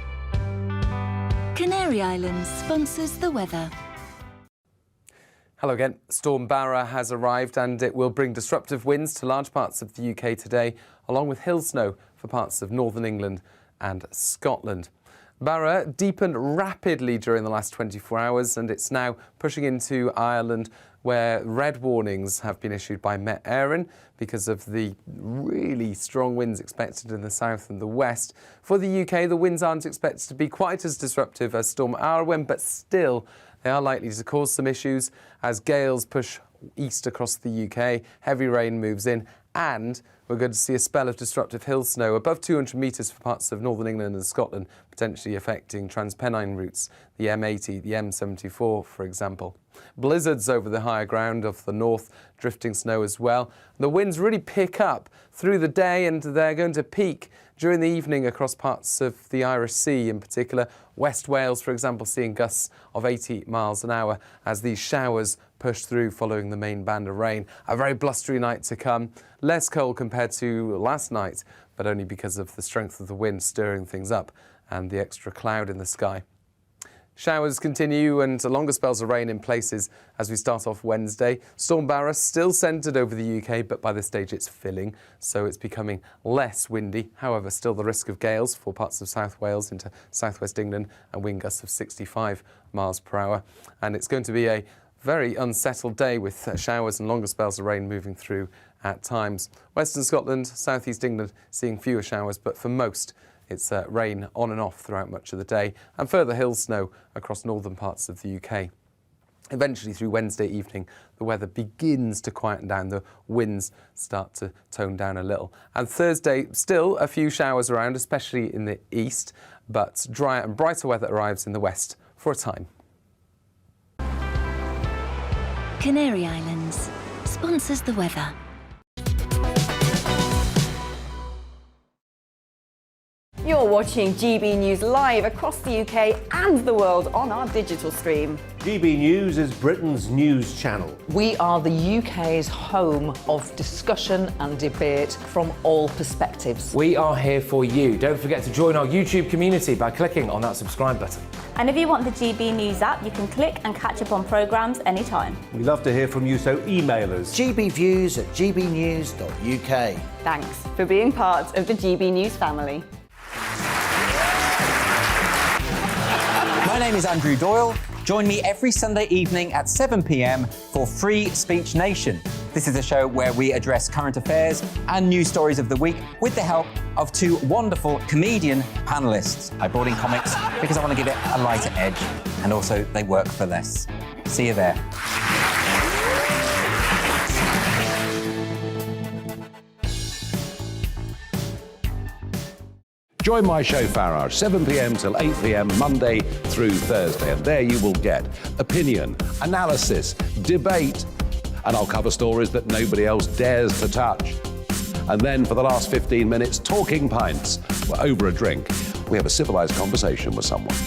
Speaker 2: Canary Islands sponsors the weather.
Speaker 1: Hello again. Storm Barra has arrived and it will bring disruptive winds to large parts of the UK today, along with hail snow for parts of northern England and Scotland. Barra deepened rapidly during the last 24 hours and it's now pushing into Ireland, where red warnings have been issued by Met Éireann because of the really strong winds expected in the south and the west. For the UK, the winds aren't expected to be quite as disruptive as Storm Arwen, but still they are likely to cause some issues as gales push east across the UK, heavy rain moves in, and we're going to see a spell of disruptive hill snow above 200 metres for parts of northern England and Scotland, potentially affecting Transpennine routes, the M80, the M74, for example. Blizzards over the higher ground of the north, drifting snow as well. The winds really pick up through the day and they're going to peak during the evening across parts of the Irish Sea, in particular West Wales, for example, seeing gusts of 80 miles an hour as these showers push through following the main band of rain. A very blustery night to come, less cold compared to last night, but only because of the strength of the wind stirring things up and the extra cloud in the sky. Showers continue and longer spells of rain in places as we start off Wednesday. Storm Barra still centred over the UK, but by this stage it's filling, so it's becoming less windy. However, still the risk of gales for parts of South Wales into southwest England and wind gusts of 65 miles per hour. And it's going to be a very unsettled day with showers and longer spells of rain moving through at times. Western Scotland, southeast England seeing fewer showers, but for most it's rain on and off throughout much of the day, and further hill snow across northern parts of the UK. Eventually, through Wednesday evening, the weather begins to quieten down. The winds start to tone down a little. And Thursday, still a few showers around, especially in the east, but drier and brighter weather arrives in the west for a time.
Speaker 2: Canary Islands sponsors the weather.
Speaker 7: You're watching GB News live across the UK and the world on our digital stream.
Speaker 8: GB News is Britain's news channel.
Speaker 9: We are the UK's home of discussion and debate from all perspectives.
Speaker 10: We are here for you. Don't forget to join our YouTube community by clicking on that subscribe button.
Speaker 11: And if you want the GB News app, you can click and catch up on programmes anytime.
Speaker 8: We love to hear from you, so email us.
Speaker 6: GBviews at gbnews.uk.
Speaker 7: Thanks for being part of the GB News family.
Speaker 13: My name is Andrew Doyle. Join me every Sunday evening at 7 p.m. for Free Speech Nation. This is a show where we address current affairs and news stories of the week with the help of two wonderful comedian panellists. I brought in comics because I want to give it a lighter edge, and also they work for less. See you there.
Speaker 5: Join my show Farage, 7 p.m. till 8 p.m. Monday through Thursday. And there you will get opinion, analysis, debate, and I'll cover stories that nobody else dares to touch. And then for the last 15 minutes, talking pints. We're over a drink. We have a civilized conversation with someone.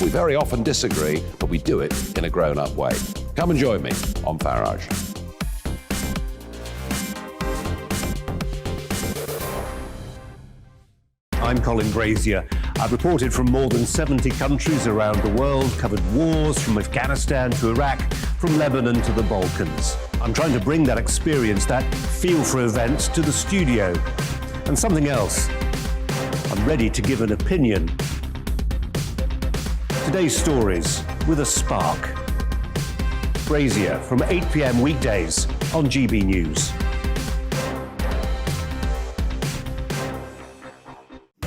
Speaker 5: We very often disagree, but we do it in a grown-up way. Come and join me on Farage.
Speaker 8: I'm Colin Brazier. I've reported from more than 70 countries around the world, covered wars from Afghanistan to Iraq, from Lebanon to the Balkans. I'm trying to bring that experience, that feel for events, to the studio. And something else. I'm ready to give an opinion. Today's stories with a spark. Brazier from 8 p.m. weekdays on GB News.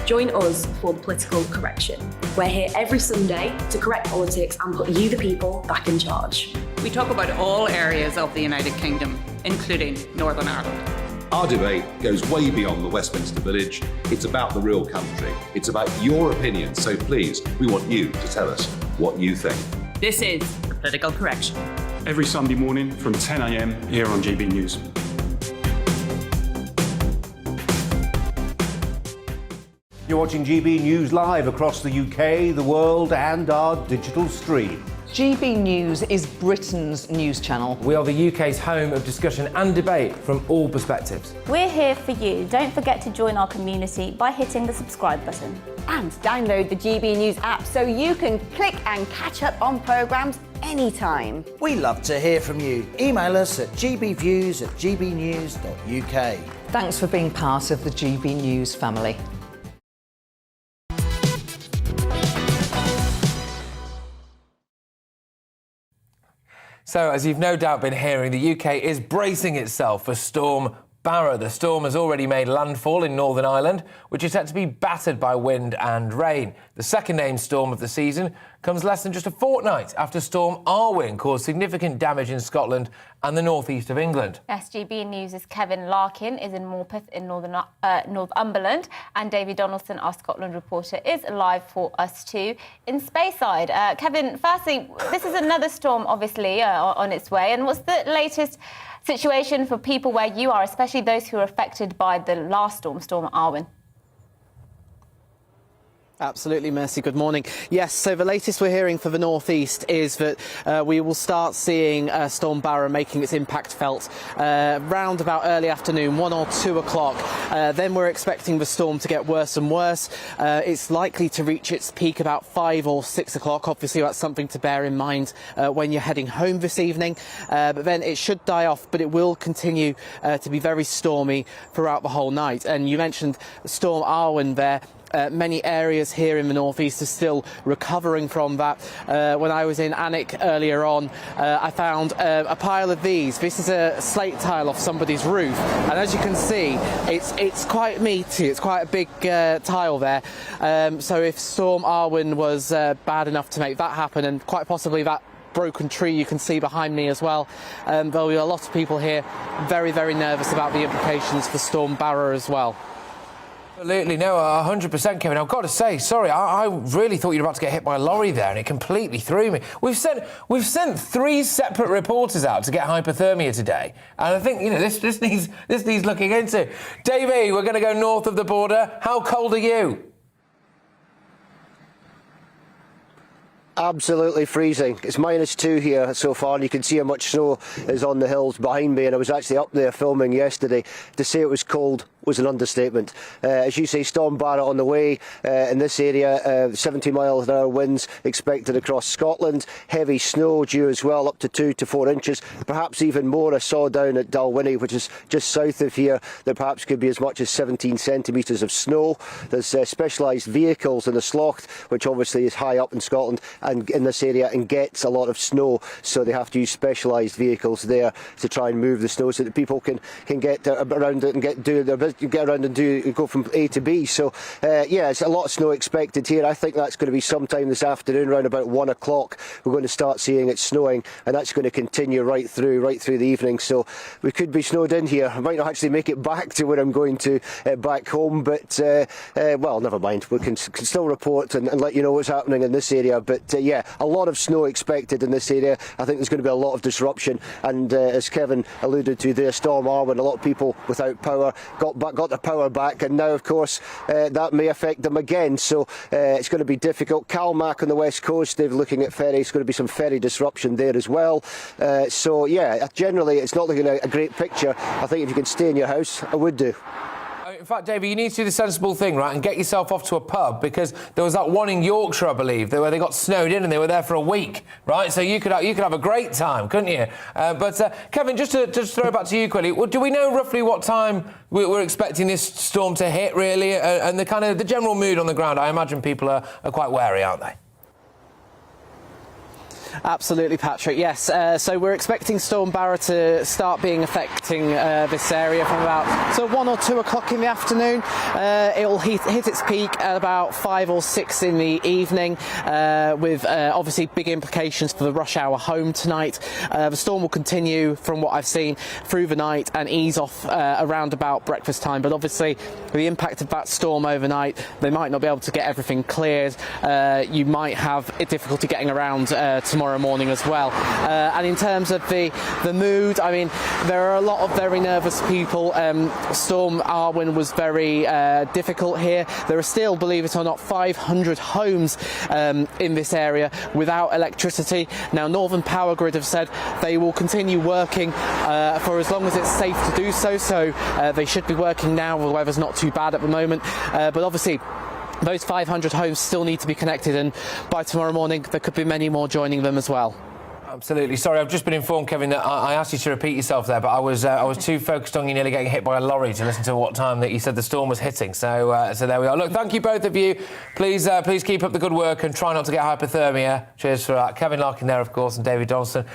Speaker 22: Join us for the Political Correction. We're here every Sunday to correct politics and put you, the people, back in charge.
Speaker 23: We talk about all areas of the United Kingdom, including Northern Ireland.
Speaker 5: Our debate goes way beyond the Westminster Village. It's about the real country. It's about your opinion. So please, we want you to tell us what you think.
Speaker 16: This is Political Correction.
Speaker 17: Every Sunday morning from 10 a.m. here on GB News.
Speaker 8: You're watching GB News live across the UK, the world, and our digital stream.
Speaker 9: GB News is Britain's news channel.
Speaker 10: We are the UK's home of discussion and debate from all perspectives.
Speaker 11: We're here for you. Don't forget to join our community by hitting the subscribe button.
Speaker 7: And download the GB News app so you can click and catch up on programmes anytime.
Speaker 6: We love to hear from you. Email us at gbviews@gbnews.uk.
Speaker 9: Thanks for being part of the GB News family.
Speaker 10: So, as you've no doubt been hearing, the UK is bracing itself for Storm Barra. The storm has already made landfall in Northern Ireland, which is set to be battered by wind and rain. The second named storm of the season comes less than just a fortnight after Storm Arwen caused significant damage in Scotland and the northeast of England.
Speaker 11: SGB News' Kevin Larkin is in Morpeth in Northumberland, and Davy Donaldson, our Scotland reporter, is live for us too in Speyside. Kevin, firstly, this is another storm, obviously, on its way. And what's the latest situation for people where you are, especially those who are affected by the last storm, Storm Arwen?
Speaker 23: Absolutely, Mercy. Good morning. Yes, so the latest we're hearing for the northeast is that we will start seeing Storm Barra making its impact felt round about early afternoon, 1 or 2 o'clock. Then we're expecting the storm to get worse and worse. It's likely to reach its peak about 5 or 6 o'clock. Obviously, that's something to bear in mind when you're heading home this evening. But then it should die off, but it will continue to be very stormy throughout the whole night. And you mentioned Storm Arwen there. Many areas here in the northeast are still recovering from that. When I was in Alnwick earlier on, I found a pile of these. This is a slate tile off somebody's roof, and as you can see, it's quite meaty. It's quite a big tile there. So if Storm Arwen was bad enough to make that happen, and quite possibly that broken tree you can see behind me as well, there'll be a lot of people here very, very nervous about the implications for Storm Barra as well.
Speaker 10: Absolutely, no, 100%, Kevin. I've got to say, sorry, I really thought you were about to get hit by a lorry there, and it completely threw me. We've sent 3 separate reporters out to get hypothermia today, and I think this needs looking into. Davey, we're going to go north of the border. How cold are you?
Speaker 24: Absolutely freezing. It's -2 here so far, and you can see how much snow is on the hills behind me, and I was actually up there filming yesterday. To say it was cold was an understatement. As you say, Storm Barra on the way in this area, 70 miles an hour winds expected across Scotland, heavy snow due as well, up to 2 to 4 inches, perhaps even more. I saw down at Dalwhinnie, which is just south of here, there perhaps could be as much as 17 centimetres of snow. There's specialised vehicles in the Slough, which obviously is high up in Scotland and in this area and gets a lot of snow, so they have to use specialised vehicles there to try and move the snow so that people can get around it and get around and go from A to B. So yeah, it's a lot of snow expected here. I think that's going to be sometime this afternoon, around about 1 o'clock. We're going to start seeing it snowing, and that's going to continue right through the evening. So we could be snowed in here. I might not actually make it back to where I'm going to back home, but well, never mind. We can still report and let you know what's happening in this area. But yeah, a lot of snow expected in this area. I think there's going to be a lot of disruption, and as Kevin alluded to there, Storm Arwen, a lot of people without power got their power back, and now of course that may affect them again, so it's going to be difficult. Calmac on the west coast, they're looking at ferries. It's going to be some ferry disruption there as well. So yeah, generally it's not looking a great picture. I think if you can stay in your house, I would do.
Speaker 10: In fact, Davey, you need to do the sensible thing, right, and get yourself off to a pub, because there was that one in Yorkshire, I believe, where they got snowed in and they were there for a week, right? So you could have a great time, couldn't you? But Kevin, just to throw back to you quickly, do we know roughly what time we're expecting this storm to hit, really, and the general mood on the ground? I imagine people are quite wary, aren't they?
Speaker 23: Absolutely, Patrick. Yes. So we're expecting Storm Barra to start being affecting this area from about 1 or 2 o'clock in the afternoon. It will hit its peak at about 5 or 6 in the evening, with obviously big implications for the rush hour home tonight. The storm will continue, from what I've seen, through the night and ease off around about breakfast time. But obviously, the impact of that storm overnight, they might not be able to get everything cleared. You might have difficulty getting around tomorrow morning as well. And in terms of the mood, I mean, there are a lot of very nervous people. Storm Arwen was very difficult here. There are still, believe it or not, 500 homes in this area without electricity. Now, Northern Power Grid have said they will continue working for as long as it's safe to do so. So they should be working now. The weather's not too bad at the moment. But obviously, those 500 homes still need to be connected, and by tomorrow morning there could be many more joining them as well.
Speaker 10: Absolutely. Sorry, I've just been informed, Kevin, that I asked you to repeat yourself there, but I was too focused on you nearly getting hit by a lorry to listen to what time that you said the storm was hitting. So there we are. Look, thank you both of you. Please keep up the good work and try not to get hypothermia. Cheers for that. Kevin Larkin there, of course, and David Donaldson.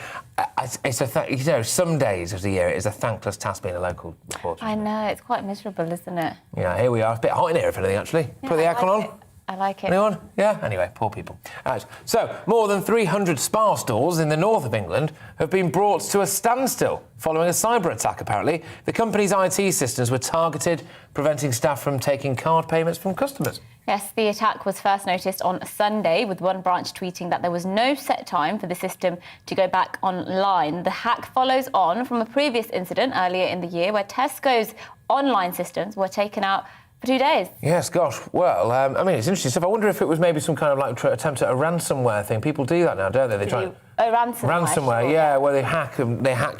Speaker 10: Some days of the year it is a thankless task being a local reporter.
Speaker 11: I know, it's quite miserable, isn't it?
Speaker 10: Yeah, here we are. It's a bit hot in here, if anything, actually.
Speaker 11: Yeah,
Speaker 10: Put the aircon on.
Speaker 11: I like it.
Speaker 10: Anyone? Yeah? Anyway, poor people. Right. So, more than 300 spa stores in the north of England have been brought to a standstill following a cyber attack, apparently. The company's IT systems were targeted, preventing staff from taking card payments from customers.
Speaker 11: Yes, the attack was first noticed on Sunday, with one branch tweeting that there was no set time for the system to go back online. The hack follows on from a previous incident earlier in the year where Tesco's online systems were taken out for 2 days.
Speaker 10: Yes, gosh. Well, I mean, it's interesting stuff. I wonder if it was maybe some kind of attempt at a ransomware thing. People do that now, don't they? They try
Speaker 11: ransomware, sure.
Speaker 10: Yeah, where they hack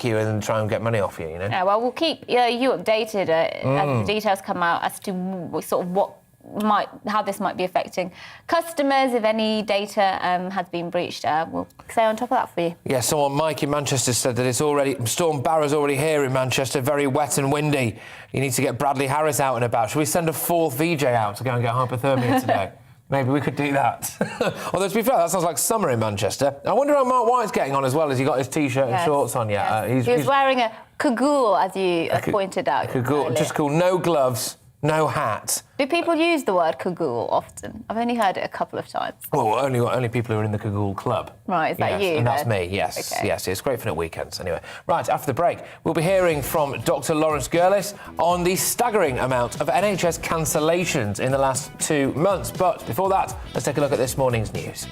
Speaker 10: you and try and get money off you. You know.
Speaker 11: Yeah, well, we'll keep you updated as the details come out as to sort of how this might be affecting customers. If any data has been breached, we'll stay on top of that for you.
Speaker 10: Yeah, someone, Mike in Manchester, said that Storm Barra's already here in Manchester, very wet and windy. You need to get Bradley Harris out and about. Should we send a fourth VJ out to go and get hypothermia today? Maybe we could do that. Although, to be fair, that sounds like summer in Manchester. I wonder how Mark White's getting on as well. Has he got his T-shirt and shorts on yet?
Speaker 11: Yes. He's wearing a cagoule, as you pointed out.
Speaker 10: Cagoule, just called no gloves, no hat.
Speaker 11: Do people use the word cagoule often? I've only heard it a couple of times.
Speaker 10: Well, only people who are in the cagoule club.
Speaker 11: Right, is that you?
Speaker 10: And that's me, yes.
Speaker 11: Okay.
Speaker 10: Yes, it's great fun at weekends. Anyway, right, after the break, we'll be hearing from Dr. Lawrence Gurlis on the staggering amount of NHS cancellations in the last 2 months. But before that, let's take a look at this morning's news.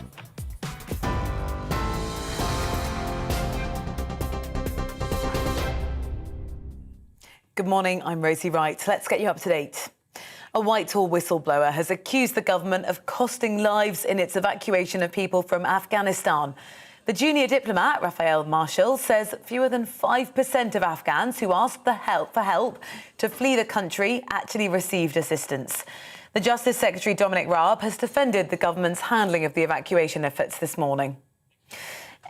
Speaker 12: Good morning, I'm Rosie Wright. Let's get you up to date. A Whitehall whistleblower has accused the government of costing lives in its evacuation of people from Afghanistan. The junior diplomat, Raphael Marshall, says fewer than 5% of Afghans who asked for help to flee the country actually received assistance. The Justice Secretary, Dominic Raab, has defended the government's handling of the evacuation efforts this morning.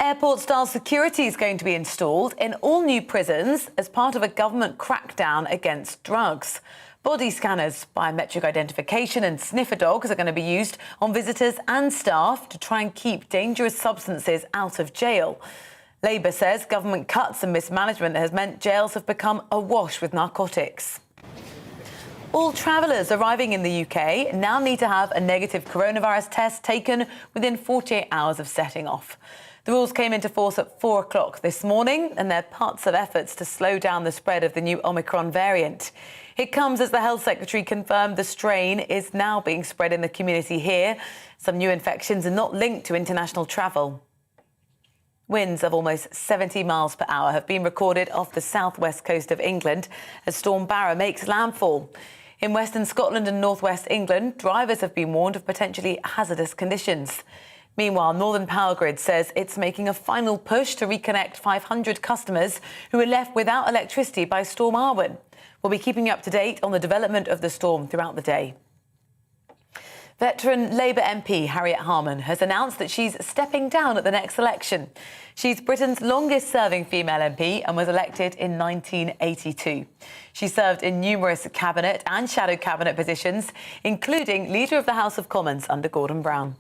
Speaker 12: Airport-style security is going to be installed in all new prisons as part of a government crackdown against drugs. Body scanners, biometric identification and sniffer dogs are going to be used on visitors and staff to try and keep dangerous substances out of jail. Labour says government cuts and mismanagement has meant jails have become awash with narcotics. All travellers arriving in the UK now need to have a negative coronavirus test taken within 48 hours of setting off. The rules came into force at 4 o'clock this morning, and they're parts of efforts to slow down the spread of the new Omicron variant. It comes as the Health Secretary confirmed the strain is now being spread in the community here. Some new infections are not linked to international travel. Winds of almost 70 miles per hour have been recorded off the southwest coast of England as Storm Barra makes landfall. In western Scotland and northwest England, drivers have been warned of potentially hazardous conditions. Meanwhile, Northern Power Grid says it's making a final push to reconnect 500 customers who were left without electricity by Storm Arwen. We'll be keeping you up to date on the development of the storm throughout the day. Veteran Labour MP Harriet Harman has announced that she's stepping down at the next election. She's Britain's longest-serving female MP and was elected in 1982. She served in numerous cabinet and shadow cabinet positions, including Leader of the House of Commons under Gordon Brown.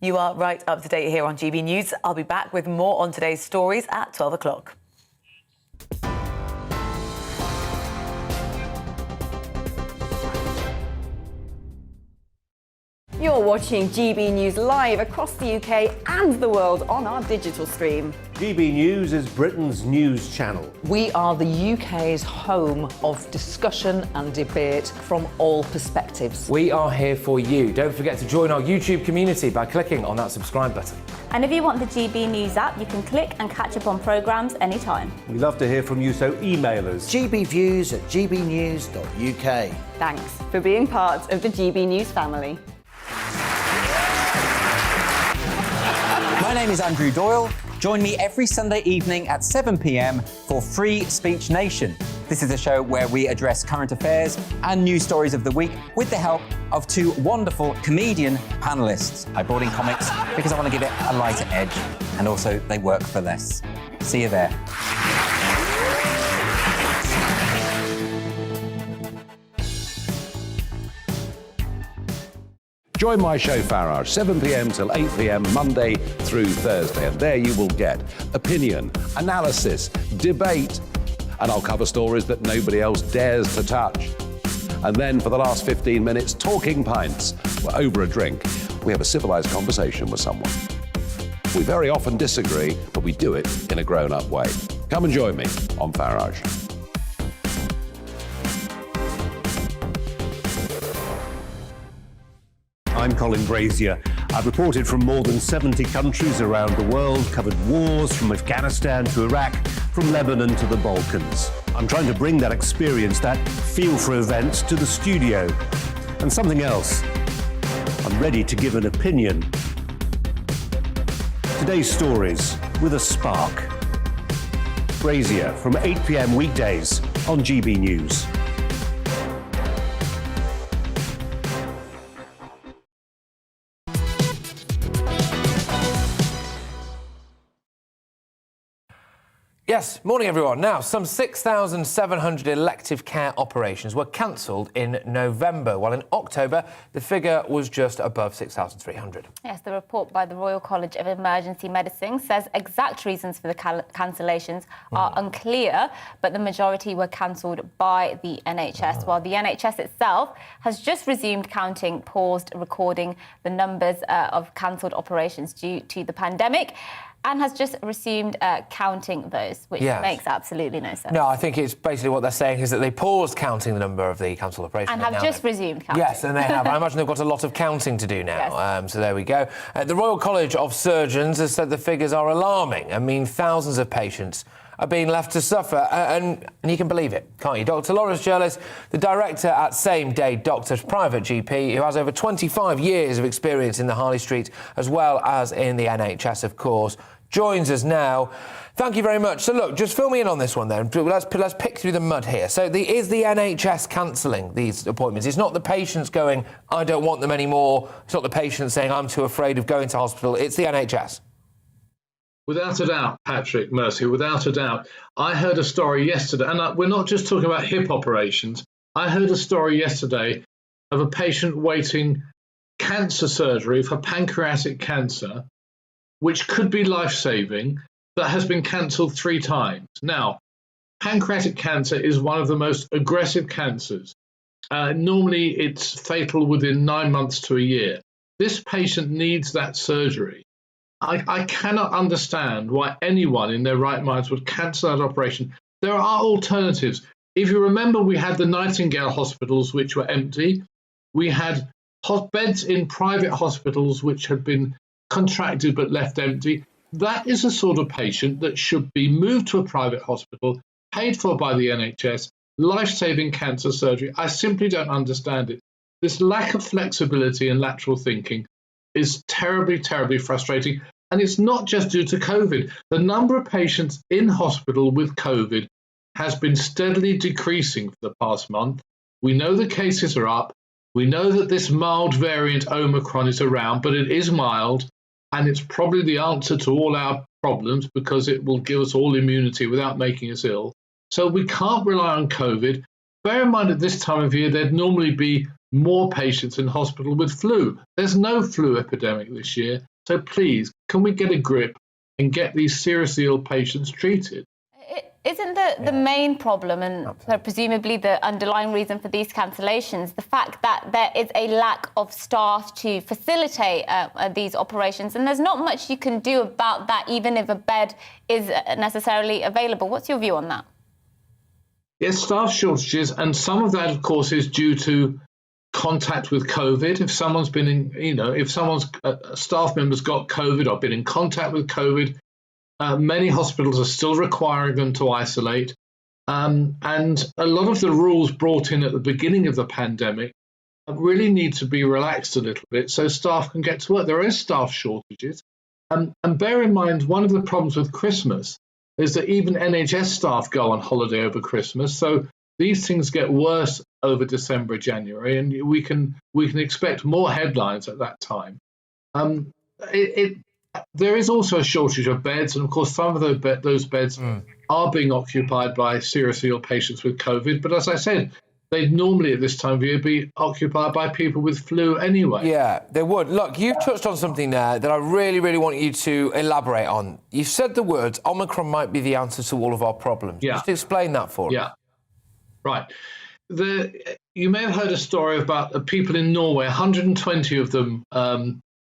Speaker 12: You are right up to date here on GB News. I'll be back with more on today's stories at 12 o'clock.
Speaker 7: You're watching GB News live across the UK and the world on our digital stream.
Speaker 8: GB News is Britain's news channel.
Speaker 9: We are the UK's home of discussion and debate from all perspectives.
Speaker 10: We are here for you. Don't forget to join our YouTube community by clicking on that subscribe button.
Speaker 11: And if you want the GB News app, you can click and catch up on programmes anytime.
Speaker 8: We love to hear from you, so email us.
Speaker 6: gbviews@gbnews.uk.
Speaker 7: Thanks for being part of the GB News family.
Speaker 13: My name is Andrew Doyle. Join me every Sunday evening at 7 p.m. for Free Speech Nation. This is a show where we address current affairs and news stories of the week with the help of two wonderful comedian panellists. I brought in comics because I want to give it a lighter edge, and also they work for less. See you there.
Speaker 5: Join my show Farage, 7 p.m. till 8 p.m. Monday through Thursday. And there you will get opinion, analysis, debate, and I'll cover stories that nobody else dares to touch. And then for the last 15 minutes, talking pints. We're over a drink. We have a civilized conversation with someone. We very often disagree, but we do it in a grown-up way. Come and join me on Farage.
Speaker 8: I'm Colin Brazier. I've reported from more than 70 countries around the world, covered wars from Afghanistan to Iraq, from Lebanon to the Balkans. I'm trying to bring that experience, that feel for events, to the studio. And something else. I'm ready to give an opinion. Today's stories with a spark. Brazier from 8 p.m. weekdays on GB News.
Speaker 10: Yes, morning everyone. Now, some 6,700 elective care operations were cancelled in November, while in October the figure was just above 6,300.
Speaker 11: Yes, the report by the Royal College of Emergency Medicine says exact reasons for the cancellations are unclear, but the majority were cancelled by the NHS, while the NHS itself has just resumed counting paused recording the numbers of cancelled operations due to the pandemic, and has just resumed counting those, which makes absolutely no sense.
Speaker 10: No, I think it's basically what they're saying is that they paused counting the number of the cancelled operations.
Speaker 11: And have just resumed counting.
Speaker 10: Yes, and they have. I imagine they've got a lot of counting to do now. Yes. So there we go. The Royal College of Surgeons has said the figures are alarming and mean thousands of patients are being left to suffer. And you can believe it, can't you? Dr. Lawrence Jerlis, the director at Same Day Doctors Private GP, who has over 25 years of experience in the Harley Street, as well as in the NHS, of course, joins us now. Thank you very much. So look, just fill me in on this one then. Let's pick through the mud here. So is the NHS cancelling these appointments? It's not the patients going, I don't want them anymore. It's not the patients saying, I'm too afraid of going to hospital. It's the NHS.
Speaker 18: Without a doubt, Patrick, Mercy, without a doubt. I heard a story yesterday, and we're not just talking about hip operations. I heard a story yesterday of a patient waiting cancer surgery for pancreatic cancer, which could be life-saving, that has been cancelled 3 times. Now, pancreatic cancer is one of the most aggressive cancers. Normally, it's fatal within 9 months to a year. This patient needs that surgery. I cannot understand why anyone in their right minds would cancel that operation. There are alternatives. If you remember, we had the Nightingale hospitals, which were empty. We had beds in private hospitals, which had been contracted but left empty. That is a sort of patient that should be moved to a private hospital, paid for by the NHS, life-saving cancer surgery. I simply don't understand it. This lack of flexibility and lateral thinking is terribly, terribly frustrating. And it's not just due to COVID. The number of patients in hospital with COVID has been steadily decreasing for the past month. We know the cases are up. We know that this mild variant Omicron is around, but it is mild. And it's probably the answer to all our problems because it will give us all immunity without making us ill. So we can't rely on COVID. Bear in mind at this time of year, there'd normally be more patients in hospital with flu. There's no flu epidemic this year. So please, can we get a grip and get these seriously ill patients treated?
Speaker 11: Isn't the main problem, and presumably the underlying reason for these cancellations, the fact that there is a lack of staff to facilitate these operations, and there's not much you can do about that, even if a bed is necessarily available? What's your view on that?
Speaker 18: Yes, staff shortages, and some of that, of course, is due to contact with COVID. If someone's been in, if someone's staff member's got COVID or been in contact with COVID, many hospitals are still requiring them to isolate. And a lot of the rules brought in at the beginning of the pandemic really need to be relaxed a little bit so staff can get to work. There are staff shortages. And bear in mind, one of the problems with Christmas is that even NHS staff go on holiday over Christmas. So these things get worse over December, January, and we can expect more headlines at that time. There is also a shortage of beds, and of course some of those beds are being occupied by seriously ill patients with COVID. But as I said, they'd normally at this time of year be occupied by people with flu anyway.
Speaker 10: Yeah, they would. Look, you've touched on something there that I really, really want you to elaborate on. You said the words, Omicron might be the answer to all of our problems.
Speaker 18: Yeah.
Speaker 10: Just explain that for us.
Speaker 18: Yeah, right. You may have heard a story about people in Norway, 120 of them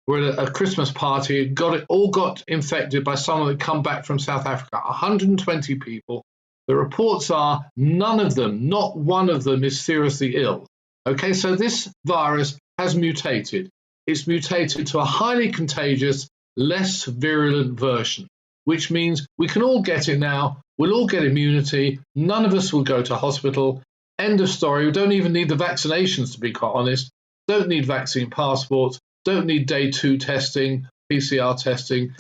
Speaker 18: were at a Christmas party, all got infected by someone that come back from South Africa. 120 people. The reports are none of them, not one of them, is seriously ill. Okay, so this virus has mutated. It's mutated to a highly contagious, less virulent version, which means we can all get it now. We'll all get immunity. None of us will go to hospital. End of story. We don't even need the vaccinations, to be quite honest. Don't need vaccine passports. Don't need day 2 testing, PCR testing.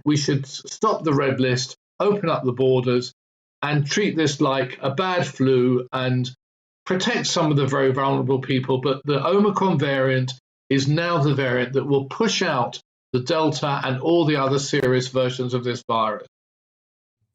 Speaker 18: We should stop the red list, open up the borders, and treat this like a bad flu and protect some of the very vulnerable people. But the Omicron variant is now the variant that will push out the Delta and all the other serious versions of this virus.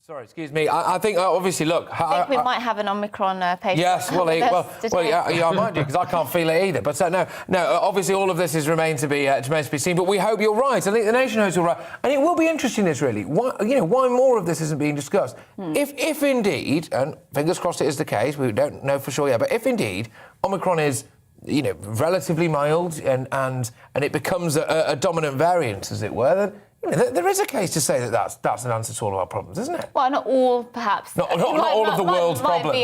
Speaker 10: Sorry, excuse me. I think, obviously, look...
Speaker 11: I think we might have an Omicron patient.
Speaker 10: Yes, well, yeah, I might do, because I can't feel it either. But no, obviously all of this is remains to be seen, but we hope you're right. I think the nation hopes you're right. And it will be interesting, this, really. Why more of this isn't being discussed? If indeed, and fingers crossed it is the case, we don't know for sure yet, but if indeed Omicron is, relatively mild and it becomes a dominant variant, as it were, then... there is a case to say that that's an answer to all of our problems, isn't it?
Speaker 11: Well, not all, perhaps.
Speaker 10: Not all of the world's problems.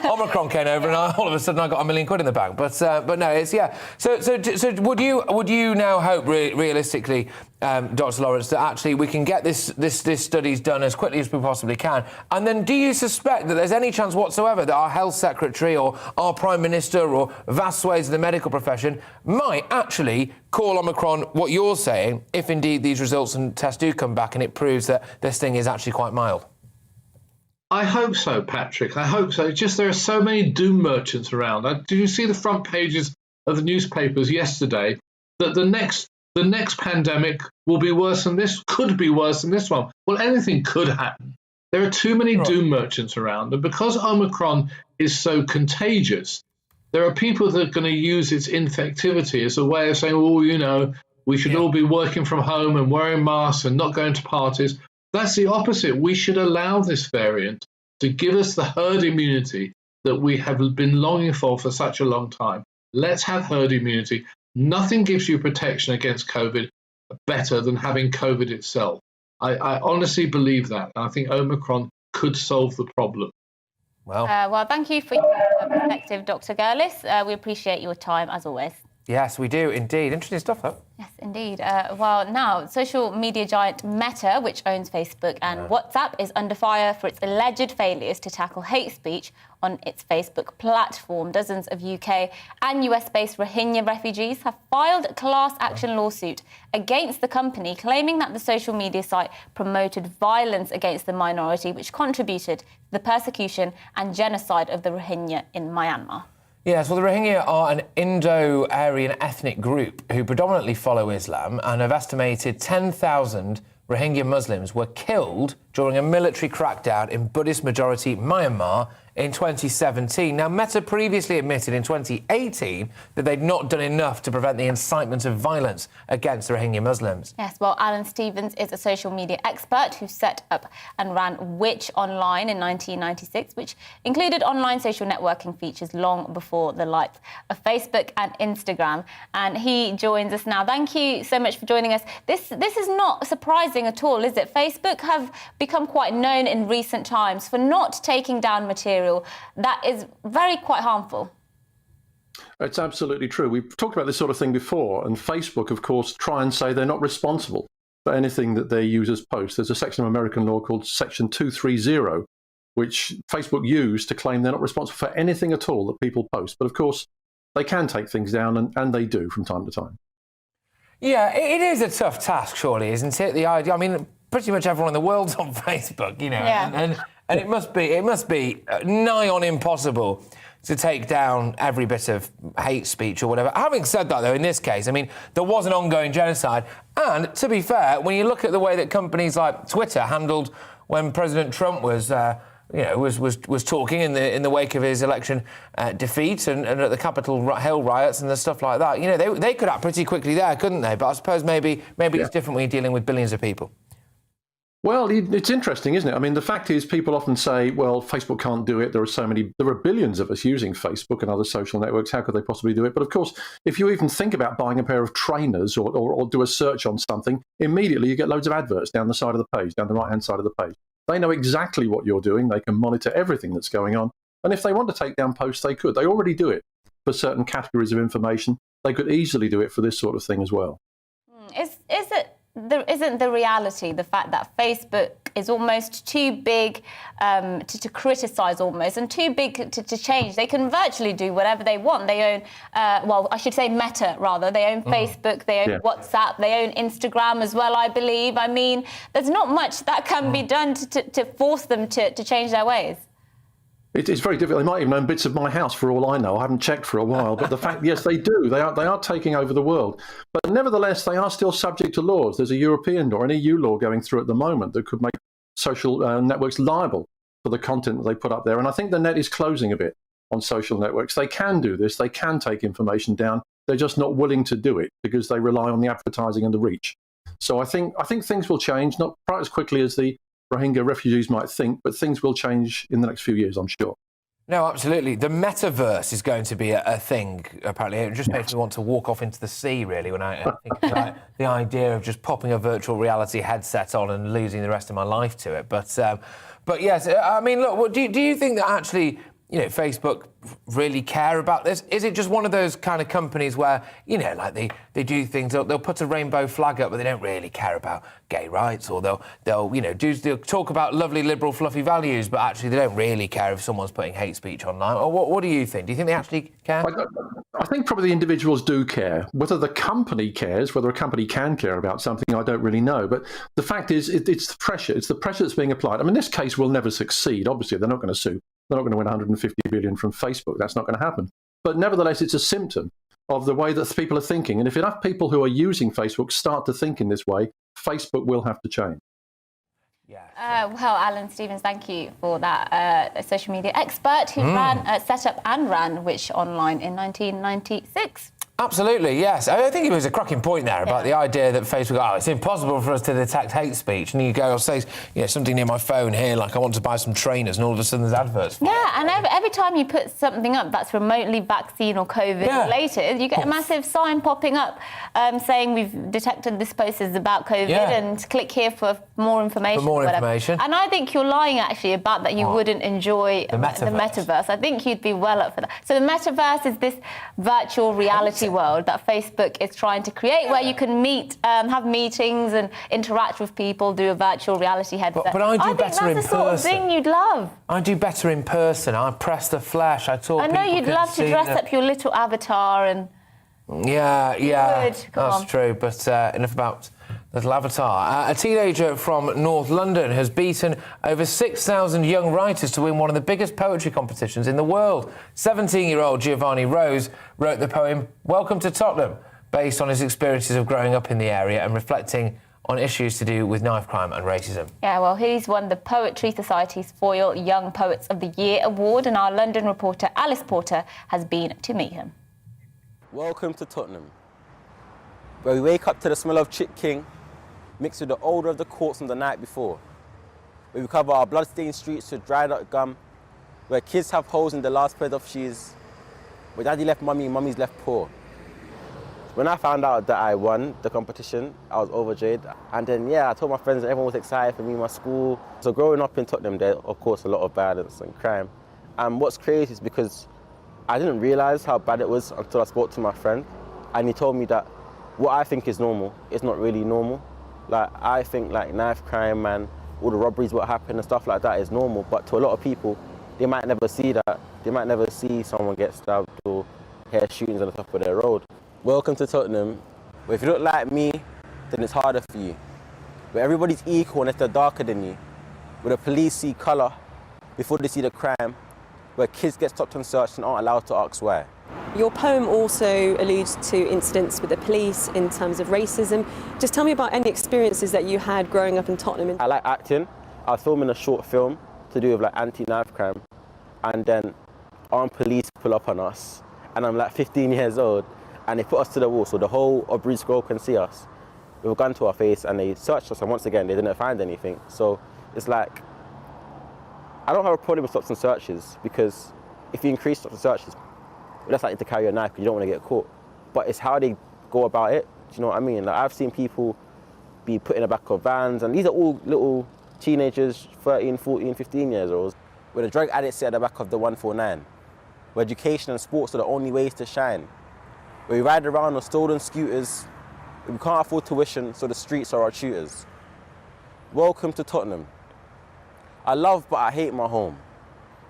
Speaker 10: Omicron came over, and all of a sudden I got £1 million in the bank. But no, it's So would you now hope realistically, Dr. Lawrence, that actually we can get this studies done as quickly as we possibly can? And then, do you suspect that there's any chance whatsoever that our health secretary or our prime minister or vast swathes of the medical profession might actually call Omicron what you're saying, if indeed these results and tests do come back and it proves that this thing is actually quite mild?
Speaker 18: I hope so, Patrick. I hope so. It's just there are so many doom merchants around. Did you see the front pages of the newspapers yesterday that the next pandemic will be worse than this, could be worse than this one? Well, anything could happen. There are too many doom merchants around, and because Omicron is so contagious, there are people that are going to use its infectivity as a way of saying, we should all be working from home and wearing masks and not going to parties. That's the opposite. We should allow this variant to give us the herd immunity that we have been longing for such a long time. Let's have herd immunity. Nothing gives you protection against COVID better than having COVID itself. I honestly believe that. I think Omicron could solve the problem.
Speaker 11: Well, thank you for your perspective, Dr. Gurlis. We appreciate your time, as always.
Speaker 10: Yes, we do, indeed. Interesting stuff, though.
Speaker 11: Yes, indeed. Now, social media giant Meta, which owns Facebook and WhatsApp, is under fire for its alleged failures to tackle hate speech on its Facebook platform. Dozens of UK and US-based Rohingya refugees have filed a class action lawsuit against the company, claiming that the social media site promoted violence against the minority, which contributed to the persecution and genocide of the Rohingya in Myanmar.
Speaker 10: Yes, well, the Rohingya are an Indo-Aryan ethnic group who predominantly follow Islam and have estimated 10,000 Rohingya Muslims were killed during a military crackdown in Buddhist-majority Myanmar in 2017. Now, Meta previously admitted in 2018 that they'd not done enough to prevent the incitement of violence against Rohingya Muslims.
Speaker 11: Yes, well, Alan Stevens is a social media expert who set up and ran Which Online in 1996, which included online social networking features long before the likes of Facebook and Instagram. And he joins us now. Thank you so much for joining us. This is not surprising at all, is it? Facebook have become quite known in recent times for not taking down material that is quite harmful.
Speaker 14: It's absolutely true. We've talked about this sort of thing before, and Facebook, of course, try and say they're not responsible for anything that their users post. There's a section of American law called Section 230, which Facebook used to claim they're not responsible for anything at all that people post. But of course, they can take things down, and they do from time to time.
Speaker 10: Yeah, it is a tough task, surely, isn't it? The idea, I mean, pretty much everyone in the world's on Facebook, you know, and it must be nigh on impossible to take down every bit of hate speech or whatever. Having said that, though, in this case, I mean, there was an ongoing genocide. And to be fair, when you look at the way that companies like Twitter handled when President Trump was talking in the wake of his election defeat and at the Capitol Hill riots and the stuff like that, you know, they could act pretty quickly there, couldn't they? But I suppose maybe it's different when you're dealing with billions of people.
Speaker 14: Well, it's interesting, isn't it? I mean, the fact is people often say, well, Facebook can't do it. There are billions of us using Facebook and other social networks. How could they possibly do it? But of course, if you even think about buying a pair of trainers or do a search on something, immediately you get loads of adverts down the side of the page, down the right-hand side of the page. They know exactly what you're doing. They can monitor everything that's going on. And if they want to take down posts, they could. They already do it for certain categories of information. They could easily do it for this sort of thing as well.
Speaker 11: Isn't the reality the fact that Facebook is almost too big to criticise almost and too big to change? They can virtually do whatever they want. They own, I should say Meta rather. They own Facebook, they own WhatsApp, they own Instagram as well, I believe. I mean, there's not much that can be done to force them to change their ways.
Speaker 14: It's very difficult. They might even own bits of my house for all I know. I haven't checked for a while. But the fact, yes, they do. They are taking over the world. But nevertheless, they are still subject to laws. There's a European law, an EU law going through at the moment that could make social networks liable for the content that they put up there. And I think the net is closing a bit on social networks. They can do this. They can take information down. They're just not willing to do it because they rely on the advertising and the reach. So I think things will change, not quite as quickly as the Rohingya refugees might think, but things will change in the next few years, I'm sure.
Speaker 10: No, absolutely. The metaverse is going to be a thing, apparently. It just makes me want to walk off into the sea, really, when I think about the idea of just popping a virtual reality headset on and losing the rest of my life to it. But yes, I mean, look, do you think that actually, you know, Facebook really care about this? Is it just one of those kind of companies where, you know, like they do things, they'll put a rainbow flag up, but they don't really care about gay rights, or they'll you know, they'll talk about lovely, liberal, fluffy values, but actually they don't really care if someone's putting hate speech online? Or what do you think? Do you think they actually care?
Speaker 14: I think probably the individuals do care. Whether the company cares, whether a company can care about something, I don't really know. But the fact is, it's the pressure. It's the pressure that's being applied. I mean, this case will never succeed. Obviously, they're not going to sue. They're not going to win 150 billion from Facebook. That's not going to happen. But nevertheless, it's a symptom of the way that people are thinking. And if enough people who are using Facebook start to think in this way, Facebook will have to change.
Speaker 11: Well, Alan Stevens, thank you for that. Social media expert who set up and ran Which Online in 1996.
Speaker 10: Absolutely, yes. I think it was a cracking point there about the idea that Facebook, it's impossible for us to detect hate speech. And you go, I'll say, you know, something near my phone here, like I want to buy some trainers, and all of a sudden there's adverts.
Speaker 11: Yeah, and every time you put something up that's remotely vaccine or COVID related, you get a massive sign popping up saying we've detected this post is about COVID and click here for more information.
Speaker 10: For more information.
Speaker 11: And I think you're lying actually about that you wouldn't enjoy the metaverse. I think you'd be well up for that. So the metaverse is this virtual reality world that Facebook is trying to create where you can meet, have meetings and interact with people, do a virtual reality headset.
Speaker 10: But I do better in person.
Speaker 11: I think that's the sort of thing you'd love.
Speaker 10: I do better in person. I press the flesh. I talk.
Speaker 11: I know you'd love to dress up your little avatar and...
Speaker 10: Yeah, that's true. But enough about little avatar. A teenager from North London has beaten over 6,000 young writers to win one of the biggest poetry competitions in the world. 17-year-old Giovanni Rose wrote the poem Welcome to Tottenham, based on his experiences of growing up in the area and reflecting on issues to do with knife crime and racism.
Speaker 11: Yeah, well, he's won the Poetry Society's Foyle Young Poets of the Year award, and our London reporter Alice Porter has been to meet him.
Speaker 3: Welcome to Tottenham, where we wake up to the smell of Chick King mixed with the odour of the courts from the night before, where we cover our blood-stained streets with dried up gum, where kids have holes in their last pair of shoes, where daddy left mummy and mummy's left poor. When I found out that I won the competition, I was overjoyed. And then, I told my friends, and everyone was excited for me in my school. So growing up in Tottenham, there's, of course, a lot of violence and crime. And what's crazy is because I didn't realise how bad it was until I spoke to my friend. And he told me that what I think is normal is not really normal. Like, I think, like, knife crime and all the robberies, what happened and stuff like that is normal. But to a lot of people, they might never see that. They might never see someone get stabbed or hear shootings on the top of their road. Welcome to Tottenham, where if you look like me, then it's harder for you. Where everybody's equal unless they're darker than you. Where the police see colour before they see the crime. Where kids get stopped and searched and aren't allowed to ask why.
Speaker 19: Your poem also alludes to incidents with the police in terms of racism. Just tell me about any experiences that you had growing up in Tottenham.
Speaker 3: I like acting. I was filming a short film to do with like anti-knife crime. And then armed police pull up on us. And I'm like 15 years old. And they put us to the wall so the whole of Breeze Grove can see us. With a gun to our face and they searched us, and once again they didn't find anything. So it's like, I don't have a problem with stops and searches, because if you increase stops and searches, you're less likely to carry a knife because you don't want to get caught. But it's how they go about it, do you know what I mean? Like, I've seen people be put in the back of vans, and these are all little teenagers, 13, 14, 15 years old, where the drug addicts sit at the back of the 149, where education and sports are the only ways to shine. Where we ride around on stolen scooters, we can't afford tuition, so the streets are our tutors. Welcome to Tottenham. I love, but I hate my home.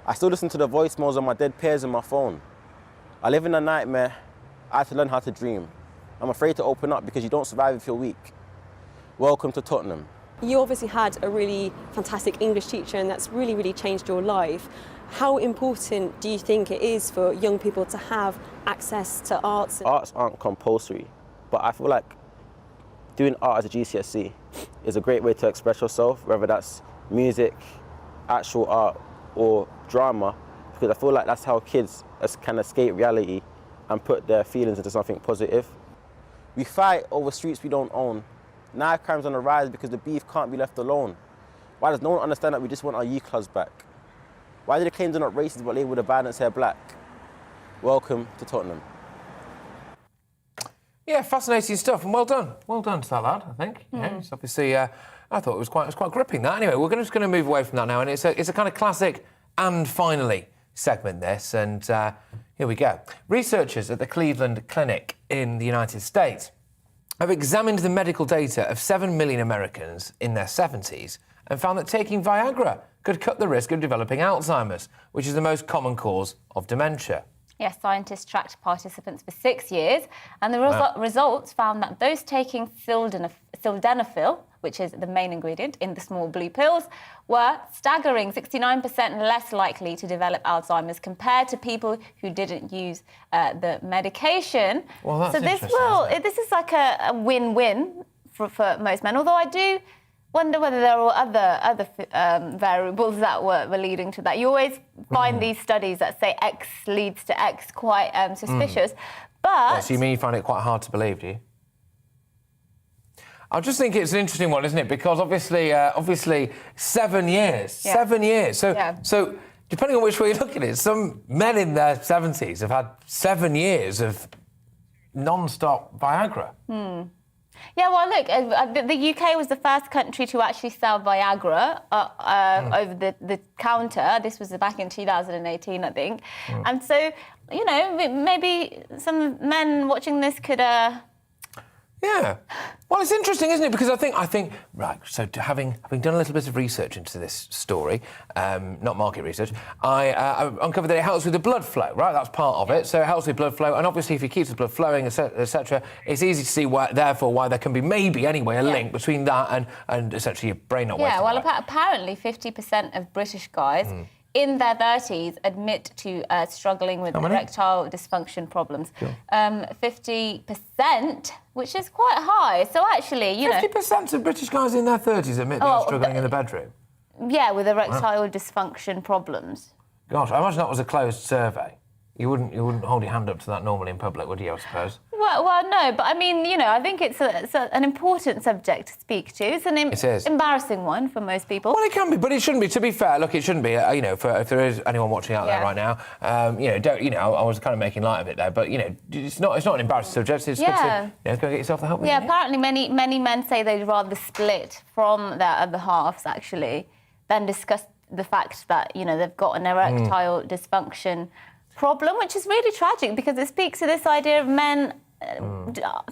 Speaker 3: I still listen to the voicemails of my dead peers on my phone. I live in a nightmare. I had to learn how to dream. I'm afraid to open up because you don't survive if you're weak. Welcome to Tottenham.
Speaker 19: You obviously had a really fantastic English teacher, and that's really, really changed your life. How important do you think it is for young people to have access to arts?
Speaker 3: Arts aren't compulsory, but I feel like doing art as a GCSE is a great way to express yourself, whether that's music, actual art, or drama, because I feel like that's how kids can escape reality and put their feelings into something positive. We fight over streets we don't own. Knife crime's on the rise because the beef can't be left alone. Why does no one understand that we just want our youth clubs back? Why do the claims are not racist but label the violence here black? Welcome to Tottenham.
Speaker 10: Yeah, fascinating stuff, and well done to that lad. I think. Yeah, it's obviously, I thought it was quite gripping. That anyway. We're just going to move away from that now, and it's a kind of classic and finally segment. This, and here we go. Researchers at the Cleveland Clinic in the United States have examined the medical data of 7 million Americans in their 70s and found that taking Viagra could cut the risk of developing Alzheimer's, which is the most common cause of dementia.
Speaker 11: Yes, scientists tracked participants for 6 years, and the results found that those taking sildenafil, which is the main ingredient in the small blue pills, were staggering 69% less likely to develop Alzheimer's compared to people who didn't use the medication.
Speaker 10: Well, that's
Speaker 11: this is like a win-win for most men, although I do wonder whether there are other variables that were leading to that. You always find these studies that say X leads to X quite suspicious. But...
Speaker 10: So you mean you find it quite hard to believe, do you? I just think it's an interesting one, isn't it? Because obviously 7 years. Yeah. 7 years. So depending on which way you look at it, some men in their 70s have had 7 years of non-stop Viagra.
Speaker 11: Yeah, well, look, the UK was the first country to actually sell Viagra over the counter. This was back in 2018, I think. And so, you know, maybe some men watching this could...
Speaker 10: Yeah. Well, it's interesting, isn't it? Because I think right, so having done a little bit of research into this story, not market research, I uncovered that it helps with the blood flow, right? That's part of it. So it helps with blood flow, and obviously if it keeps the blood flowing, etc., it's easy to see why there can be maybe, anyway, a link between that and essentially your brain not working.
Speaker 11: Yeah, well, apparently 50% of British guys in their 30s admit to struggling with erectile dysfunction problems.
Speaker 10: Sure.
Speaker 11: 50%, which is quite high. So actually,
Speaker 10: 50% of British guys in their 30s admit they're struggling in the bedroom.
Speaker 11: Yeah, with erectile dysfunction problems.
Speaker 10: Gosh, I imagine that was a closed survey. You wouldn't hold your hand up to that normally in public, would you, I suppose?
Speaker 11: Well, no, but I mean, I think it's an important subject to speak to. It's an embarrassing one for most people.
Speaker 10: Well, it can be, but it shouldn't be. To be fair, look, it shouldn't be. If there is anyone watching out there right now, I was kind of making light of it there, but it's not an embarrassing subject. It's good to go get yourself the help.
Speaker 11: Yeah, apparently many men say they'd rather split from their other halves actually than discuss the fact that they've got an erectile dysfunction problem, which is really tragic because it speaks to this idea of men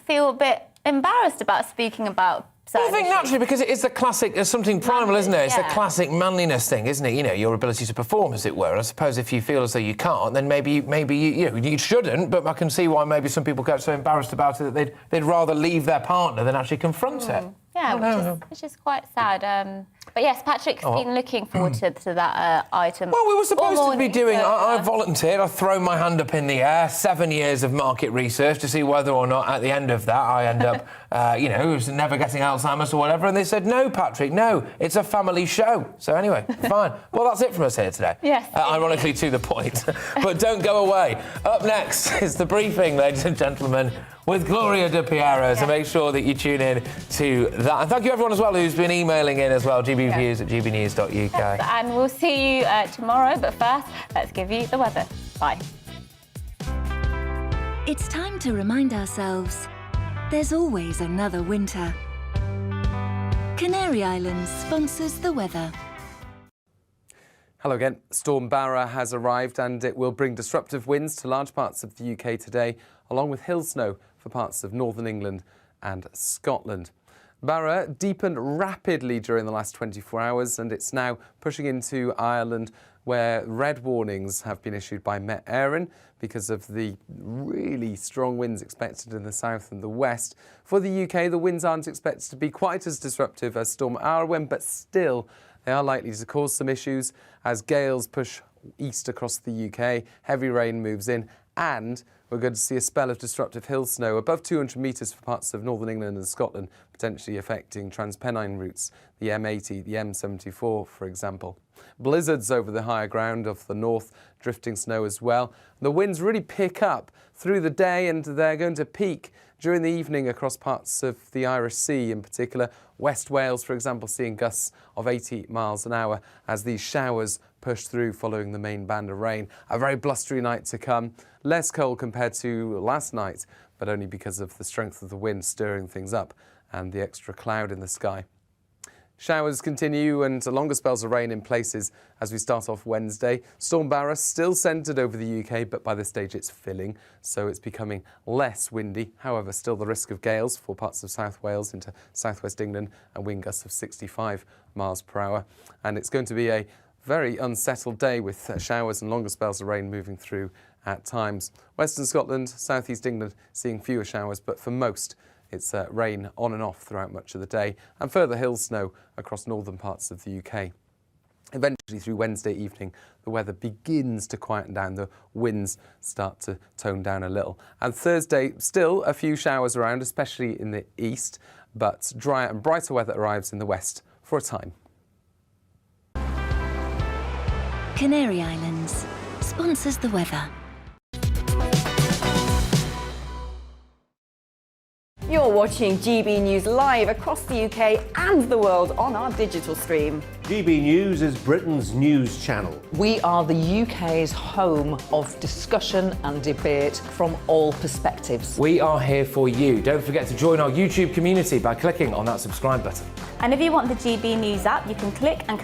Speaker 11: feel a bit embarrassed about speaking about certain
Speaker 10: I think
Speaker 11: issues.
Speaker 10: naturally because it is the classic, there's something primal, isn't it? It's the classic manliness thing, isn't it? Your ability to perform, as it were. And I suppose if you feel as though you can't, then maybe you shouldn't. But I can see why maybe some people get so embarrassed about it that they'd rather leave their partner than actually confront it.
Speaker 11: Yeah, which is quite sad. But yes, Patrick's been looking forward to that item.
Speaker 10: Well, we were supposed to be doing... I volunteered. I thrown my hand up in the air. 7 years of market research to see whether or not at the end of that I end up, never getting Alzheimer's or whatever. And they said, no, Patrick, no, it's a family show. So anyway, fine. Well, that's it from us here today.
Speaker 11: Yes.
Speaker 10: Ironically, to the point. But don't go away. Up next is the briefing, ladies and gentlemen, with Gloria De Piero. So make sure that you tune in to that. And thank you everyone as well who's been emailing in as well, gbviews@gbnews.uk.
Speaker 11: And we'll see you tomorrow, but first, let's give you the weather. Bye.
Speaker 2: It's time to remind ourselves there's always another winter. Canary Islands sponsors the weather.
Speaker 1: Hello again. Storm Barra has arrived and it will bring disruptive winds to large parts of the UK today, along with hail snow for parts of northern England and Scotland. Barra deepened rapidly during the last 24 hours and it's now pushing into Ireland, where red warnings have been issued by Met Éireann because of the really strong winds expected in the south and the west. For the UK, the winds aren't expected to be quite as disruptive as Storm Arwen, but still they are likely to cause some issues as gales push east across the UK, heavy rain moves in, and we're going to see a spell of disruptive hill snow above 200 metres for parts of northern England and Scotland, potentially affecting Transpennine routes, the M80, the M74, for example. Blizzards over the higher ground of the north, drifting snow as well. The winds really pick up through the day and they're going to peak during the evening across parts of the Irish Sea, in particular West Wales, for example, seeing gusts of 80 miles an hour as these showers push through following the main band of rain. A very blustery night to come, less cold compared to last night, but only because of the strength of the wind stirring things up and the extra cloud in the sky. Showers continue and longer spells of rain in places as we start off Wednesday. Storm Barra still centred over the UK, but by this stage it's filling, so it's becoming less windy. However, still the risk of gales for parts of South Wales into southwest England and wind gusts of 65 miles per hour. And it's going to be a very unsettled day with showers and longer spells of rain moving through at times. Western Scotland, southeast England seeing fewer showers, but for most it's rain on and off throughout much of the day, and further hill snow across northern parts of the UK. Eventually, through Wednesday evening, the weather begins to quieten down. The winds start to tone down a little. And Thursday, still a few showers around, especially in the east, but drier and brighter weather arrives in the west for a time.
Speaker 2: Canary Islands sponsors the weather.
Speaker 7: You're watching GB News live across the UK and the world on our digital stream.
Speaker 8: GB News is Britain's news channel.
Speaker 9: We are the UK's home of discussion and debate from all perspectives.
Speaker 10: We are here for you. Don't forget to join our YouTube community by clicking on that subscribe button.
Speaker 11: And if you want the GB News app, you can click and